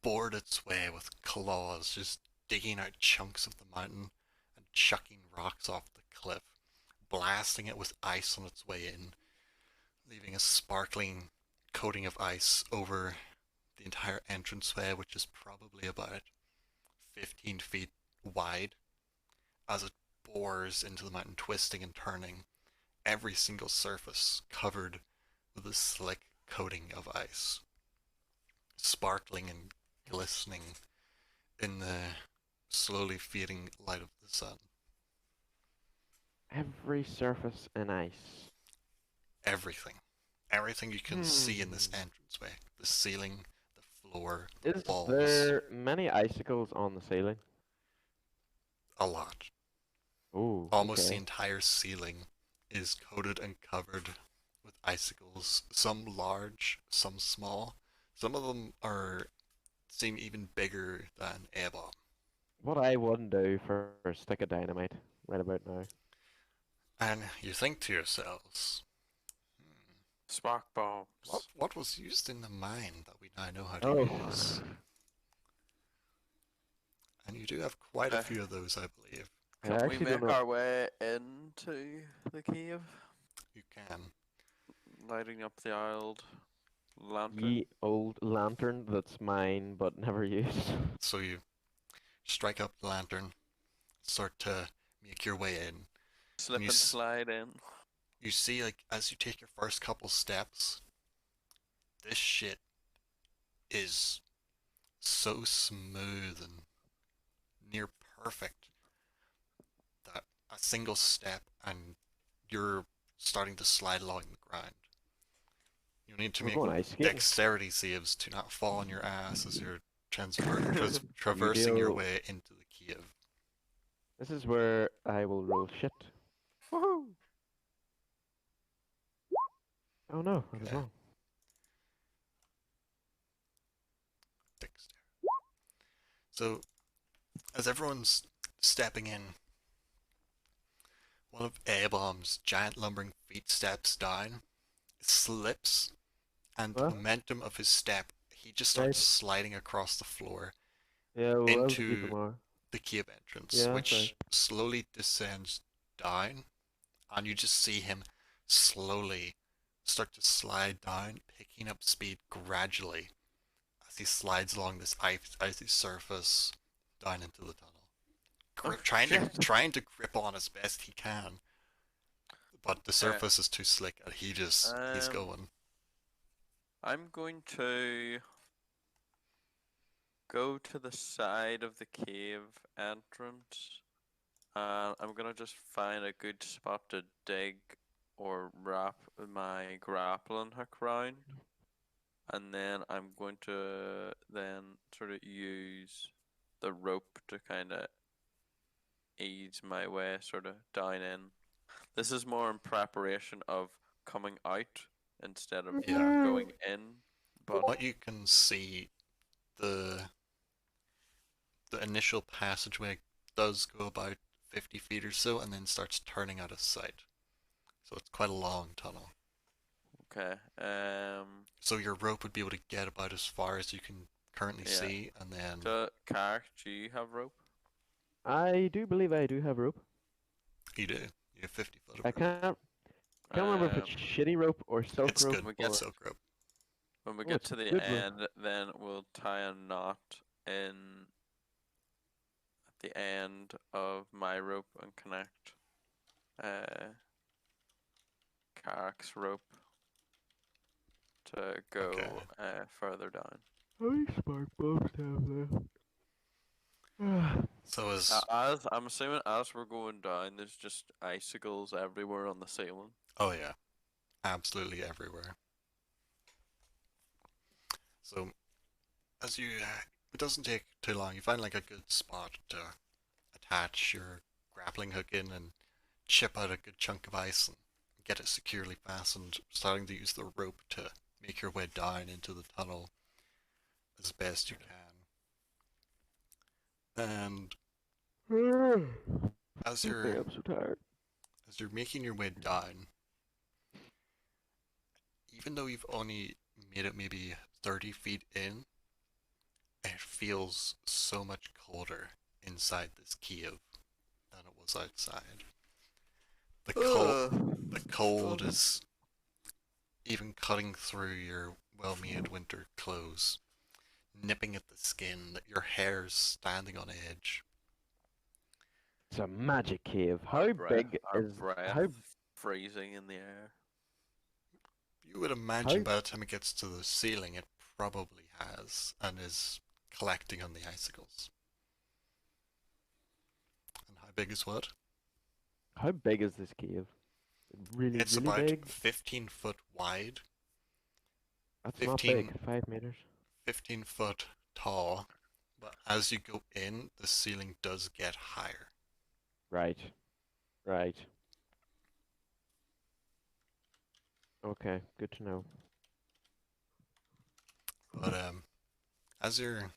bored its way with claws, just digging out chunks of the mountain and chucking rocks off the cliff, blasting it with ice on its way in, leaving a sparkling coating of ice over the entire entranceway, which is probably about 15 feet wide, as it bores into the mountain, twisting and turning, every single surface covered with a slick coating of ice, sparkling and glistening in the slowly fading light of the sun. Every surface in ice. Everything. Everything you can see in this entranceway. The ceiling, the floor, the Is walls. there many icicles on the ceiling? A lot. Ooh, Almost the okay. entire ceiling is coated and covered with icicles. Some large, some small. Some of them seem even bigger than a bomb. What I wouldn't do for a stick of dynamite right about now. And you think to yourselves, Spark bombs. what was used in the mine that we now know how to Oh. use? And you do have quite a few of those, I believe. I Can we actually don't make know. our way into the cave, You can. lighting up the old lantern? Ye old lantern that's mine but never used. So you strike up the lantern, start to make your way in. Slip you and s- slide in. You see, like, as you take your first couple steps, this shit is so smooth and near perfect that a single step and you're starting to slide along the ground. You need to We're make going ice skating. dexterity saves to not fall on your ass as you're You traversing your deal- way into the cave. This is where I will roll shit. Woohoo! Oh no, I was Okay. wrong. Dexterity. So, as everyone's stepping in, one of A-Bomb's giant lumbering feet steps down, slips, and the What? momentum of his step, he just Right. starts sliding across the floor Yeah, well, that was a into keep more. the cave entrance, Yeah, that's which right. slowly descends down, and you just see him slowly start to slide down, picking up speed gradually as he slides along this icy surface down into the tunnel. Oh, Trying to grip on as best he can, but the surface is too slick and he's Um, going. I'm going to go to the side of the cave entrance. I'm gonna just find a good spot to dig or wrap my grappling hook round. And then I'm going to then sort of use the rope to kind of ease my way sort of down in. This is more in preparation of coming out instead of Yeah. going in. But What you can see, the initial passageway does go about 50 feet or so and then starts turning out of sight. So it's quite a long tunnel. okay. So your rope would be able to get about as far as you can currently Yeah. see, and then Kark, do you have rope? I do believe I do have rope. you do. You have 50 foot of I rope. can't remember if it's shitty rope or silk It's rope. good. we It's get- silk rope. When we Oh, get it's to the good rope. end, then we'll tie a knot in at the end of my rope and connect Kark's rope to go Okay. further down. How many spark bulbs have there? So as As I'm assuming as we're going down, there's just icicles everywhere on the ceiling. oh yeah, absolutely everywhere. So as you, it doesn't take too long. You find like a good spot to attach your grappling hook in and chip out a good chunk of ice and get it securely fastened, starting to use the rope to make your way down into the tunnel as best you can. And as you're I'm so tired. making your way down, even though you've only made it maybe 30 feet in, it feels so much colder inside this cave than it was outside. The cold is even cutting through your well-made winter clothes, nipping at the skin, that your hair's standing on edge. It's a magic cave. Our How breath- big our is breath how freezing in the air? You would imagine How- by the time it gets to the ceiling, it probably has, and is collecting on the icicles. And how big is what? how big is this cave? Really, It's really about big. 15 foot wide, That's not 15 big. 5 meters. 15 foot tall, but as you go in, the ceiling does get higher. Right. Right. Okay, good to know. But as you're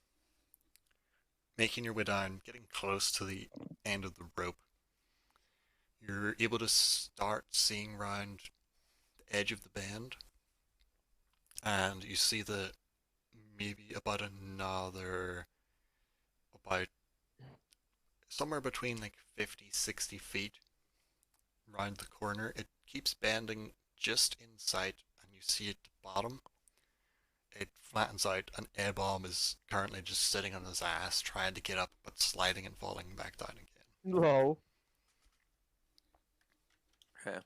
making your way down, getting close to the end of the rope, you're able to start seeing round the edge of the bend, and you see that maybe about another about somewhere between like 50, 60 feet round the corner. It keeps bending just in sight, and you see at the bottom. It flattens out, and A-Bomb is currently just sitting on his ass, trying to get up, but sliding and falling back down again. No. Okay.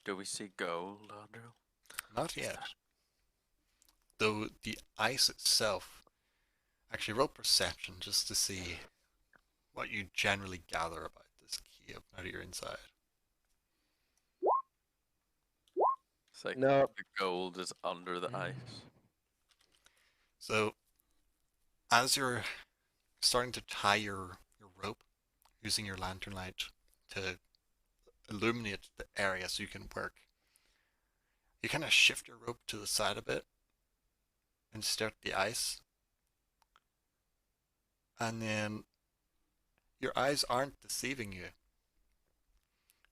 Do we see gold, Andrew? Not yet. Though the ice itself, actually roll perception just to see what you generally gather about this cave now that you're inside. It's like No. the gold is under the ice. So, as you're starting to tie your rope, using your lantern light to illuminate the area so you can work, you kind of shift your rope to the side a bit and stare at the ice. And then your eyes aren't deceiving you.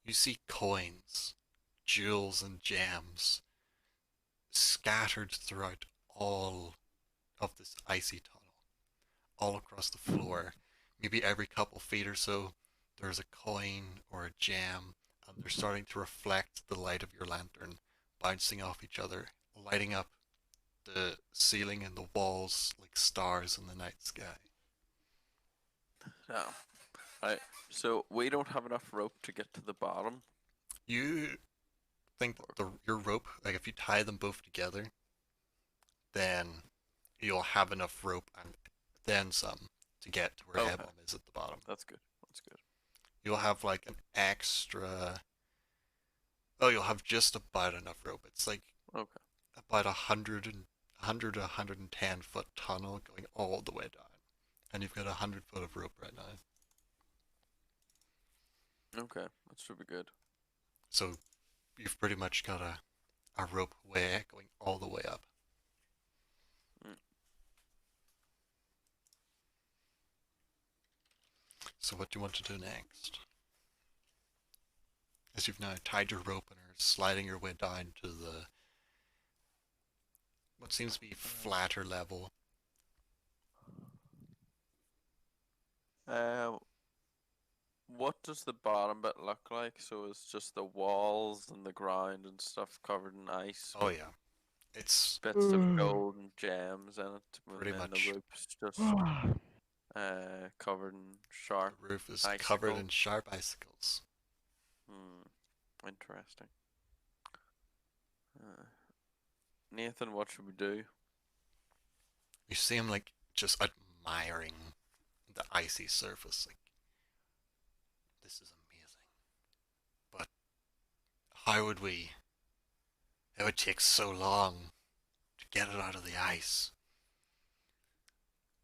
You see coins, jewels, and gems scattered throughout all of this icy tunnel, all across the floor. Maybe every couple feet or so, there's a coin or a gem, and they're starting to reflect the light of your lantern, bouncing off each other, lighting up the ceiling and the walls like stars in the night sky. Yeah. Right. So we don't have enough rope to get to the bottom. You think that your rope, like if you tie them both together, then you'll have enough rope and then some to get to where Okay. A-Bomb is at the bottom. That's good. That's good. You'll have like an extra. Oh, you'll have just about enough rope. It's like Okay. about 100 to 110 foot tunnel going all the way down, and you've got 100 foot of rope right now. Okay. That should be good. So you've pretty much got a rope way going all the way up. So what do you want to do next? As you've now tied your rope and are sliding your way down to the what seems to be flatter level. What does the bottom bit look like? So it's just the walls and the ground and stuff covered in ice. Oh yeah, it's Bits of gold and gems in it. Pretty and then much. the roof's just covered in sharp. the roof is covered icicle. in sharp icicles. Interesting. Nathan, what should we do? You see him like just admiring the icy surface, like this is amazing. But how would we? It would take so long to get it out of the ice.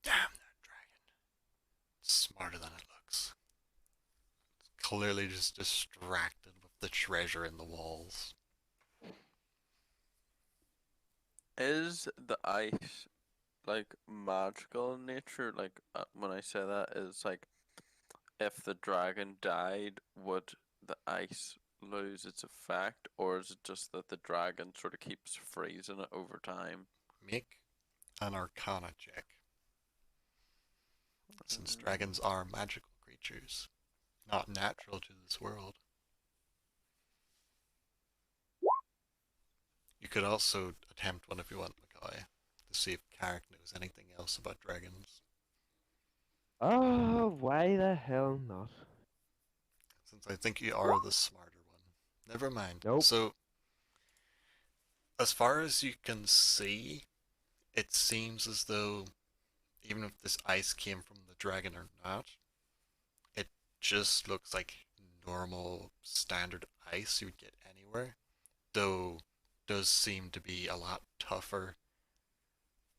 Damn that dragon. It's smarter than it looks. It's clearly just distracted with the treasure in the walls. Is the ice like magical in nature? Like when I say that, is like if the dragon died, would the ice lose its effect, or is it just that the dragon sort of keeps freezing it over time? Make an Arcana check. Since dragons are magical creatures, not natural to this world. You could also attempt one if you want, McCoy, to see if Carrick knows anything else about dragons. Oh, why the hell not? Since I think you are the smarter one. Never mind. Nope. So, as far as you can see, it seems as though, even if this ice came from the dragon or not, it just looks like normal, standard ice you would get anywhere. Though, does seem to be a lot tougher,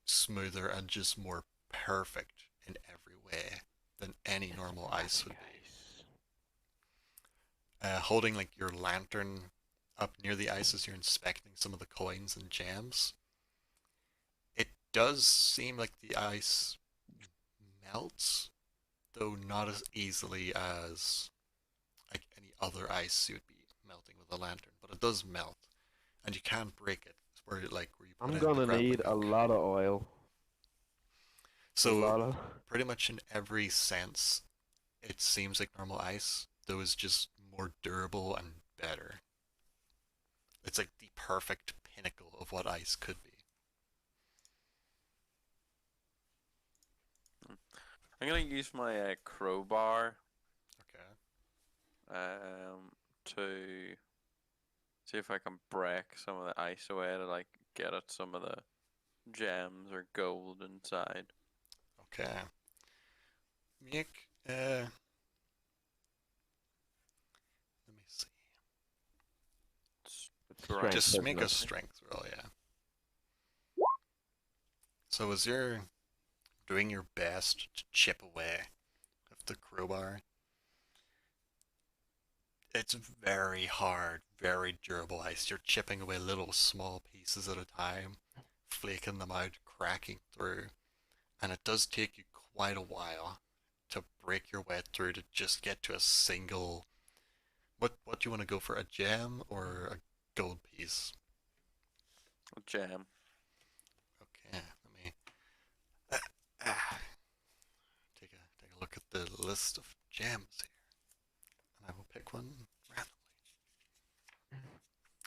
smoother, and just more perfect in every way than any normal ice would be. Holding like your lantern up near the ice as you're inspecting some of the coins and gems, it does seem like the ice melts, though not as easily as like any other ice you would be melting with a lantern, but it does melt, and you can break it. It's where you put I'm in gonna the grappling need a hook. lot of oil. A So lot of... pretty much in every sense, it seems like normal ice, though is just more durable and better. It's like the perfect pinnacle of what ice could be. I'm gonna use my crowbar Okay. to see if I can break some of the ice away to like get at some of the gems or gold inside. Okay. Make let me see. It's Great. strength, Just isn't make a it? strength roll, yeah. So as you're doing your best to chip away with the crowbar, it's very hard, very durable ice. You're chipping away little small pieces at a time, flaking them out, cracking through, and it does take you quite a while to break your way through to just get to a single. What do you want to go for? A gem or a gold piece? A gem. Okay, let me take a look at the list of gems here, and I will pick one randomly.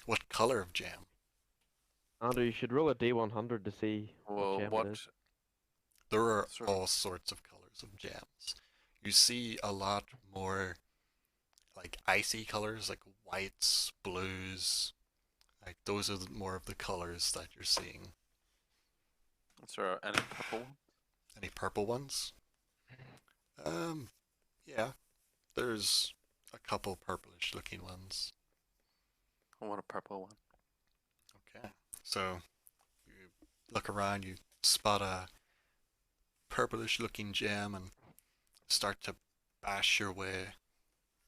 What color of gem? Andrew, you should roll a D100 to see what Well, gem what? it is. There are Sort of- all sorts of colors of gems. You see a lot more like icy colors, like whites, blues. Like those are more of the colors that you're seeing. Is there any purple one? Any purple ones? Yeah. There's a couple purplish looking ones. I want a purple one. Okay. So you look around, you spot a purplish looking gem and start to bash your way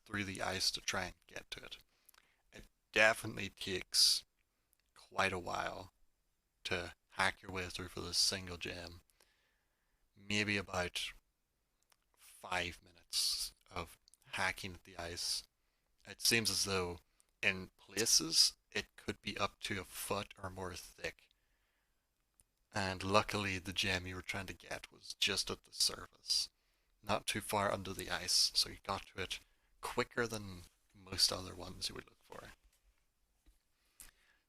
through the ice to try and get to it. It definitely takes quite a while to hack your way through for this single gem. Maybe about 5 minutes of hacking at the ice. It seems as though in places it could be up to a foot or more thick. And luckily the gem you were trying to get was just at the surface, not too far under the ice, so you got to it quicker than most other ones you would look for.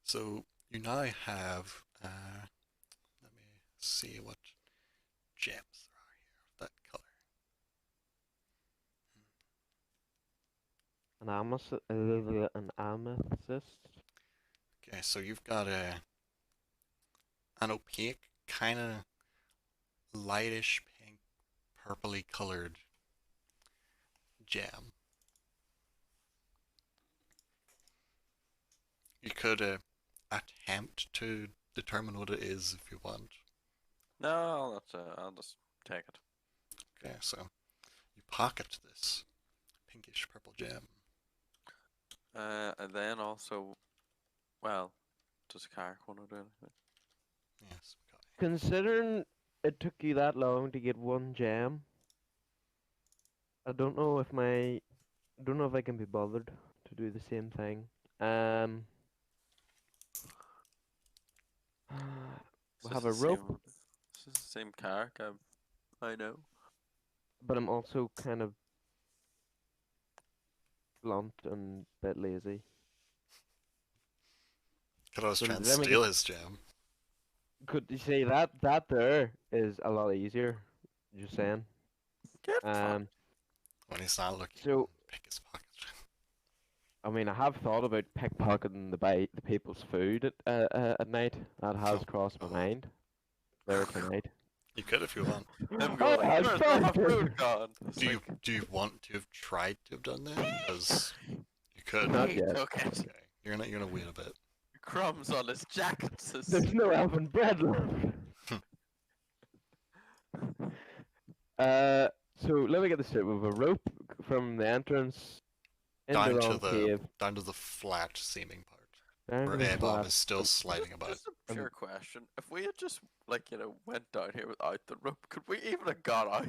So you now have, let me see what gems there are here of that color. An amethyst. Okay, so you've got an opaque, kind of lightish pink, purpley colored gem. You could attempt to determine what it is if you want. No, I'll just take it. Okay, so you pocket this pinkish purple gem. And then also, well, does Carrick want to do anything? Yes, we got it. Considering it took you that long to get one gem, I don't know if I can be bothered to do the same thing. We'll have a rope, This is the same Carrick I know. but I'm also kind of blunt and a bit lazy. Could always So try and let me steal his gem. Could you say that there is a lot easier? Just saying. Get fucked. When he's not looking, So- pick his pocket. I mean, I have thought about pickpocketing the people's food at night. That has crossed my mind there tonight. You could if you want. Them Oh, going, I "Where's thought my you- food gone?" It's Do you like, do you want to have tried to have done that? Because you could. Not he yet. took it. Okay, you're gonna wait a bit. Crumbs on his jacket. Says, There's no elven bread left. So let me get this straight. With a rope from the entrance into Down the to long the cave. down to the flat seeming part Down where to the A-Bomb flat. is still sliding about. Just a pure question. If we had just, went down here without the rope, could we even have got out?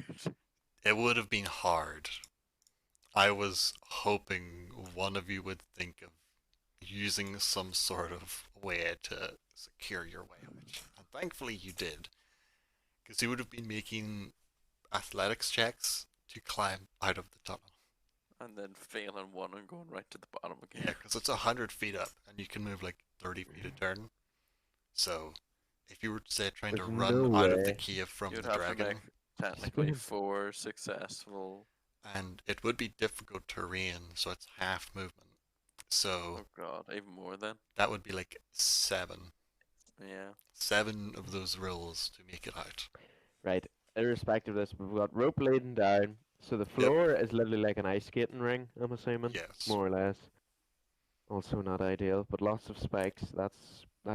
It would have been hard. I was hoping one of you would think of using some sort of way to secure your way out. And thankfully you did. Because you would have been making athletics checks to climb out of the tunnel. And then failing one and going right to the bottom again. Yeah, because it's 100 feet up, and you can move like 30 feet a turn. So, if you were say trying to There's run no out of the way. cave from You'd the have to dragon, make technically Spin. 4 successful. and it would be difficult terrain, so it's half movement. So Oh god, even more then. that would be like 7. Yeah. 7 of those rolls to make it out. Right. Irrespective of this, we've got rope leading down. So the floor is literally like an ice skating ring, I'm assuming. Yes. More or less. Also not ideal, but lots of spikes. That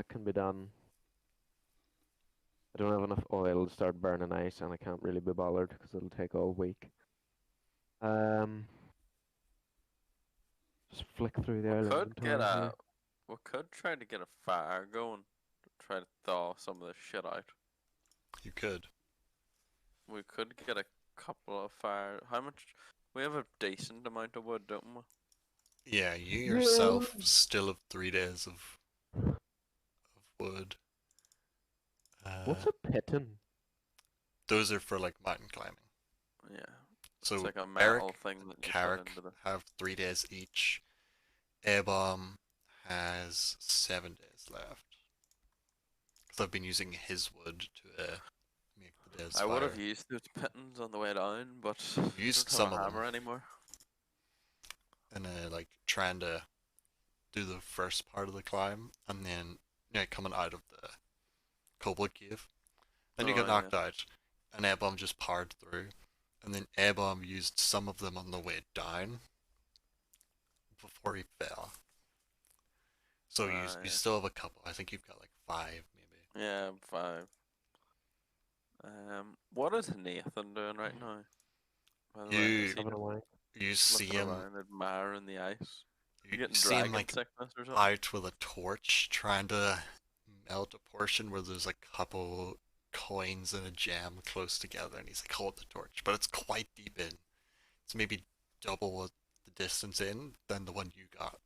can be done. I don't have enough oil to start burning ice, and I can't really be bothered because it'll take all week. Just flick through the We oil could get inventory here. we could try to get a fire going to try to thaw some of this shit out. You could. We could get a couple of fire. How much? We have a decent amount of wood, don't we? Yeah, you yourself still have 3 days of wood. What's a pitton? Those are for like mountain climbing. Yeah. So It's like a Eric, metal thing that you put Carrick into the. have 3 days each. Airbalm has 7 days left. Because I've been using his wood to make the days I would have fire. used those pittons on the way down, but Used don't some have a of them. hammer anymore. And like trying to do the first part of the climb, and then coming out of the kobold cave. Then you Oh, got yeah. knocked out, and Airbalm just powered through, and then Airbalm used some of them on the way down before he fell. So you Yeah. still have a couple. I think you've got like 5 maybe. Yeah, 5. What is Nathan doing right now? By the way, You- is he Having a just wank. You see looking him. around admiring the ice? You Getting see him dragon like sickness or something? out with a torch, trying to melt a portion where there's a couple coins and a gem close together, and he's like, hold the torch, but it's quite deep in. It's maybe double the distance in than the one you got.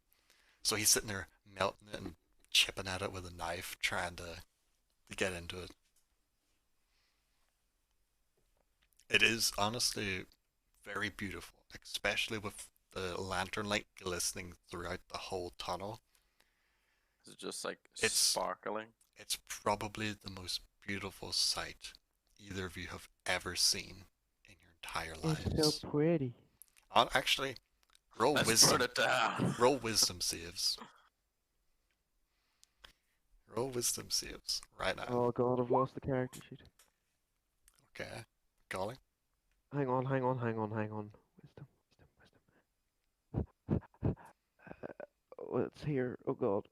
So he's sitting there melting it and chipping at it with a knife, trying to get into it. It is honestly very beautiful, especially with the lantern light glistening throughout the whole tunnel. Is it just like It's- sparkling? It's probably the most beautiful sight either of you have ever seen in your entire lives. It's so pretty. Actually, roll Let's wisdom. put it down. Roll wisdom saves. Roll wisdom saves right now. Oh god, I've lost the character sheet. Okay. Golly. Hang on. Wisdom. What's here? Oh god.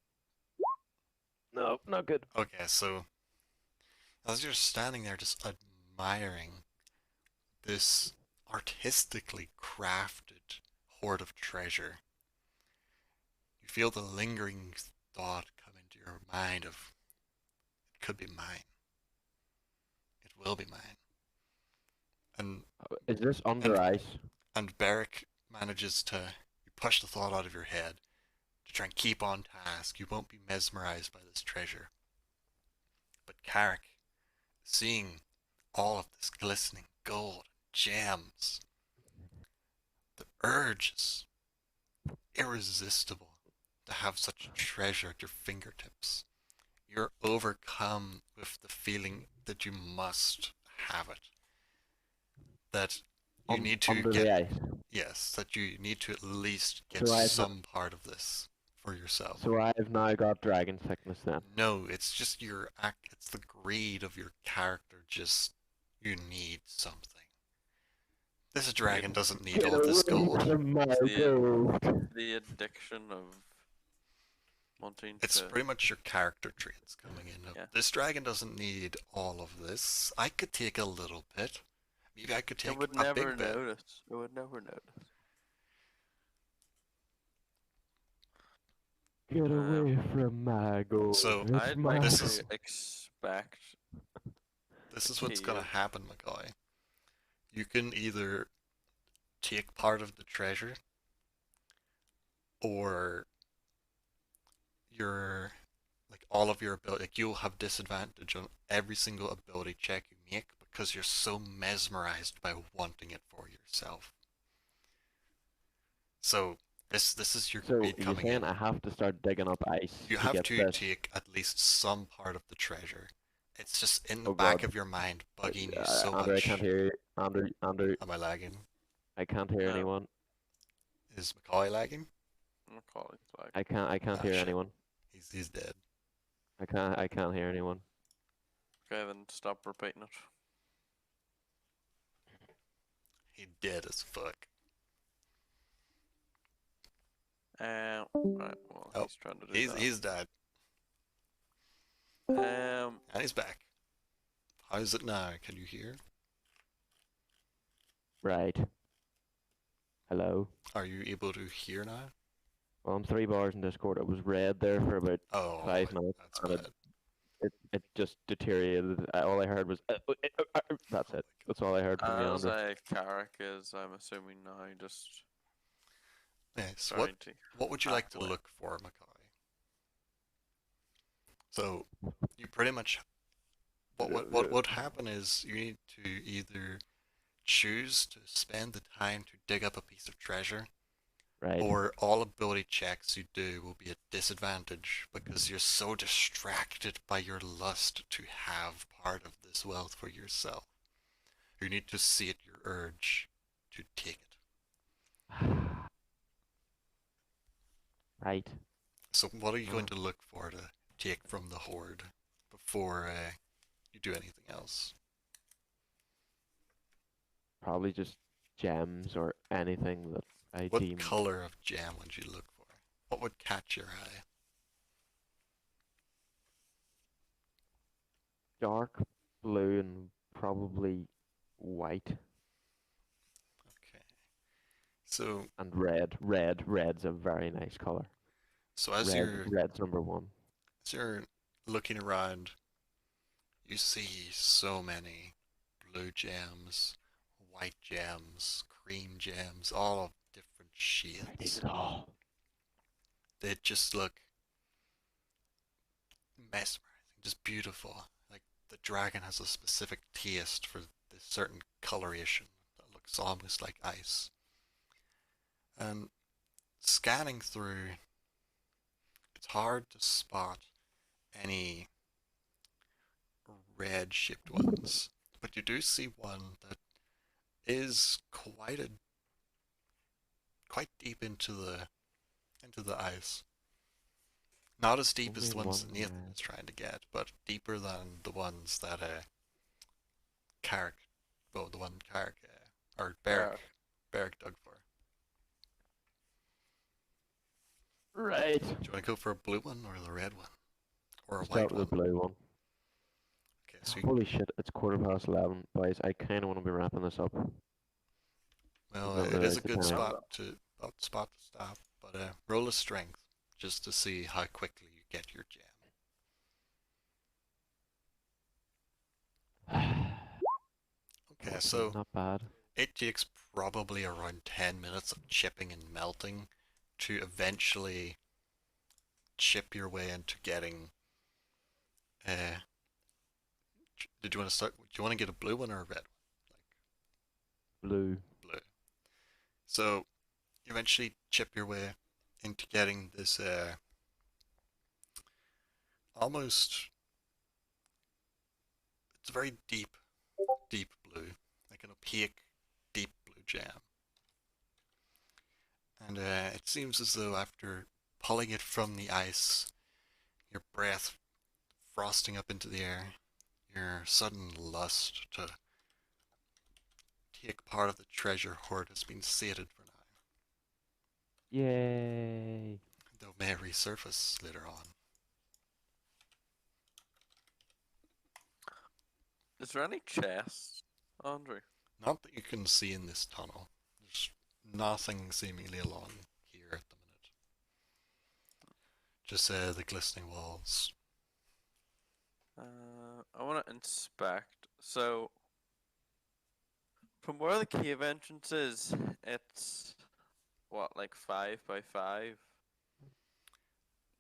No, not good. Okay, so as you're standing there just admiring this artistically crafted hoard of treasure, you feel the lingering thought come into your mind of, it could be mine. It will be mine. And Is this under ice? Beric manages to, you push the thought out of your head to try and keep on task. You won't be mesmerized by this treasure. But Carrick, seeing all of this glistening gold, gems, the urge is irresistible to have such treasure at your fingertips. You're overcome with the feeling that you must have it. That you need to under get, the ice. yes, that you need to at least get So I've not- some part of this for yourself. So I've now got dragon sickness then. No, it's just your act. It's the greed of your character. Just you need something. This dragon doesn't need all this gold. From my The- gold. The addiction of wanting It's to. pretty much your character traits coming in. Yeah. This dragon doesn't need all of this. I could take a little bit. Maybe I could take It would a never big bit. notice. It would never notice. Get away from my gold. So, It's I'd my like This to is- expect. This is what's gonna Okay. happen, McCoy. You can either take part of the treasure, or all of your ability. Like, you'll have disadvantage on every single ability check you make because you're so mesmerized by wanting it for yourself. So this is your So greed you're coming saying in. I have to start digging up ice You to have get to this? take at least some part of the treasure. It's just in the Oh back God. of your mind, bugging you so Andrew, I can't much. hear you. Andrew, Am I lagging? I can't hear No. anyone. Is McCoy lagging? Macaulay's like, I can't Ah, hear shit. anyone. He's dead. I can't hear anyone. okay, then stop repeating it. He dead as fuck. Right, well, Oh, he's trying to do that. He's dead. Um, And he's back. How is it now? Can you hear? Right. Hello. Are you able to hear now? Well, I'm 3 bars in Discord. It was red there for about Oh, 5 minutes, that's and bad. it just deteriorated. All I heard was that's it. That's all I heard from you, as Andrew. a Carrick is, I'm assuming now, just Yes. trying to. What would you like to Halfway. look for, McCoy? So you pretty much what would happen is you need to either choose to spend the time to dig up a piece of treasure, Right. or all ability checks you do will be a disadvantage because you're so distracted by your lust to have part of this wealth for yourself. You need to see it your urge to take it. Right. So what are you going to look for to take from the hoard before you do anything else? Probably just gems or anything that I What deem color of gem would you look for? What would catch your eye? dark blue and probably white Okay. So and red. Red's a very nice color. so as Red's number 1. you're looking around, you see so many blue gems, white gems, cream gems, all of different shades. all. They just look mesmerizing, just beautiful. Like the dragon has a specific taste for this certain coloration that looks almost like ice. And scanning through, it's hard to spot any red shipped ones, but you do see one that is quite deep into the ice. Not as deep as the Only ones that one Nathan red. is trying to get, but deeper than the ones that Carrick, well, the one Carrick or Barrick dug for. Right. Do you want to go for a blue one or the red one? Or a Start white with the one? blue one. Okay, so Holy shit, it's 11:15, boys. I kind of want to be wrapping this up. well, don't it really is a like the good time. spot to stop, but roll a strength just to see how quickly you get your gem. Okay, so Not bad. it takes probably around 10 minutes of chipping and melting to eventually chip your way into getting. Did you want to start? Do you want to get a blue one or a red one? Blue. Blue. So you eventually chip your way into getting this almost. It's a very deep blue, like an opaque, deep blue gem. And it seems as though after pulling it from the ice, your breath frosting up into the air, your sudden lust to take part of the treasure hoard has been sated for now, Yay. though may resurface later on. Is there any chests, Andrew? Not that you can see in this tunnel. There's nothing seemingly along here at the minute. Just the glistening walls. I want to inspect. So, from where the cave entrance is, it's what, like 5 by 5?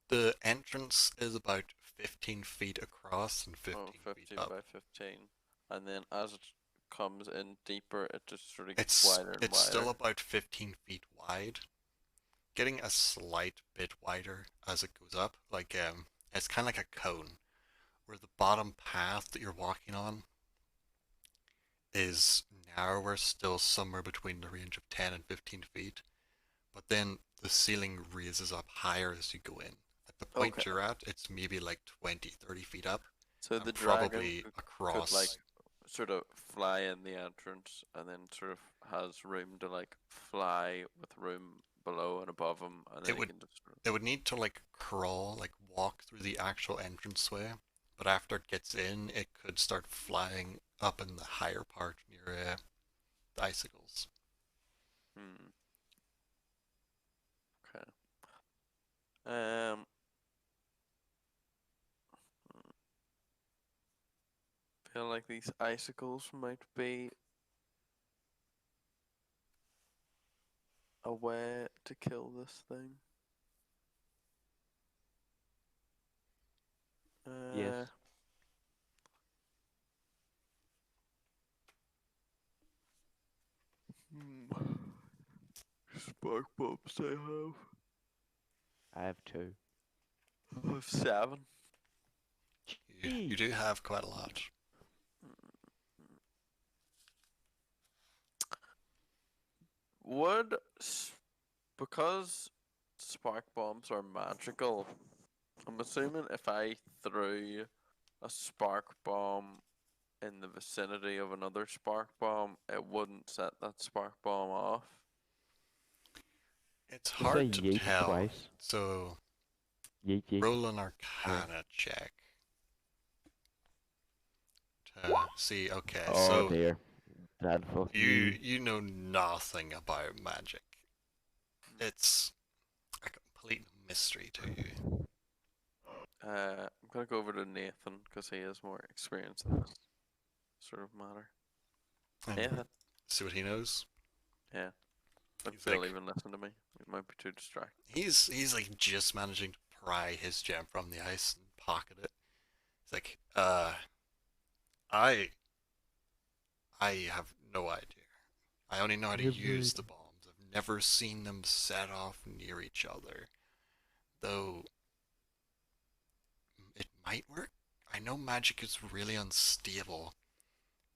The entrance is about 15 feet across and 15 Oh, feet 15 up. by 15. and then as it comes in deeper, it just sort of gets It's wider and it's wider. still about 15 feet wide, getting a slight bit wider as it goes up. Like it's kind of like a cone, where the bottom path that you're walking on is narrower, still somewhere between the range of 10 and 15 feet. But then the ceiling raises up higher as you go in. At the point Okay. you're at, it's maybe like 20, 30 feet up, So and the dragon probably could across. like sort of fly in the entrance, and then sort of has room to like fly with room below and above him, and then It he would- can just sort of... They would need to like crawl, like walk through the actual entranceway, but after it gets in, it could start flying up in the higher part near the icicles. Hmm. Okay. Um. Feel like these icicles might be a way to kill this thing. Yes. Spark bombs I have. I have 2. I have 7. You do have quite a lot. Would because spark bombs are magical, I'm assuming if I threw a spark bomb in the vicinity of another spark bomb, it wouldn't set that spark bomb off. It's Just say hard to yeet tell. twice. So Yeet, yeet. roll an Arcana check to see. Okay, Oh so dear. Dreadful. you know nothing about magic. It's a complete mystery to you. I'm gonna go over to Nathan because he has more experience in this sort of matter. And Nathan, see what he knows. yeah. I He's feel like- even listen to me. He might be too distracted. He's like just managing to pry his gem from the ice and pocket it. He's like, I have no idea. I only know how to Never. use the bombs. I've never seen them set off near each other. Though it might work. I know magic is really unstable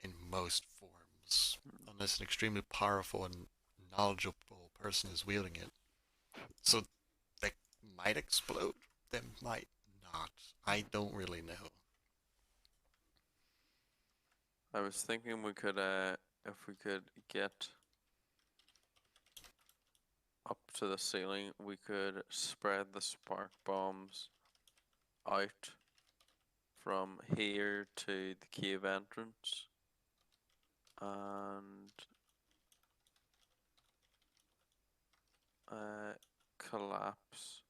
in most forms, unless an extremely powerful and knowledgeable person is wielding it. So they might explode, they might not. I don't really know. I was thinking we could, if we could get up to the ceiling, we could spread the spark bombs out from here to the cave entrance and collapse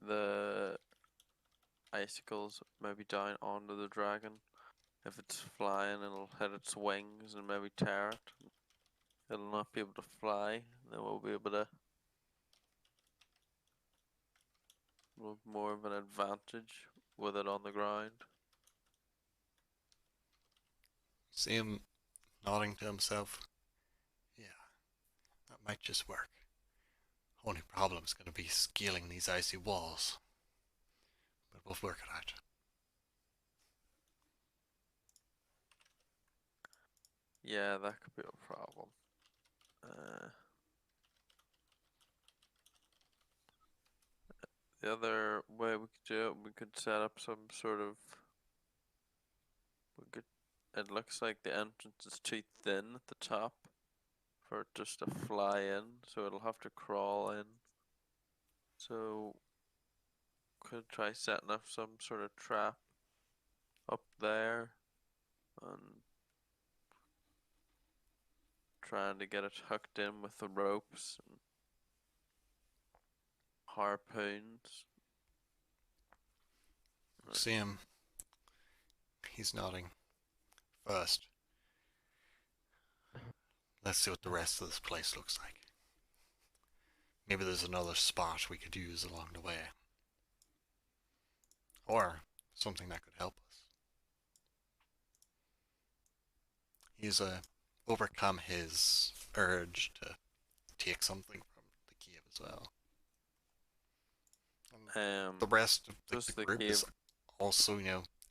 the icicles maybe down onto the dragon. If it's flying, it'll hit its wings and maybe tear it. It'll not be able to fly. Then we'll be able to... We'll have more of an advantage with it on the ground. See him nodding to himself. Yeah, that might just work. Only problem's gonna be scaling these icy walls. But we'll work it out. Yeah, that could be a problem. The other way we could do it, we could set up some sort of... We could... It looks like the entrance is too thin at the top for it just to fly in, so it'll have to crawl in. So could try setting up some sort of trap up there and trying to get it hooked in with the ropes and harpoons. See him. He's nodding. First, let's see what the rest of this place looks like. Maybe there's another spot we could use along the way. Or something that could help us. He's overcome his urge to take something from the cave as well. And the rest of does the the group is cave- also,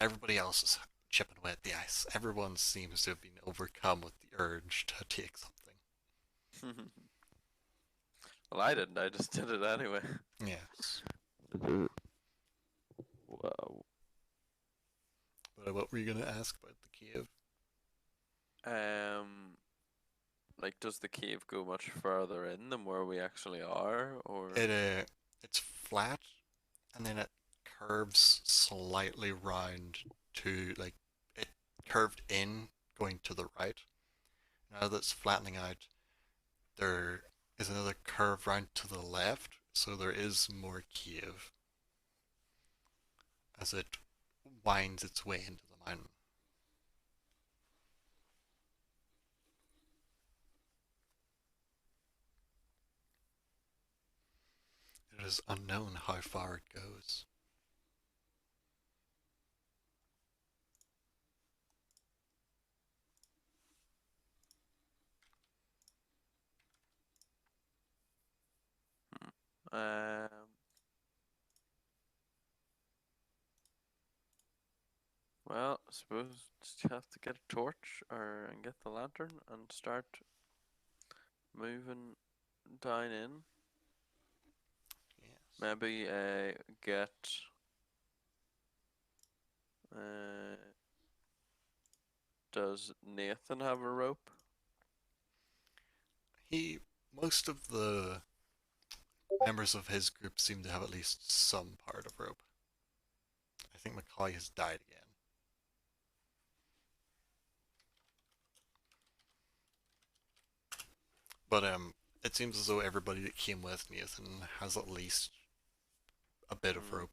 everybody else is chipping away at the ice. Everyone seems to have been overcome with the urge to take something. Well, I didn't. I just did it anyway. Yes. Wow. But what were you gonna ask about the cave? Like, does the cave go much further in than where we actually are, or? It's flat, and then it curves slightly round to it curved in going to the right. Now that's flattening out, there is another curve round to the left, so there is more cave as it winds its way into the mountain. It is unknown how far it goes. Um. Well, I suppose just have to get a torch and get the lantern and start moving down in. Yes. Maybe get does Nathan have a rope? Most of the members of his group seem to have at least some part of rope. I think Macaulay has died again. But it seems as though everybody that came with Nathan has at least a bit of rope.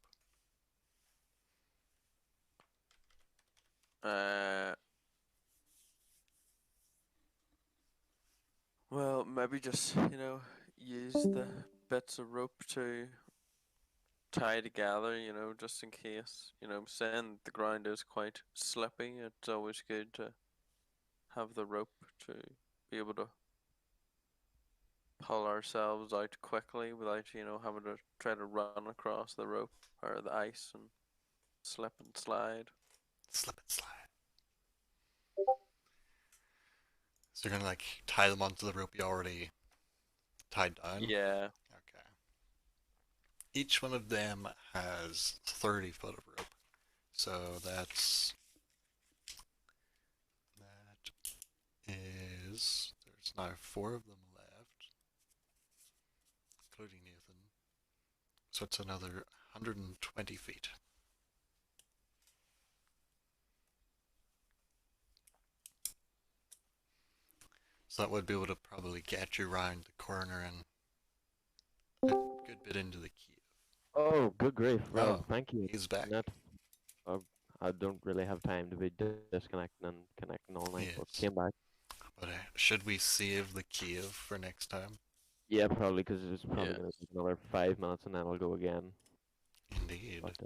Well, maybe just, use the bits of rope to tie together, just in case. Saying the ground is quite slippy, it's always good to have the rope to be able to pull ourselves out quickly without, having to try to run across the rope or the ice and slip and slide. Slip and slide. So you're gonna tie them onto the rope you already tied down? Yeah. Okay. Each one of them has 30 foot of rope. So that is, there's now 4 of them left, including Nathan. So it's another 120 feet. So that would be able to probably get you round the corner and a good bit into the cave. Oh, good grief, Rob, Oh, thank you. he's back. I don't really have time to be disconnecting and connecting all night, but Yes. came back. But should we save the cave for next time? Yeah, probably, because it's probably Yeah. going to take another 5 minutes and then I'll go again. Indeed. But,